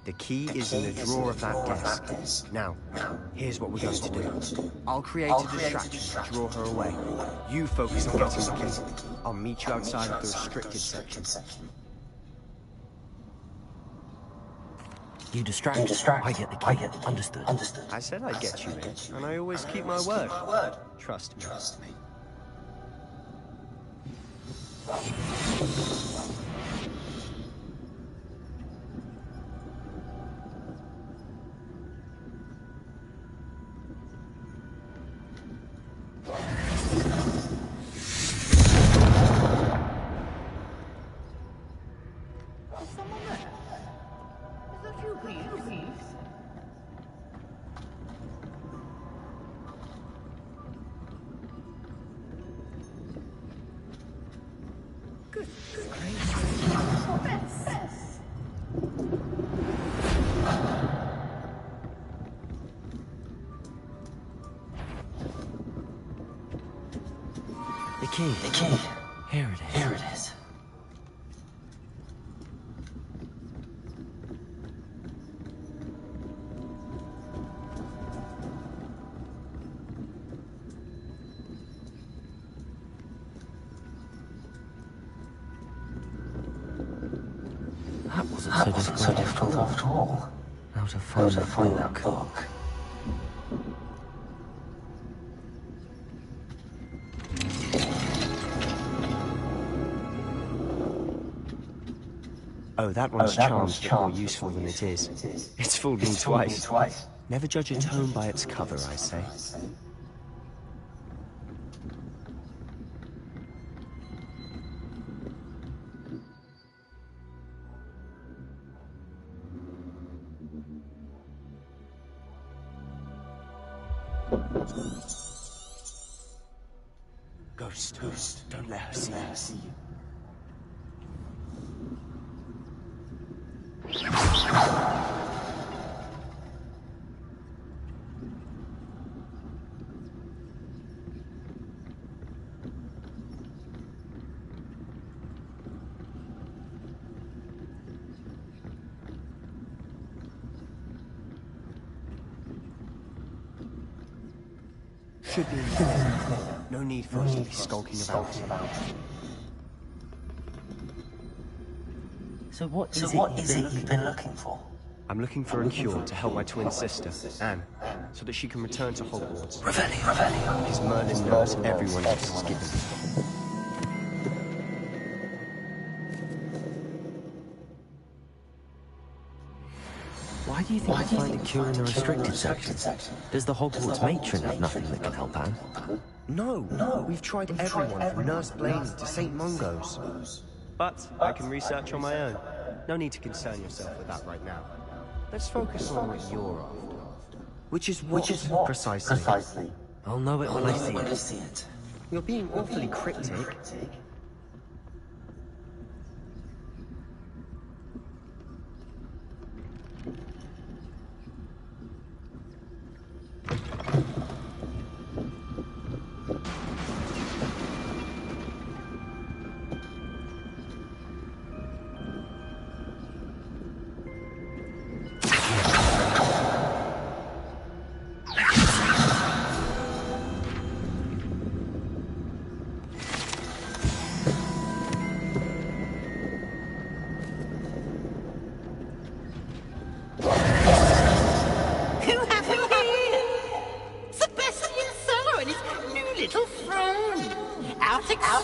The key is in the drawer of that desk. Now, here's what we're going to do. I'll create a distraction to draw her away. You focus on getting the key. I'll meet you outside of the restricted section.
You distract. I get the key. Understood.
I said I'd get you in, and I always keep my word. Trust me.
The key. Here it is. That wasn't so difficult after all. How to find that book.
Oh, that one's charmed more useful than it is. It's fooled me twice. Never judge a tome by its cover, I say.
Ghost. Don't let her see you. Should be in there. No need for us to be skulking about.
So what is it you've been looking for?
I'm looking for a cure to help my twin sister, Anne, so that she can return to Hogwarts.
Revelio.
Because Merlin knows everyone else is given.
Why do you think you find a cure in the restricted section? Does the Hogwarts matron have nothing that can help Anne?
No, we've tried everyone from Nurse Blaney to St. Mungo's. But I can research on my own. No need to concern yourself with that right now. Let's focus on what you're after. Which is what? Precisely.
I'll know it when I see it.
You're being awfully cryptic.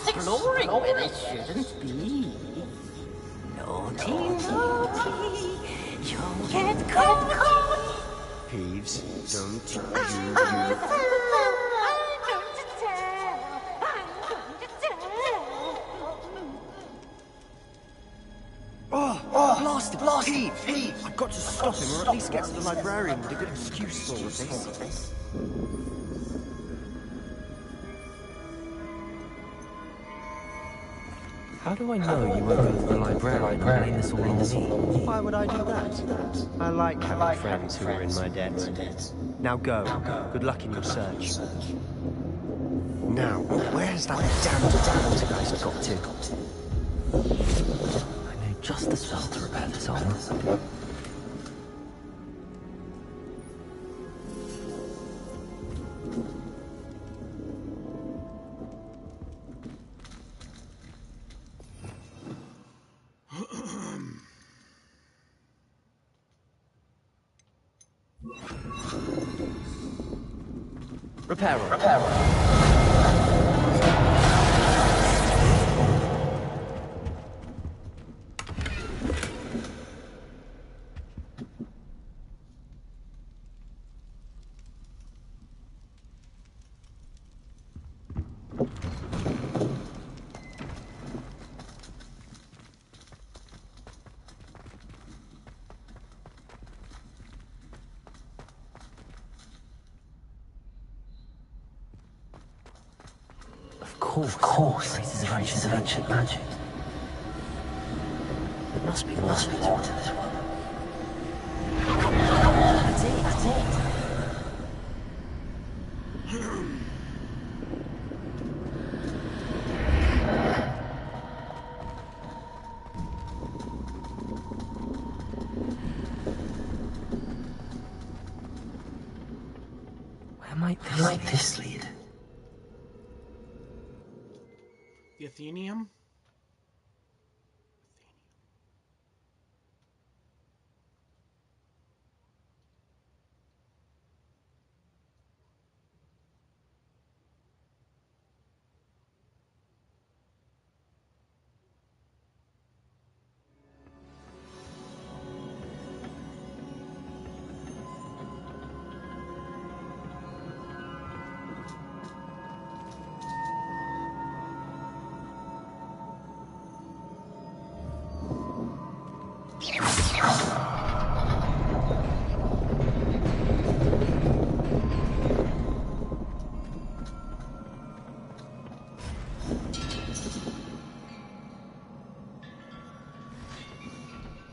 Exploring where they shouldn't be. Naughty, you'll get caught.
Peeves, don't
I'm going to
Blasted Peeves! I've got to stop him, or at least get to the librarian with a good excuse for all of this.
How do I know you won't go to the librarian and blame this all on me?
Why would I do that? I like having friends who are in my debt. Now go. Good luck in your search. Now, where's that damned poltergeist got to?
I know just the spell to repair this armor. Repairer. Of course, traces of ancient magic. There must be more to this one. That's it. Where might this lead?
The Athenium?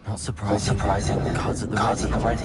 Not surprising. Cards at the ready.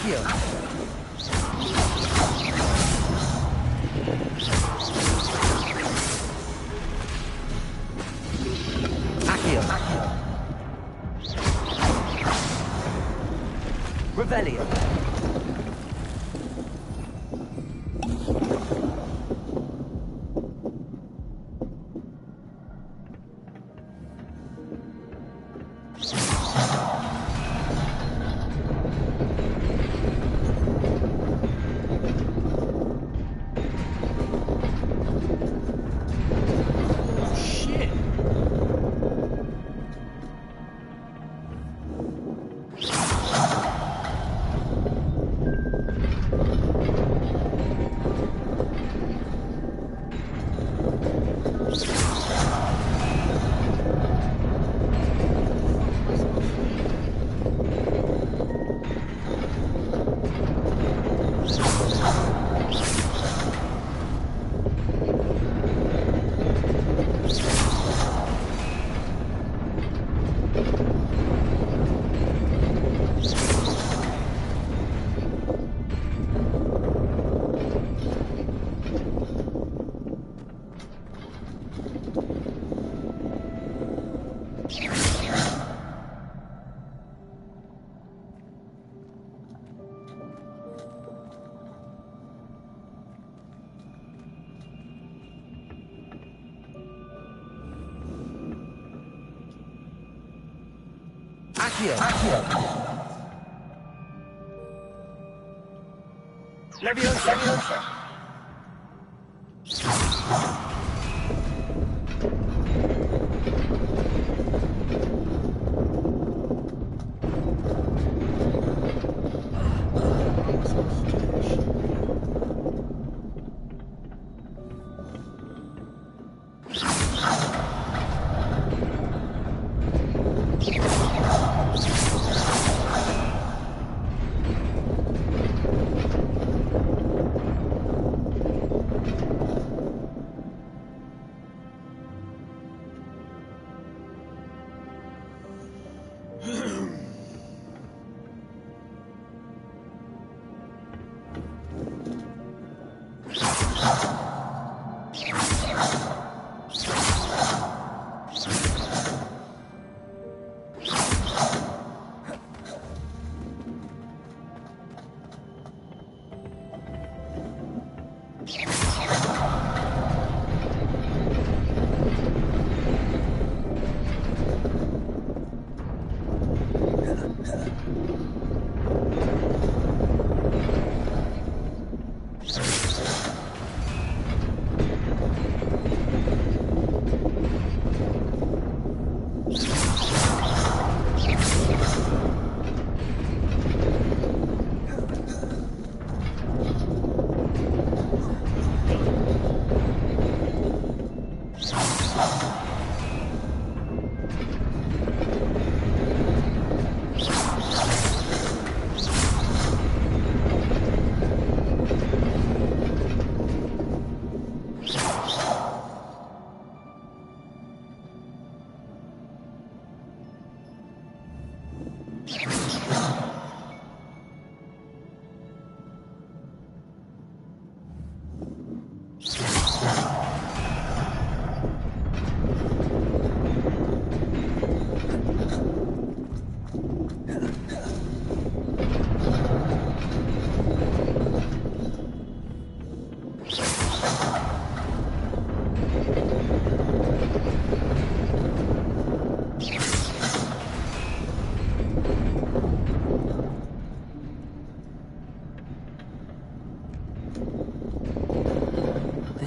Accio. Accio. Revelio. Accio. Leviosa.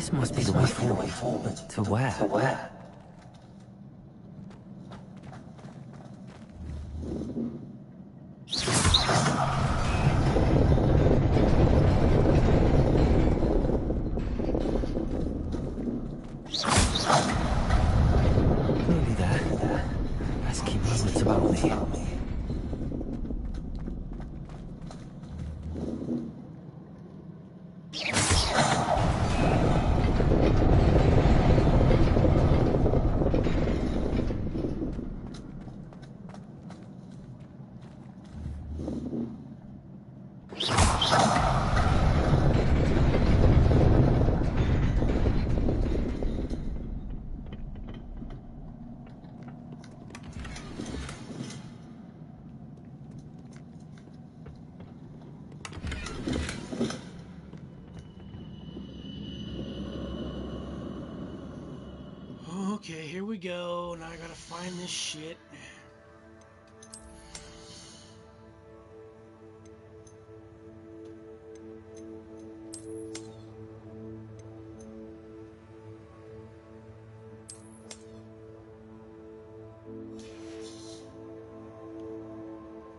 This must be the way forward. But to where? Nearly there. Best keep my wits about me.
we go. Now I gotta find this shit.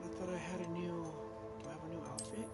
I thought I had a new... Do I have a new outfit?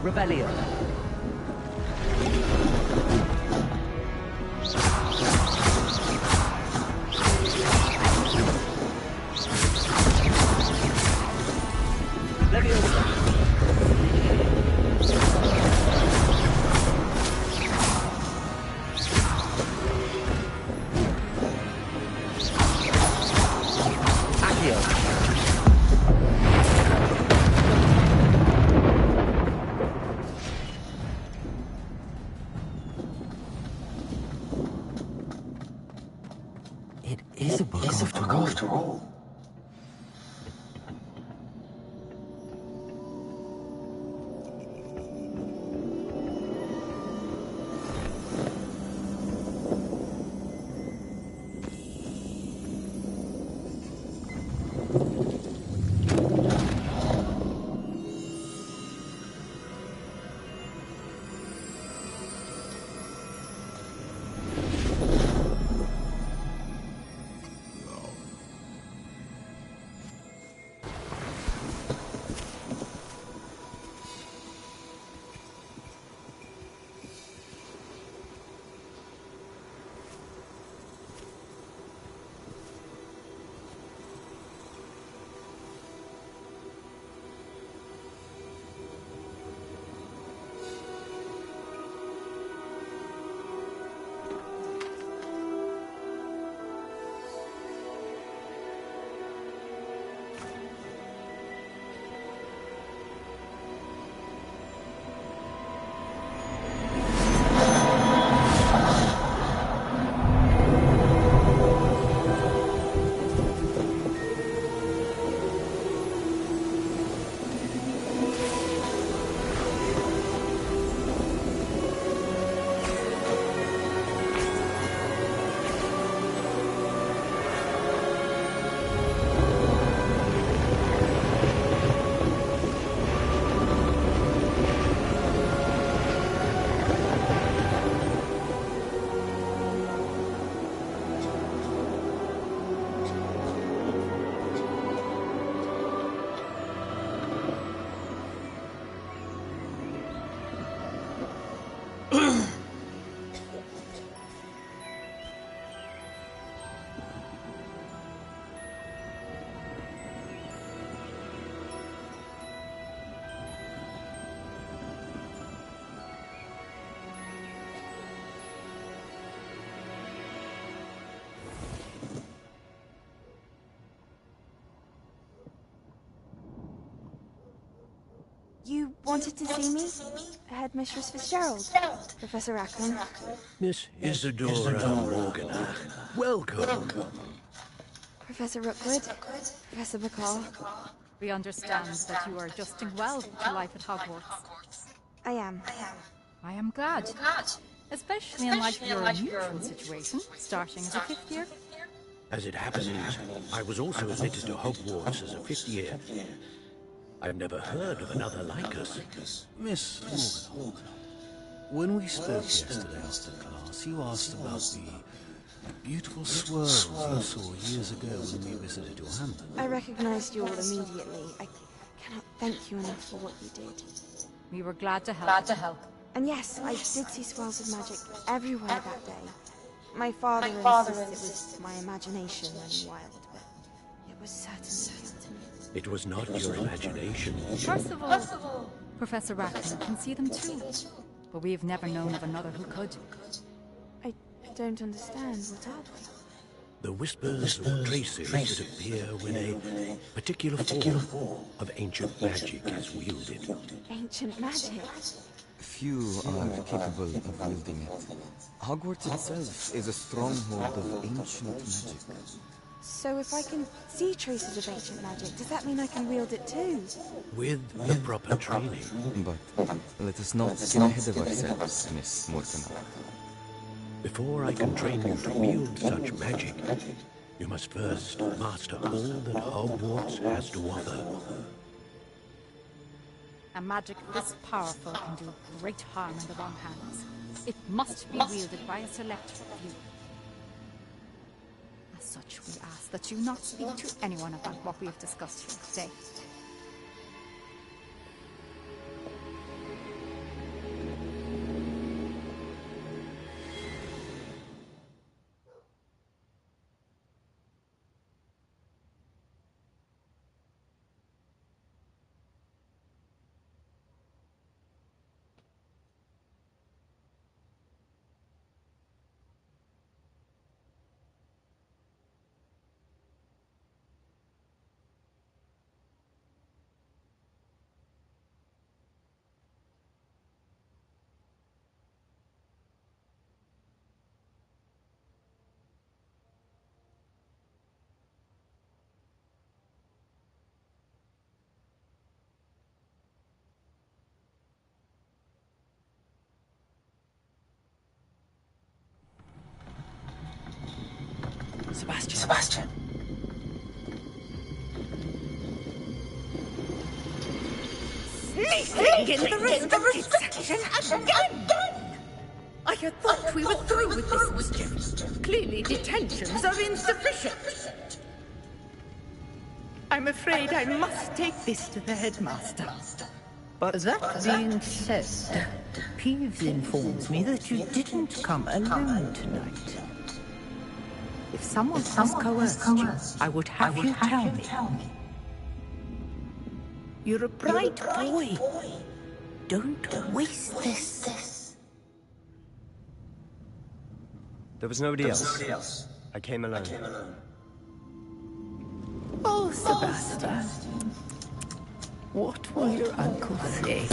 Rebellion.
It is a book after all.
You wanted to see me? Headmistress Fitzgerald? Professor Rackham?
Miss Isadora Morganach, welcome.
Professor Rookwood? Professor McCall?
We understand that you are adjusting well to life at Hogwarts.
I am.
I am glad. Especially in light of your unusual situation, starting as a fifth year.
As it happens, I was also admitted to Hogwarts as a fifth year. I've never heard of another like us.
Miss Morgan, when we spoke yesterday after class, you asked about the beautiful swirls you saw years ago when we visited your hamlet.
I recognized you all immediately. I cannot thank you enough for what you did.
We were glad to help.
And yes, I did see swirls of magic everywhere that day. My father insisted it was my imagination running wild, but it was certainly real to me.
It was not your imagination.
First of all, Professor Rackham can see them too. But we've never known of another who could.
I don't understand. What are they?
The whispers or traces that appear when a particular form of ancient magic is wielded.
Ancient magic?
Few are capable of wielding it. Hogwarts itself is a stronghold of ancient magic.
So if I can see traces of ancient magic, does that mean I can wield it too?
With the proper training.
But let us not get ahead of ourselves, Miss Morgan.
Before I can train you to wield such magic, you must first master all that Hogwarts has to offer.
A magic this powerful can do great harm in the wrong hands. It must be wielded by a select few. As such, we ask that you not speak to anyone about what we have discussed here today.
Sebastian.
Sneaking in the restricted section again! I had thought we were through with this mischief. Clearly detentions are insufficient. I'm afraid I must take this to the headmaster. But that being said, Peeves informs me that you didn't come alone tonight. If someone has coerced you, I would have you tell me. You're a bright boy. Don't waste this.
There was nobody else. I came alone.
Oh, Sebastian. What will your uncle say?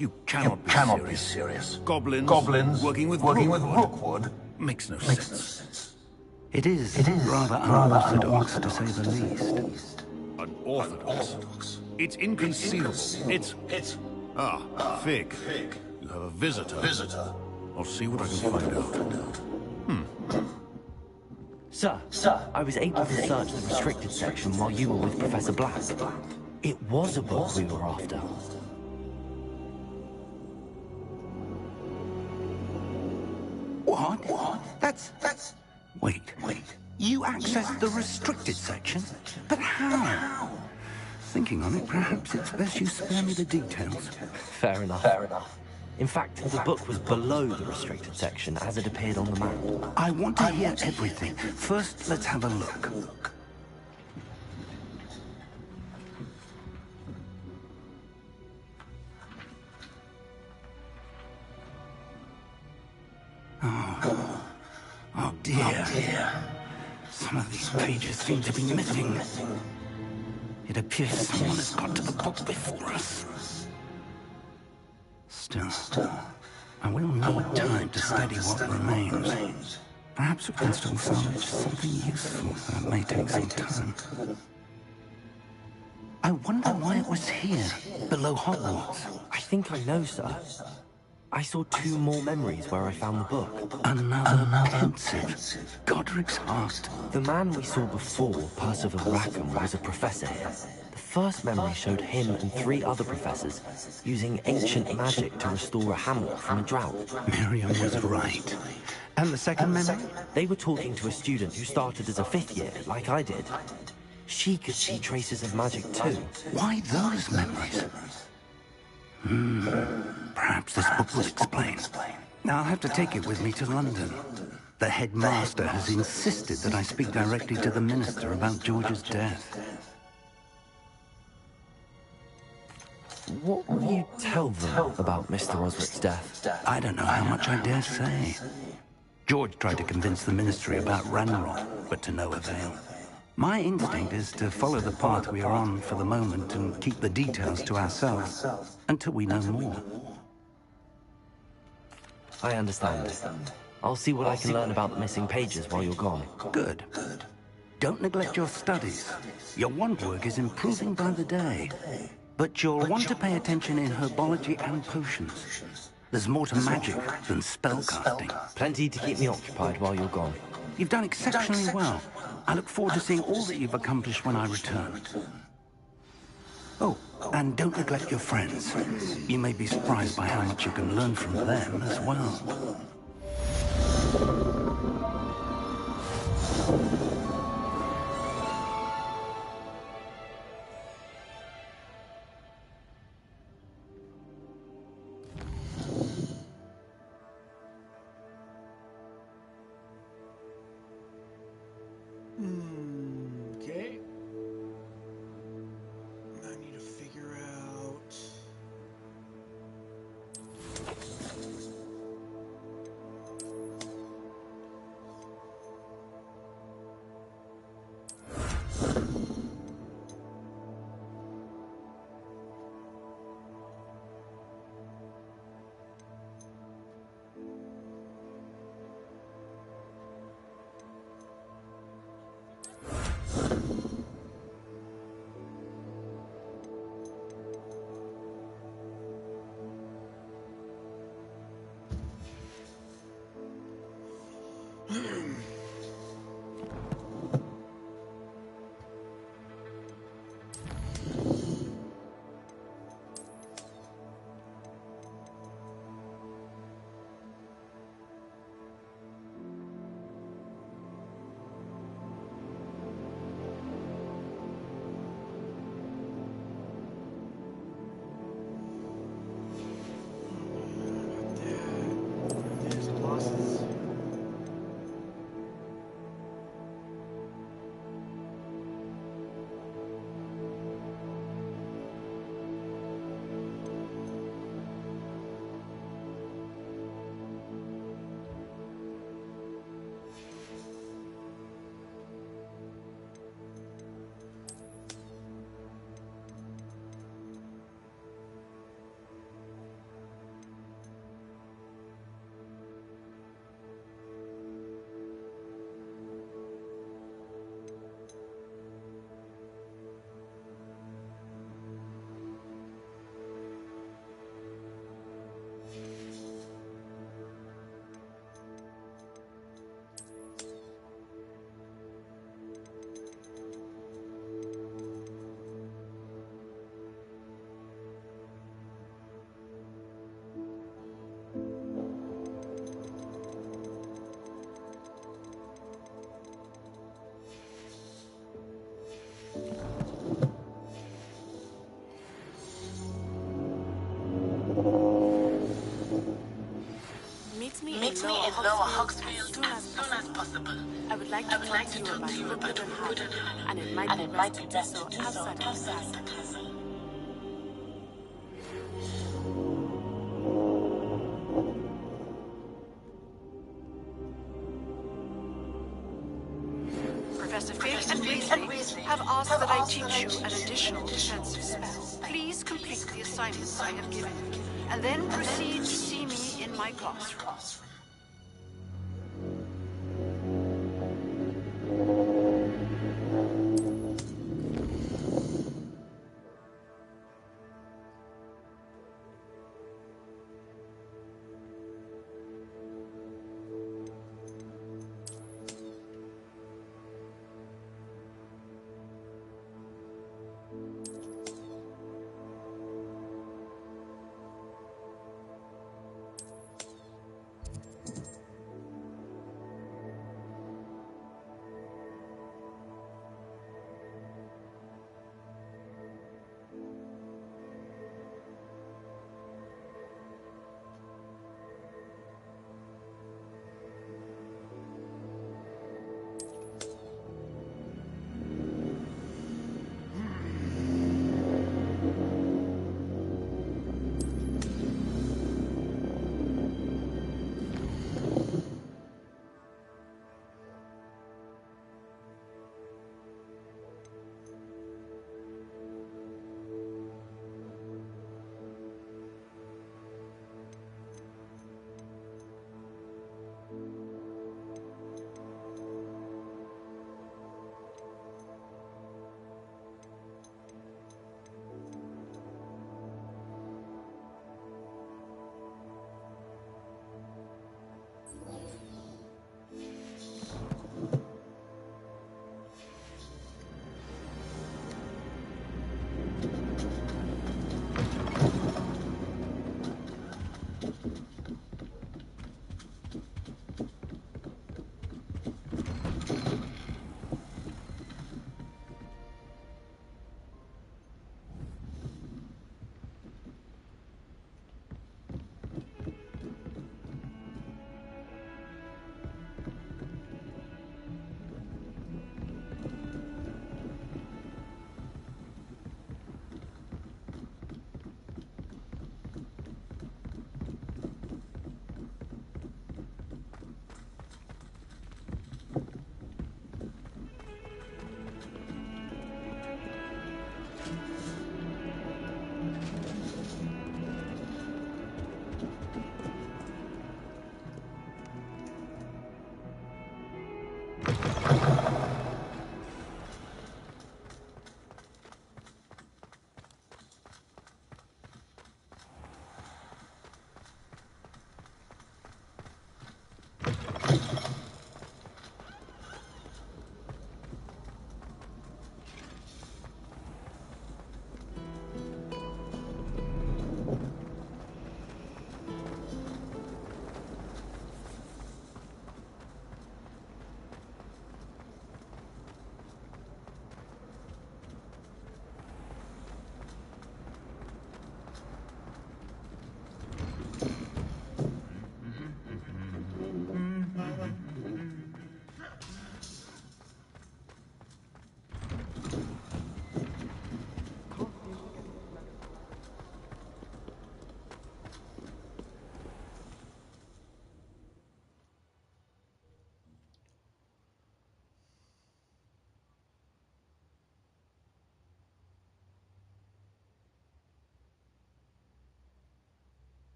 You cannot be serious. Goblins working with Rookwood makes no sense. It is rather unorthodox, to say the least.
Unorthodox? It's inconceivable. It's... Ah, Fig. You have a visitor.
I'll see what I can find out.
Sir, I was able to search the restricted section while you were with Professor Black. It was a book we were after.
What? That's... Wait. You accessed the restricted section? But how? Thinking on it, perhaps it's best you spare me the details.
Fair enough. In fact, the book was below the restricted section as it appeared on the map.
I want to hear everything. First, let's have a look. Oh dear. Some of these pages seem to be missing. It appears someone has got to the book before us. Still, I will need time to study what remains. Perhaps we can still salvage something useful, though it may take some time. I wonder why it was here, below Hogwarts.
I think I know, sir. I saw 2 more memories where I found the book.
Another pensive. Godric's heart.
The man we saw before, Percival Rackham, was a professor here. The first memory showed him and 3 other professors using ancient magic to restore a hamlet from a drought.
Miriam was right. And the second memory?
They were talking to a student who started as a 5th year, like I did. She could see traces of magic too.
Why those memories? Perhaps this book will explain. Now I'll have to take it with me to London. The headmaster has insisted that I speak directly to the minister about George's death.
What will you tell them about Mr. Osric's death?
I don't know how much I dare say. George tried to convince the ministry about Ranrock, but to no avail. My instinct is to follow the path we are on for the moment and keep the details to ourselves until we know more.
I understand. I'll see what I can learn about the missing pages while you're gone.
Good. Don't neglect your studies. Your wand work is improving by the day. But you'll want to pay attention in herbology and potions. There's more to magic than spellcasting.
Plenty to keep me occupied while you're gone.
You've done exceptionally well. I look forward to seeing all that you've accomplished when I return. Oh, and don't neglect your friends. You may be surprised by how much you can learn from them as well.
Okay. I need to figure out...
Meet me in Lower Hogsfield as soon as possible. I would like to talk to you about Rookwood and Harden, and it might be best to do so outside of the castle.
Professor Fig and Weasley have asked that I teach you an additional defensive spell. Please complete the assignments I have given you, and then proceed to see me in my classroom.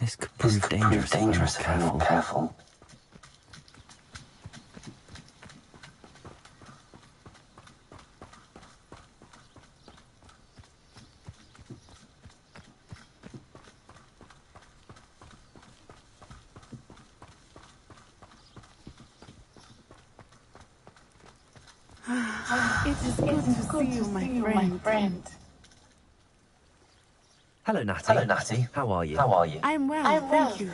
This could prove dangerous if we're not careful.
It is good to see you, my friend.
Hello, Natty. How are you?
I'm well, thank you.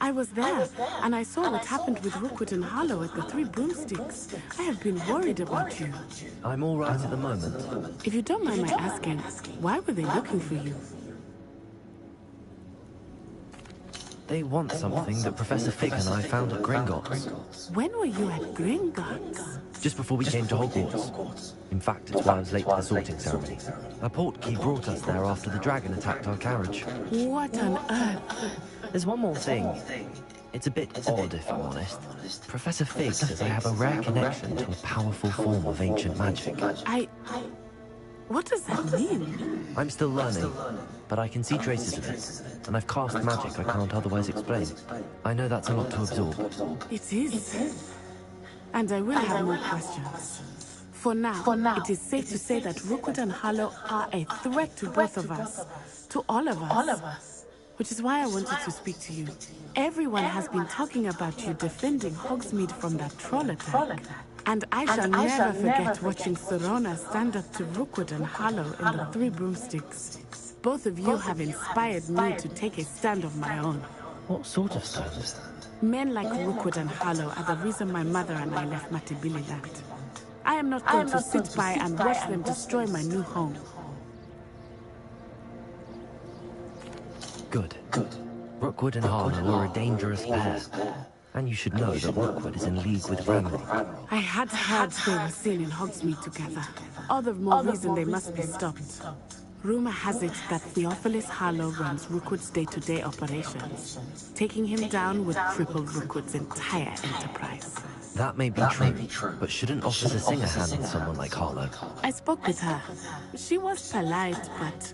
I was there, and I saw what happened with Rookwood and Harlow at the Three Broomsticks. I have been worried about you.
I'm all right at the moment.
If you don't mind my asking, why were they looking for you?
They want something that Professor Fig and I found at Gringotts.
When were you at Gringotts?
Just before we came to Hogwarts. In fact, it's why I was late to the sorting ceremony. A portkey brought us there after the dragon attacked our carriage.
What on earth?
There's one more thing. It's a bit odd, if I'm honest. Professor Fig says I have a rare connection to a powerful form of ancient magic.
What does that mean?
I'm still learning, but I can see traces of it, and I've cast magic I can't otherwise explain. I know that's a lot to absorb.
It is. And I will have more questions. For now, it is safe to say that Rookwood and Harlow are a threat to both of us. To all of us. Which is why I wanted to speak to you. Everyone has been talking about you defending Hogsmeade from that troll attack. And I shall never forget watching Serona stand up to Rookwood and Harlow in the Three Broomsticks. Both of you have inspired me to take a stand of my own.
What sort of stand?
Men like Rookwood and Harlow are the reason my mother and I left Matibili Land. I am not going to sit by and watch them destroy my new home.
Good. Rookwood and Harlow are a dangerous pair. And you should know that Rookwood is in league with Bramley.
I had heard they were seen in Hogsmeade together. All the more reason they must be stopped. Rumor has it that Theophilus Harlow runs Rookwood's day-to-day operations. Taking him down would cripple Rookwood's entire enterprise.
That may be true, but shouldn't Officer Singer handle someone like Harlow?
I spoke with her. She was polite, but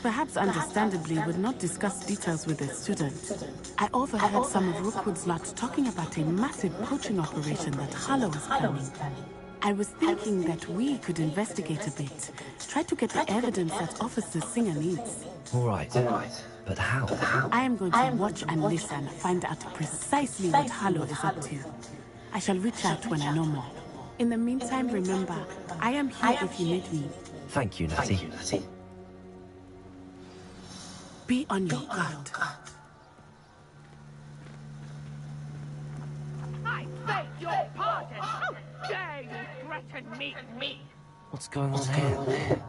perhaps understandably would not discuss details with a student. I overheard some of Rookwood's lot talking about a massive poaching operation that Harlow was planning. I was thinking that we could investigate a bit. Try to get the evidence that Officer Singer needs.
All right. But how?
I am going to watch and listen, find out precisely what Harlow is up to. I shall reach out when I know more. In the meantime, remember, I am here if you need me.
Thank you, Natty.
Be on your guard.
dare you threaten me?
What's going on here?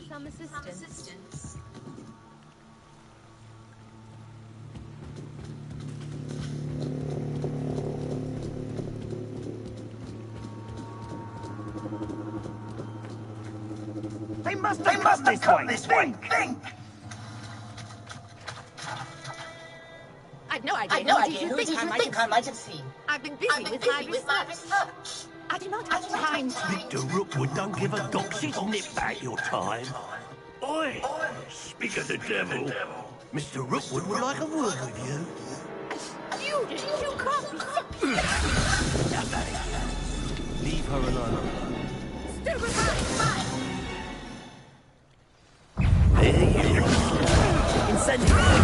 Some assistance.
They must have come this way. Think!
I've no idea.
Who did you think I might have seen?
I've been busy with my research. I do not have time to...
Victor Rookwood don't give a doxy's nip back your time. Oi! Speak of the devil. Mr. Rookwood would like a word with you.
You can't be...
Leave her alone.
Still goodbye.
There you are.
Incendiary!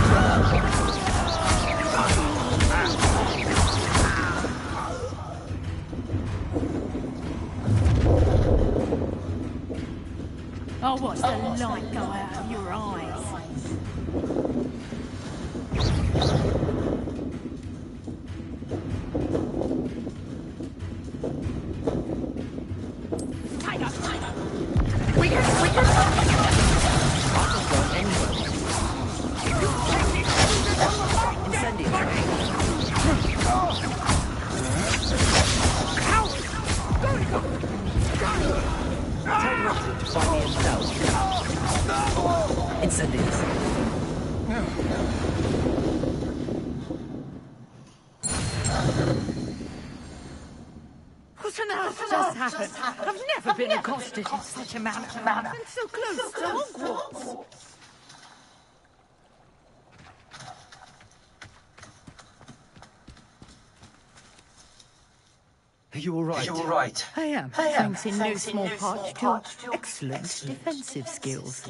Oh, watch the light go out of your eyes. Tiger! We can...
Incendies.
What on earth just happened? I've never been accosted in such a manner. And so close to Hogwarts.
Are you all right?
I am, thanks in no small part to excellent defensive skills.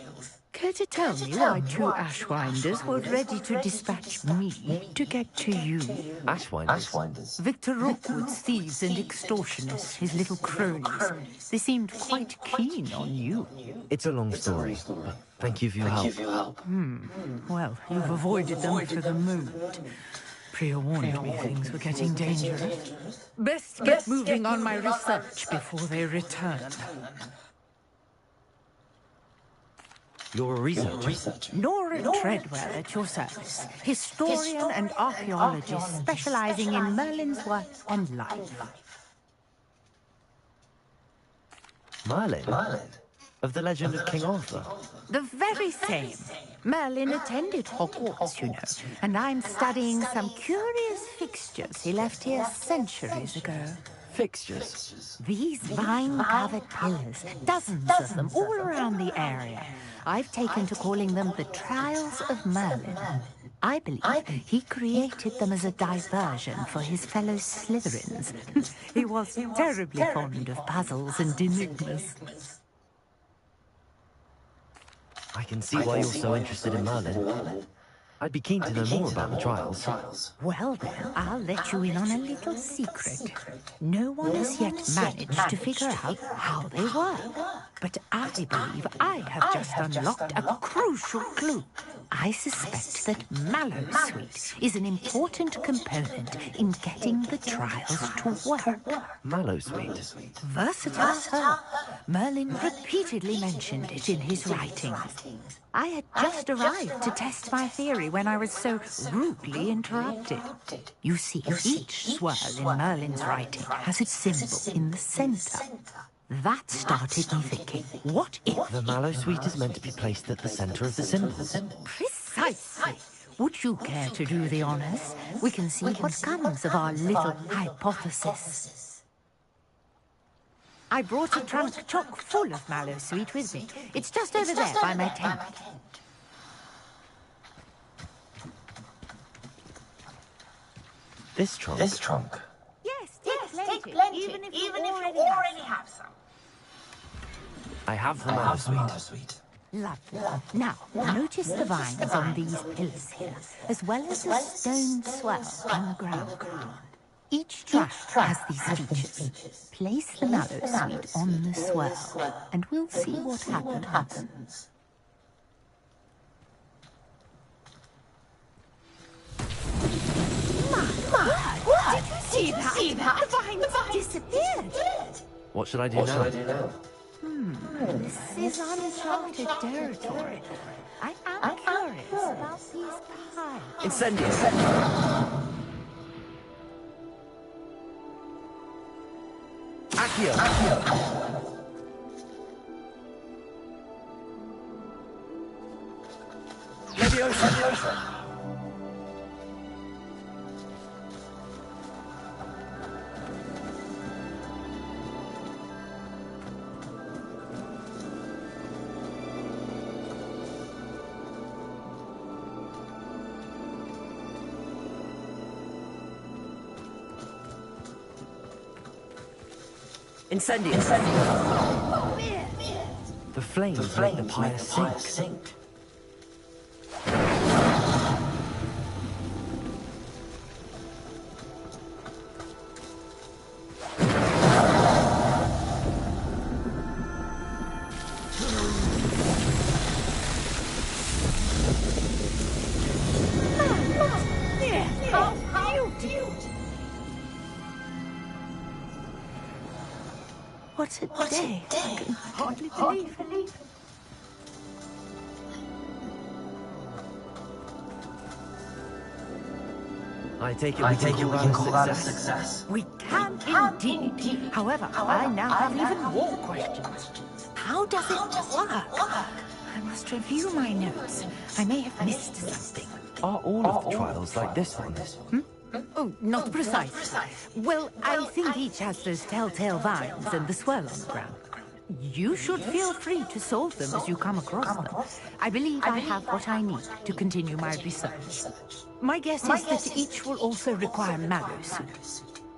Care to tell me why two Ashwinders were ready to dispatch me to get to you?
Ashwinders?
Victor Rookwood's thieves and extortionists, his little cronies. They seemed quite keen on you.
It's a long story, but thank you for your help.
Well, you've avoided them for the moment. Priya warned me things were getting dangerous. Best get moving on my research before they return.
You're a researcher?
Nora Treadwell at your service. Historian and archaeologist specializing in Merlin's work and life.
Merlin? Of the legend of King Arthur?
The very same. Merlin attended Hogwarts, you know, and I'm studying some curious fixtures he left here centuries ago.
Fixtures?
These vine-covered pillars, dozens of them all around the area. I've taken to calling them the Trials of Merlin. I believe he created them as a diversion for his fellow Slytherins. He was terribly fond of puzzles and enigmas.
I can see why you're so interested in Merlin. I'd be keen to know more about the trials.
Well then, I'll let you in on a little secret. No one has yet managed to figure out how they work. But I believe I have just unlocked a crucial clue. I suspect that Mallowsweet is an important component in getting the trials to work.
Mallowsweet?
Versatile herb. Merlin repeatedly mentioned it in his writings. I had just arrived to test my theory when I was so rudely interrupted. You see, each swirl in Merlin's writing has its symbol in the center. That started me thinking, what if...
The Mallowsweet is meant to be placed at the center of the symbols.
Precisely. Would you care to do the honors? We can see what comes of our little hypothesis. I brought a trunk chock full of mallow sweet with me. It's just over there by my tent.
This trunk?
Yes, take plenty, even if you already have some.
I have the mallow sweet.
Lovely. Now, notice the vines on these pillars here, as well as the stone swell on the ground. Each track has these features. Place the mallow sweet on the swell, and we'll see what happens. My word! Did you see that? The vines disappeared.
What should I do now?
This is uncharted territory. I am curious about these piles.
Incendio! Accio! Leviosa! Incendio! The flames make the pyre sink.
What a day. I can hardly believe it.
I take it we can call that a success.
We can indeed. However, I now have even more questions. How does it work? I must review my notes. I may have missed something.
Are all of the trials like this one?
Oh, not precisely. Well, I think each has those telltale vines and the swirl on the ground. You should feel free to solve them as you come across them. I believe I have what I need to continue my research. My guess is that each will also require mallow soup,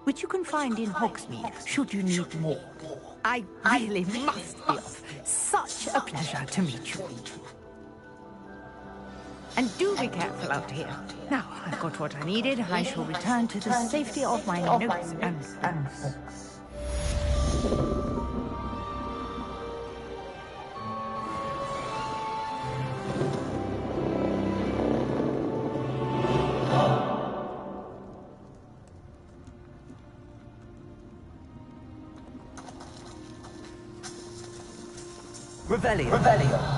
which you can find in Hogsmeade should you need more. I really must be off. Such a pleasure to meet you. And do be careful out here. Now, I've got what I needed. I shall return to the safety of my notes and pens.
Revelio.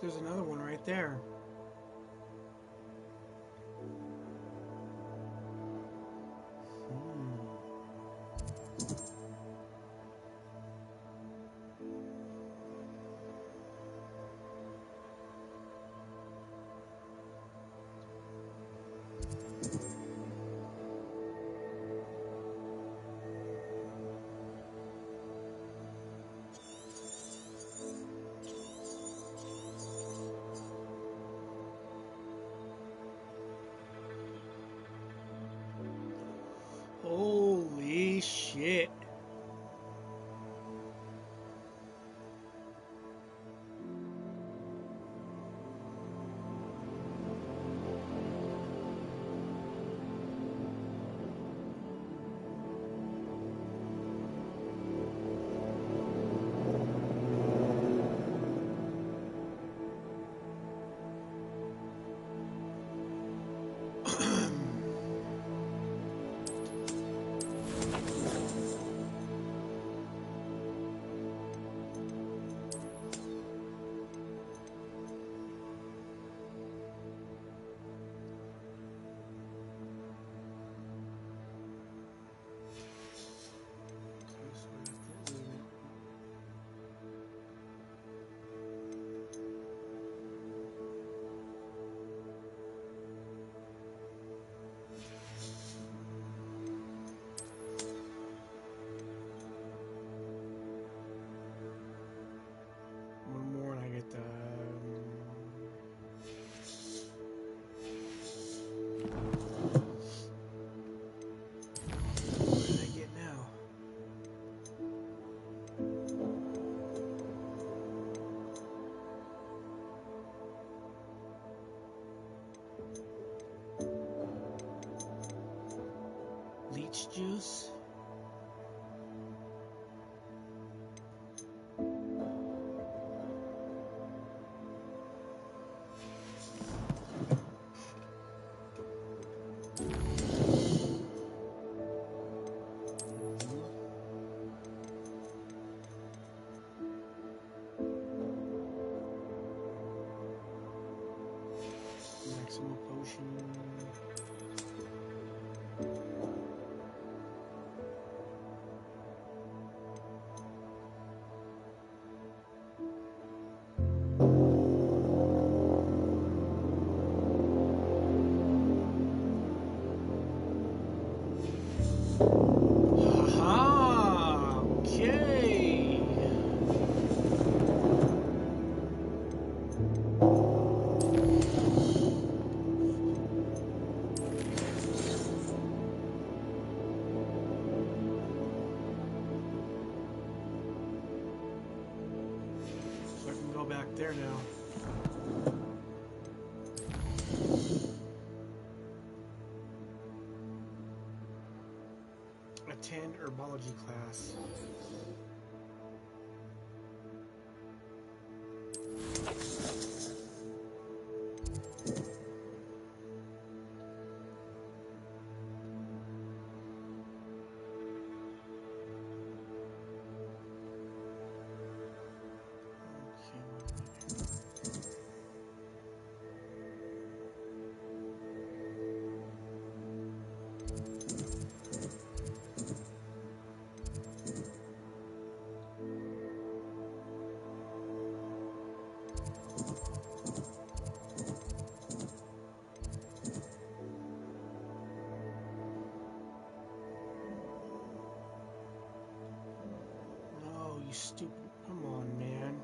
There's another one right there. Peach juice. Maximum potion. Aha! Okay. So I can go back there now. Attend herbology class. No, you stupid. Come on, man.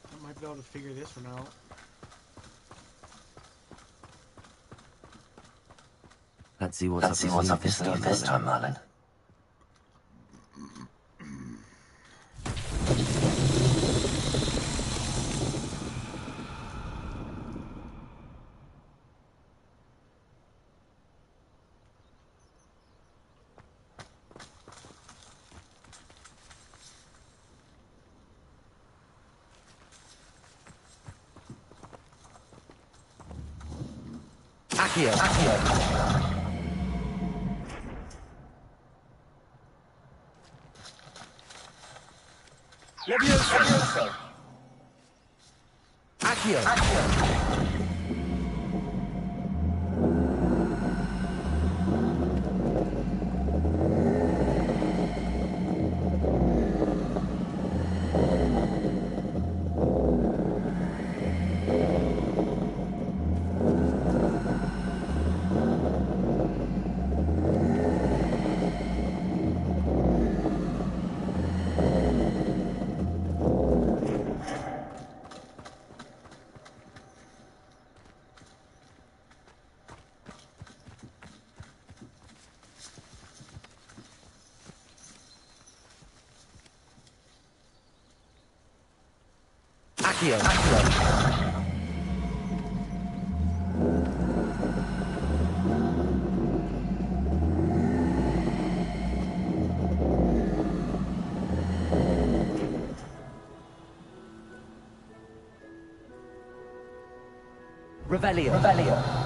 I might be able to figure this one out.
Let's see what's up your sleeve this time, Merlin. Accio.
Levioso.
Accio. Accio. Revelio.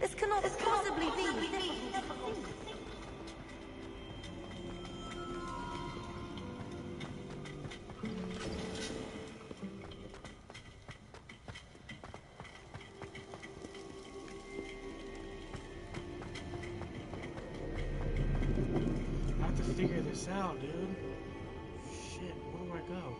This cannot possibly be.
this out, dude. Shit, where do I go?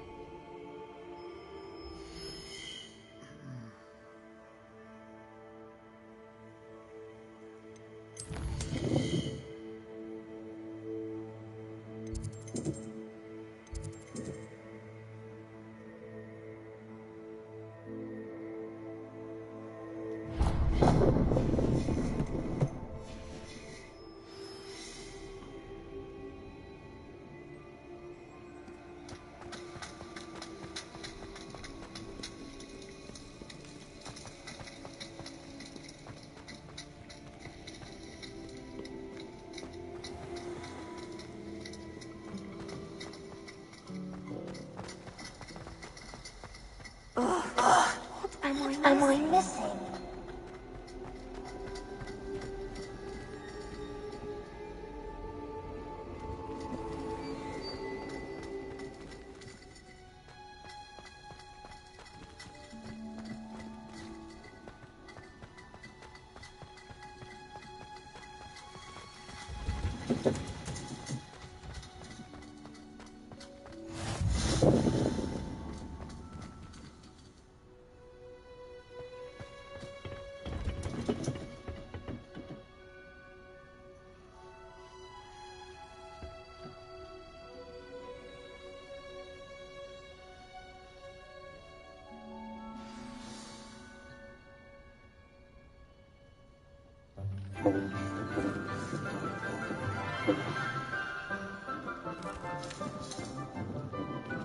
What am I missing?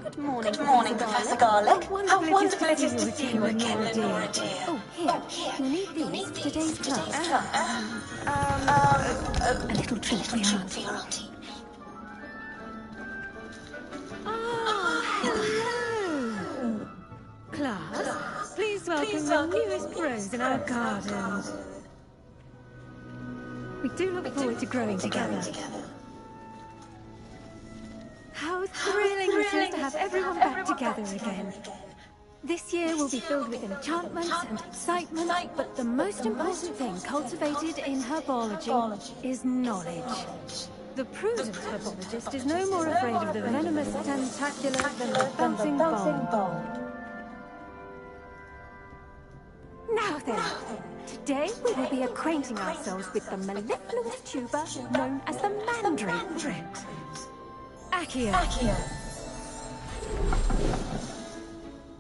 Good
Good morning, Professor Garlic.
How
wonderful it is
to
see you again, Laura dear.
Oh, here. You'll need these for today's class. A little treat for your auntie.
Hello! Class, please welcome the newest rose in our garden. We do look forward to growing together. How thrilling it is to have everyone back together again.
This year will be filled with enchantment and excitement, but the most important thing cultivated in herbology is knowledge.
The prudent herbologist is no more afraid of the venomous tentacular than the bouncing bulb.
Now then, today we will be acquainting ourselves with the mellifluous tuber known as the mandrake.
Accio.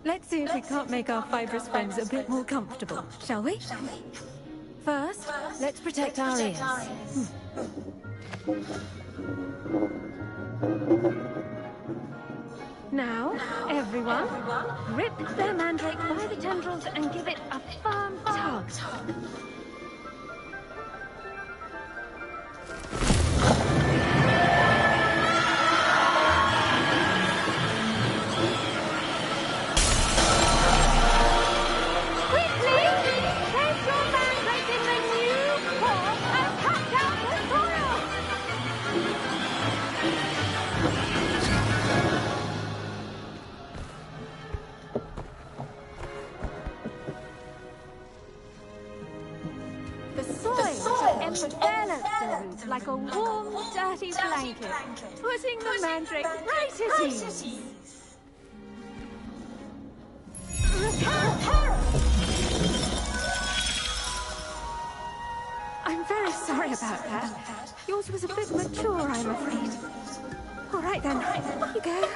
Let's see if we can't make our fibrous friends a bit more comfortable, shall we? First, let's protect our ears. Now, everyone, grip their mandrake by the tendrils and give it a firm tug. Like a warm, dirty blanket, putting the mandrake right at ease. I'm very sorry about that. Yours was a bit mature, I'm afraid. All right then, off you go.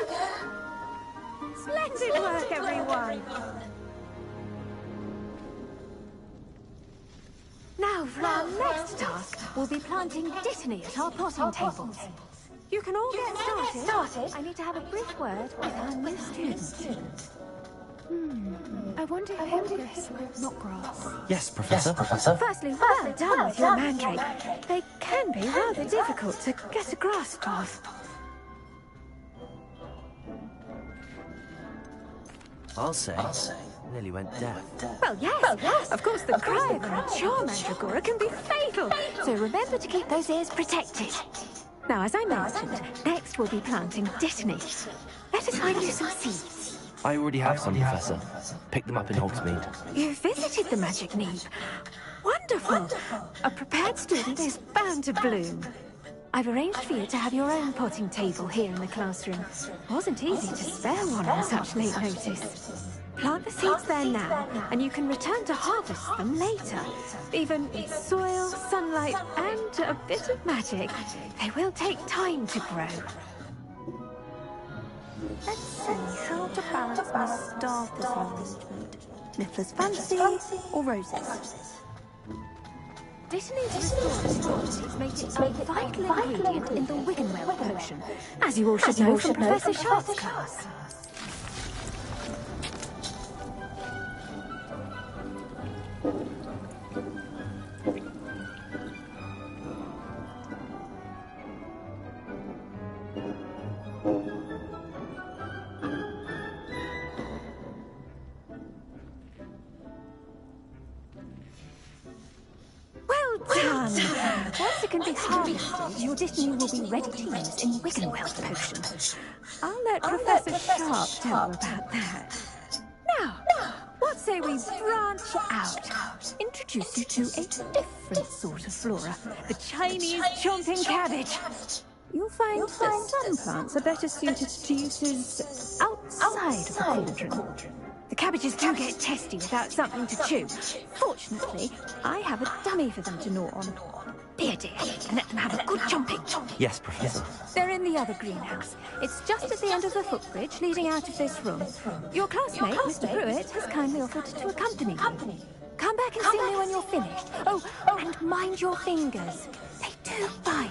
Splendid work, everyone. Now, for our next task, we'll be planting dittany at our potting tables. You can all get started. I need to have a brief word with our new student. I wonder if Hogwarts might not grass.
Yes, Professor.
Firstly, well done with your mandrake. They can be rather difficult to get a grasp of.
I'll say. Nearly went deaf.
Well, yes. Of course, the cry of a mature mandragora can be fatal. So remember to keep those ears protected. Now, as I mentioned, next we'll be planting dittany. Let us find you some seeds.
I already have some, Professor. Picked them up in Hogsmeade.
You visited the magic neep. Wonderful. A prepared student is bound to bloom.
I've arranged for you to have your own potting table here in the classroom. Wasn't easy to spare one on such late notice. Plant the seeds there now, and you can return to harvest them later. Even with soil, sunlight, and a bit of magic, they will take time to grow.
Let's see how to balance Miss Darther's arrangement. Niffler's fancy or roses?
Detonated properties make it a vital ingredient in the Wiggenweld potion, as you all should know from Professor Sharp's class. Once it can be harvested, your Dittany will be ready to use in Wiggenweld potion. I'll let Professor Sharp tell you about that. Now, what say we branch out? Introduce you to a different sort of flora, the Chinese chomping cabbage. You'll find that some plants are better suited to uses outside of the cauldron. The cabbages do get testy without something to chew. Fortunately, I have a dummy for them to gnaw on. Be a dear, and let them have a good chomping.
Yes, Professor.
They're in the other greenhouse. It's just at the end of the footbridge leading out of this room. Your classmate, Mr. Pruitt, has kindly offered to accompany you. Come back and see me when you're finished. Oh, and mind your fingers. They do bite.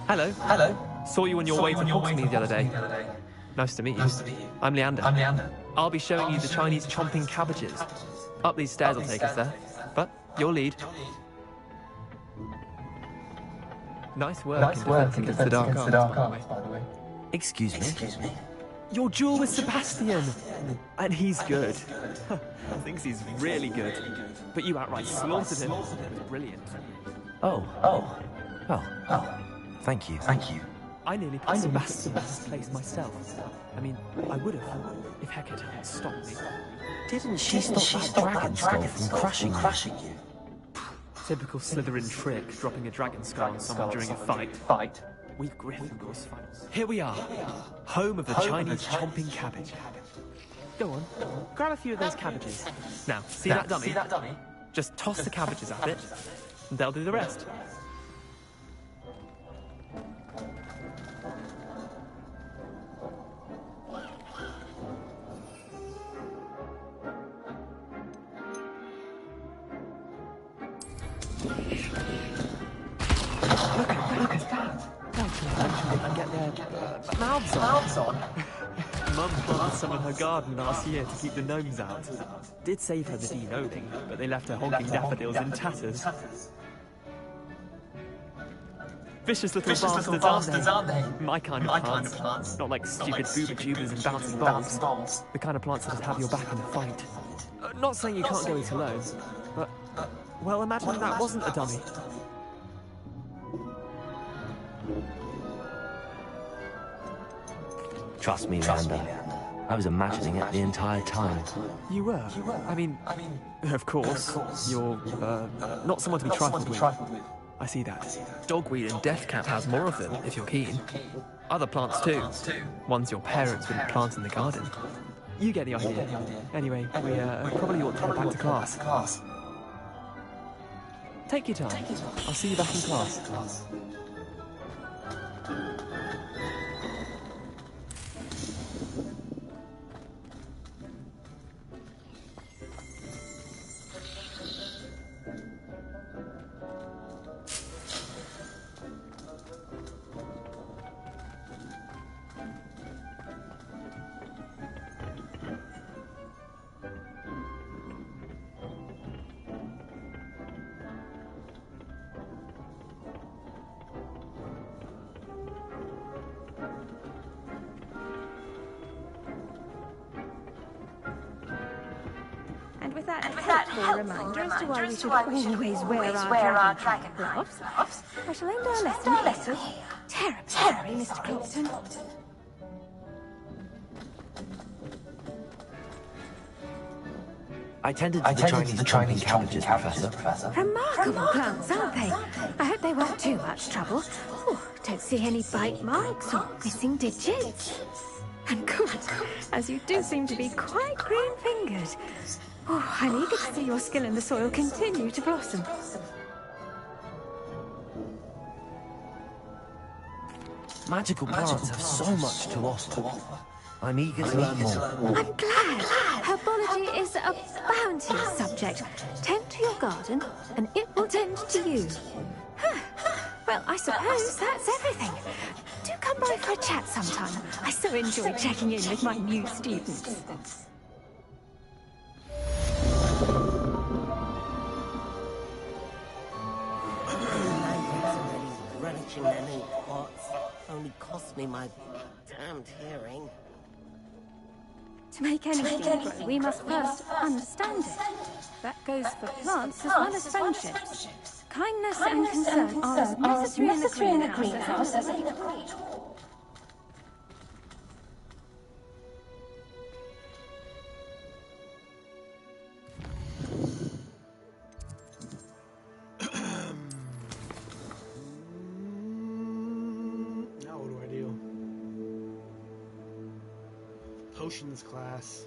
Hello.
Hello.
Saw you on your way to Hogsmeade the other day. Nice to meet you. I'm Leander. I'll be showing you the Chinese chomping cabbages. Up these stairs will take us there. But your lead. Nice work in defense against the dark arts, by the way.
Excuse me?
Your duel with Sebastian! And he's good. Thinks he's really good. But you outright slaughtered him. It was brilliant.
Oh. Well, thank you.
I nearly put Sebastian in his place myself. I mean, I would have, if Hecate hadn't stopped me.
Didn't she stop that dragon skull from crushing you?
Typical Slytherin trick, dropping a dragon skull on someone during a fight. We've Gryffindors. Here we are, home of the Chinese chomping cabbage. Go on, grab a few of those cabbages. Now, see that dummy? Just toss the cabbages at it, and they'll do the rest. Look at that! Eventually they can get their mouths on. Mum planted some in her garden last year to keep the gnomes out. Did save her the de-gnoming, but they left her hogging daffodils in tatters. Vicious little bastards, aren't they? My kind of plants. Not like stupid booba-tubers and bouncy bombs. The kind of plants that have your back in a fight. Not saying you can't go it alone, but... well, imagine that wasn't a dummy.
Trust me, Leander. I was imagining it the entire time.
You were? I mean, of course, you're, not someone to be trifled with. I see that. Dogweed and deathcap has more of them, if you're keen. Other plants too. Ones your parents wouldn't plant in the garden. You get the idea. Anyway, we probably ought to go back to class. Take your time. I'll see you back in class.
Reminder as to why we should always wear our dragon gloves. I shall end our lesson here. Terribly sorry, Mr. Clopton.
I tended to the Chinese jumping cabbages, Professor.
Remarkable plants, aren't they? I hope they weren't too much trouble. Oh, don't see any bite marks or missing digits. And good, as you do seem to be quite green-fingered. Oh, I'm eager to see your skill in the soil continue to blossom.
Magical plants have so much to offer. I'm eager to learn more.
I'm glad. Herbology is a bounteous subject. Tend to your garden, and it will tend to you. Well, I suppose that's everything. Do come by for a chat sometime. I so enjoy checking in with my new students.
Relishing their new pots only cost me my damned hearing.
To make anything grow, we must first understand it. That goes for plants as well as friendships. Kindness and concern are as necessary in the greenhouse as in the breed.
Now what do I do? Potions class.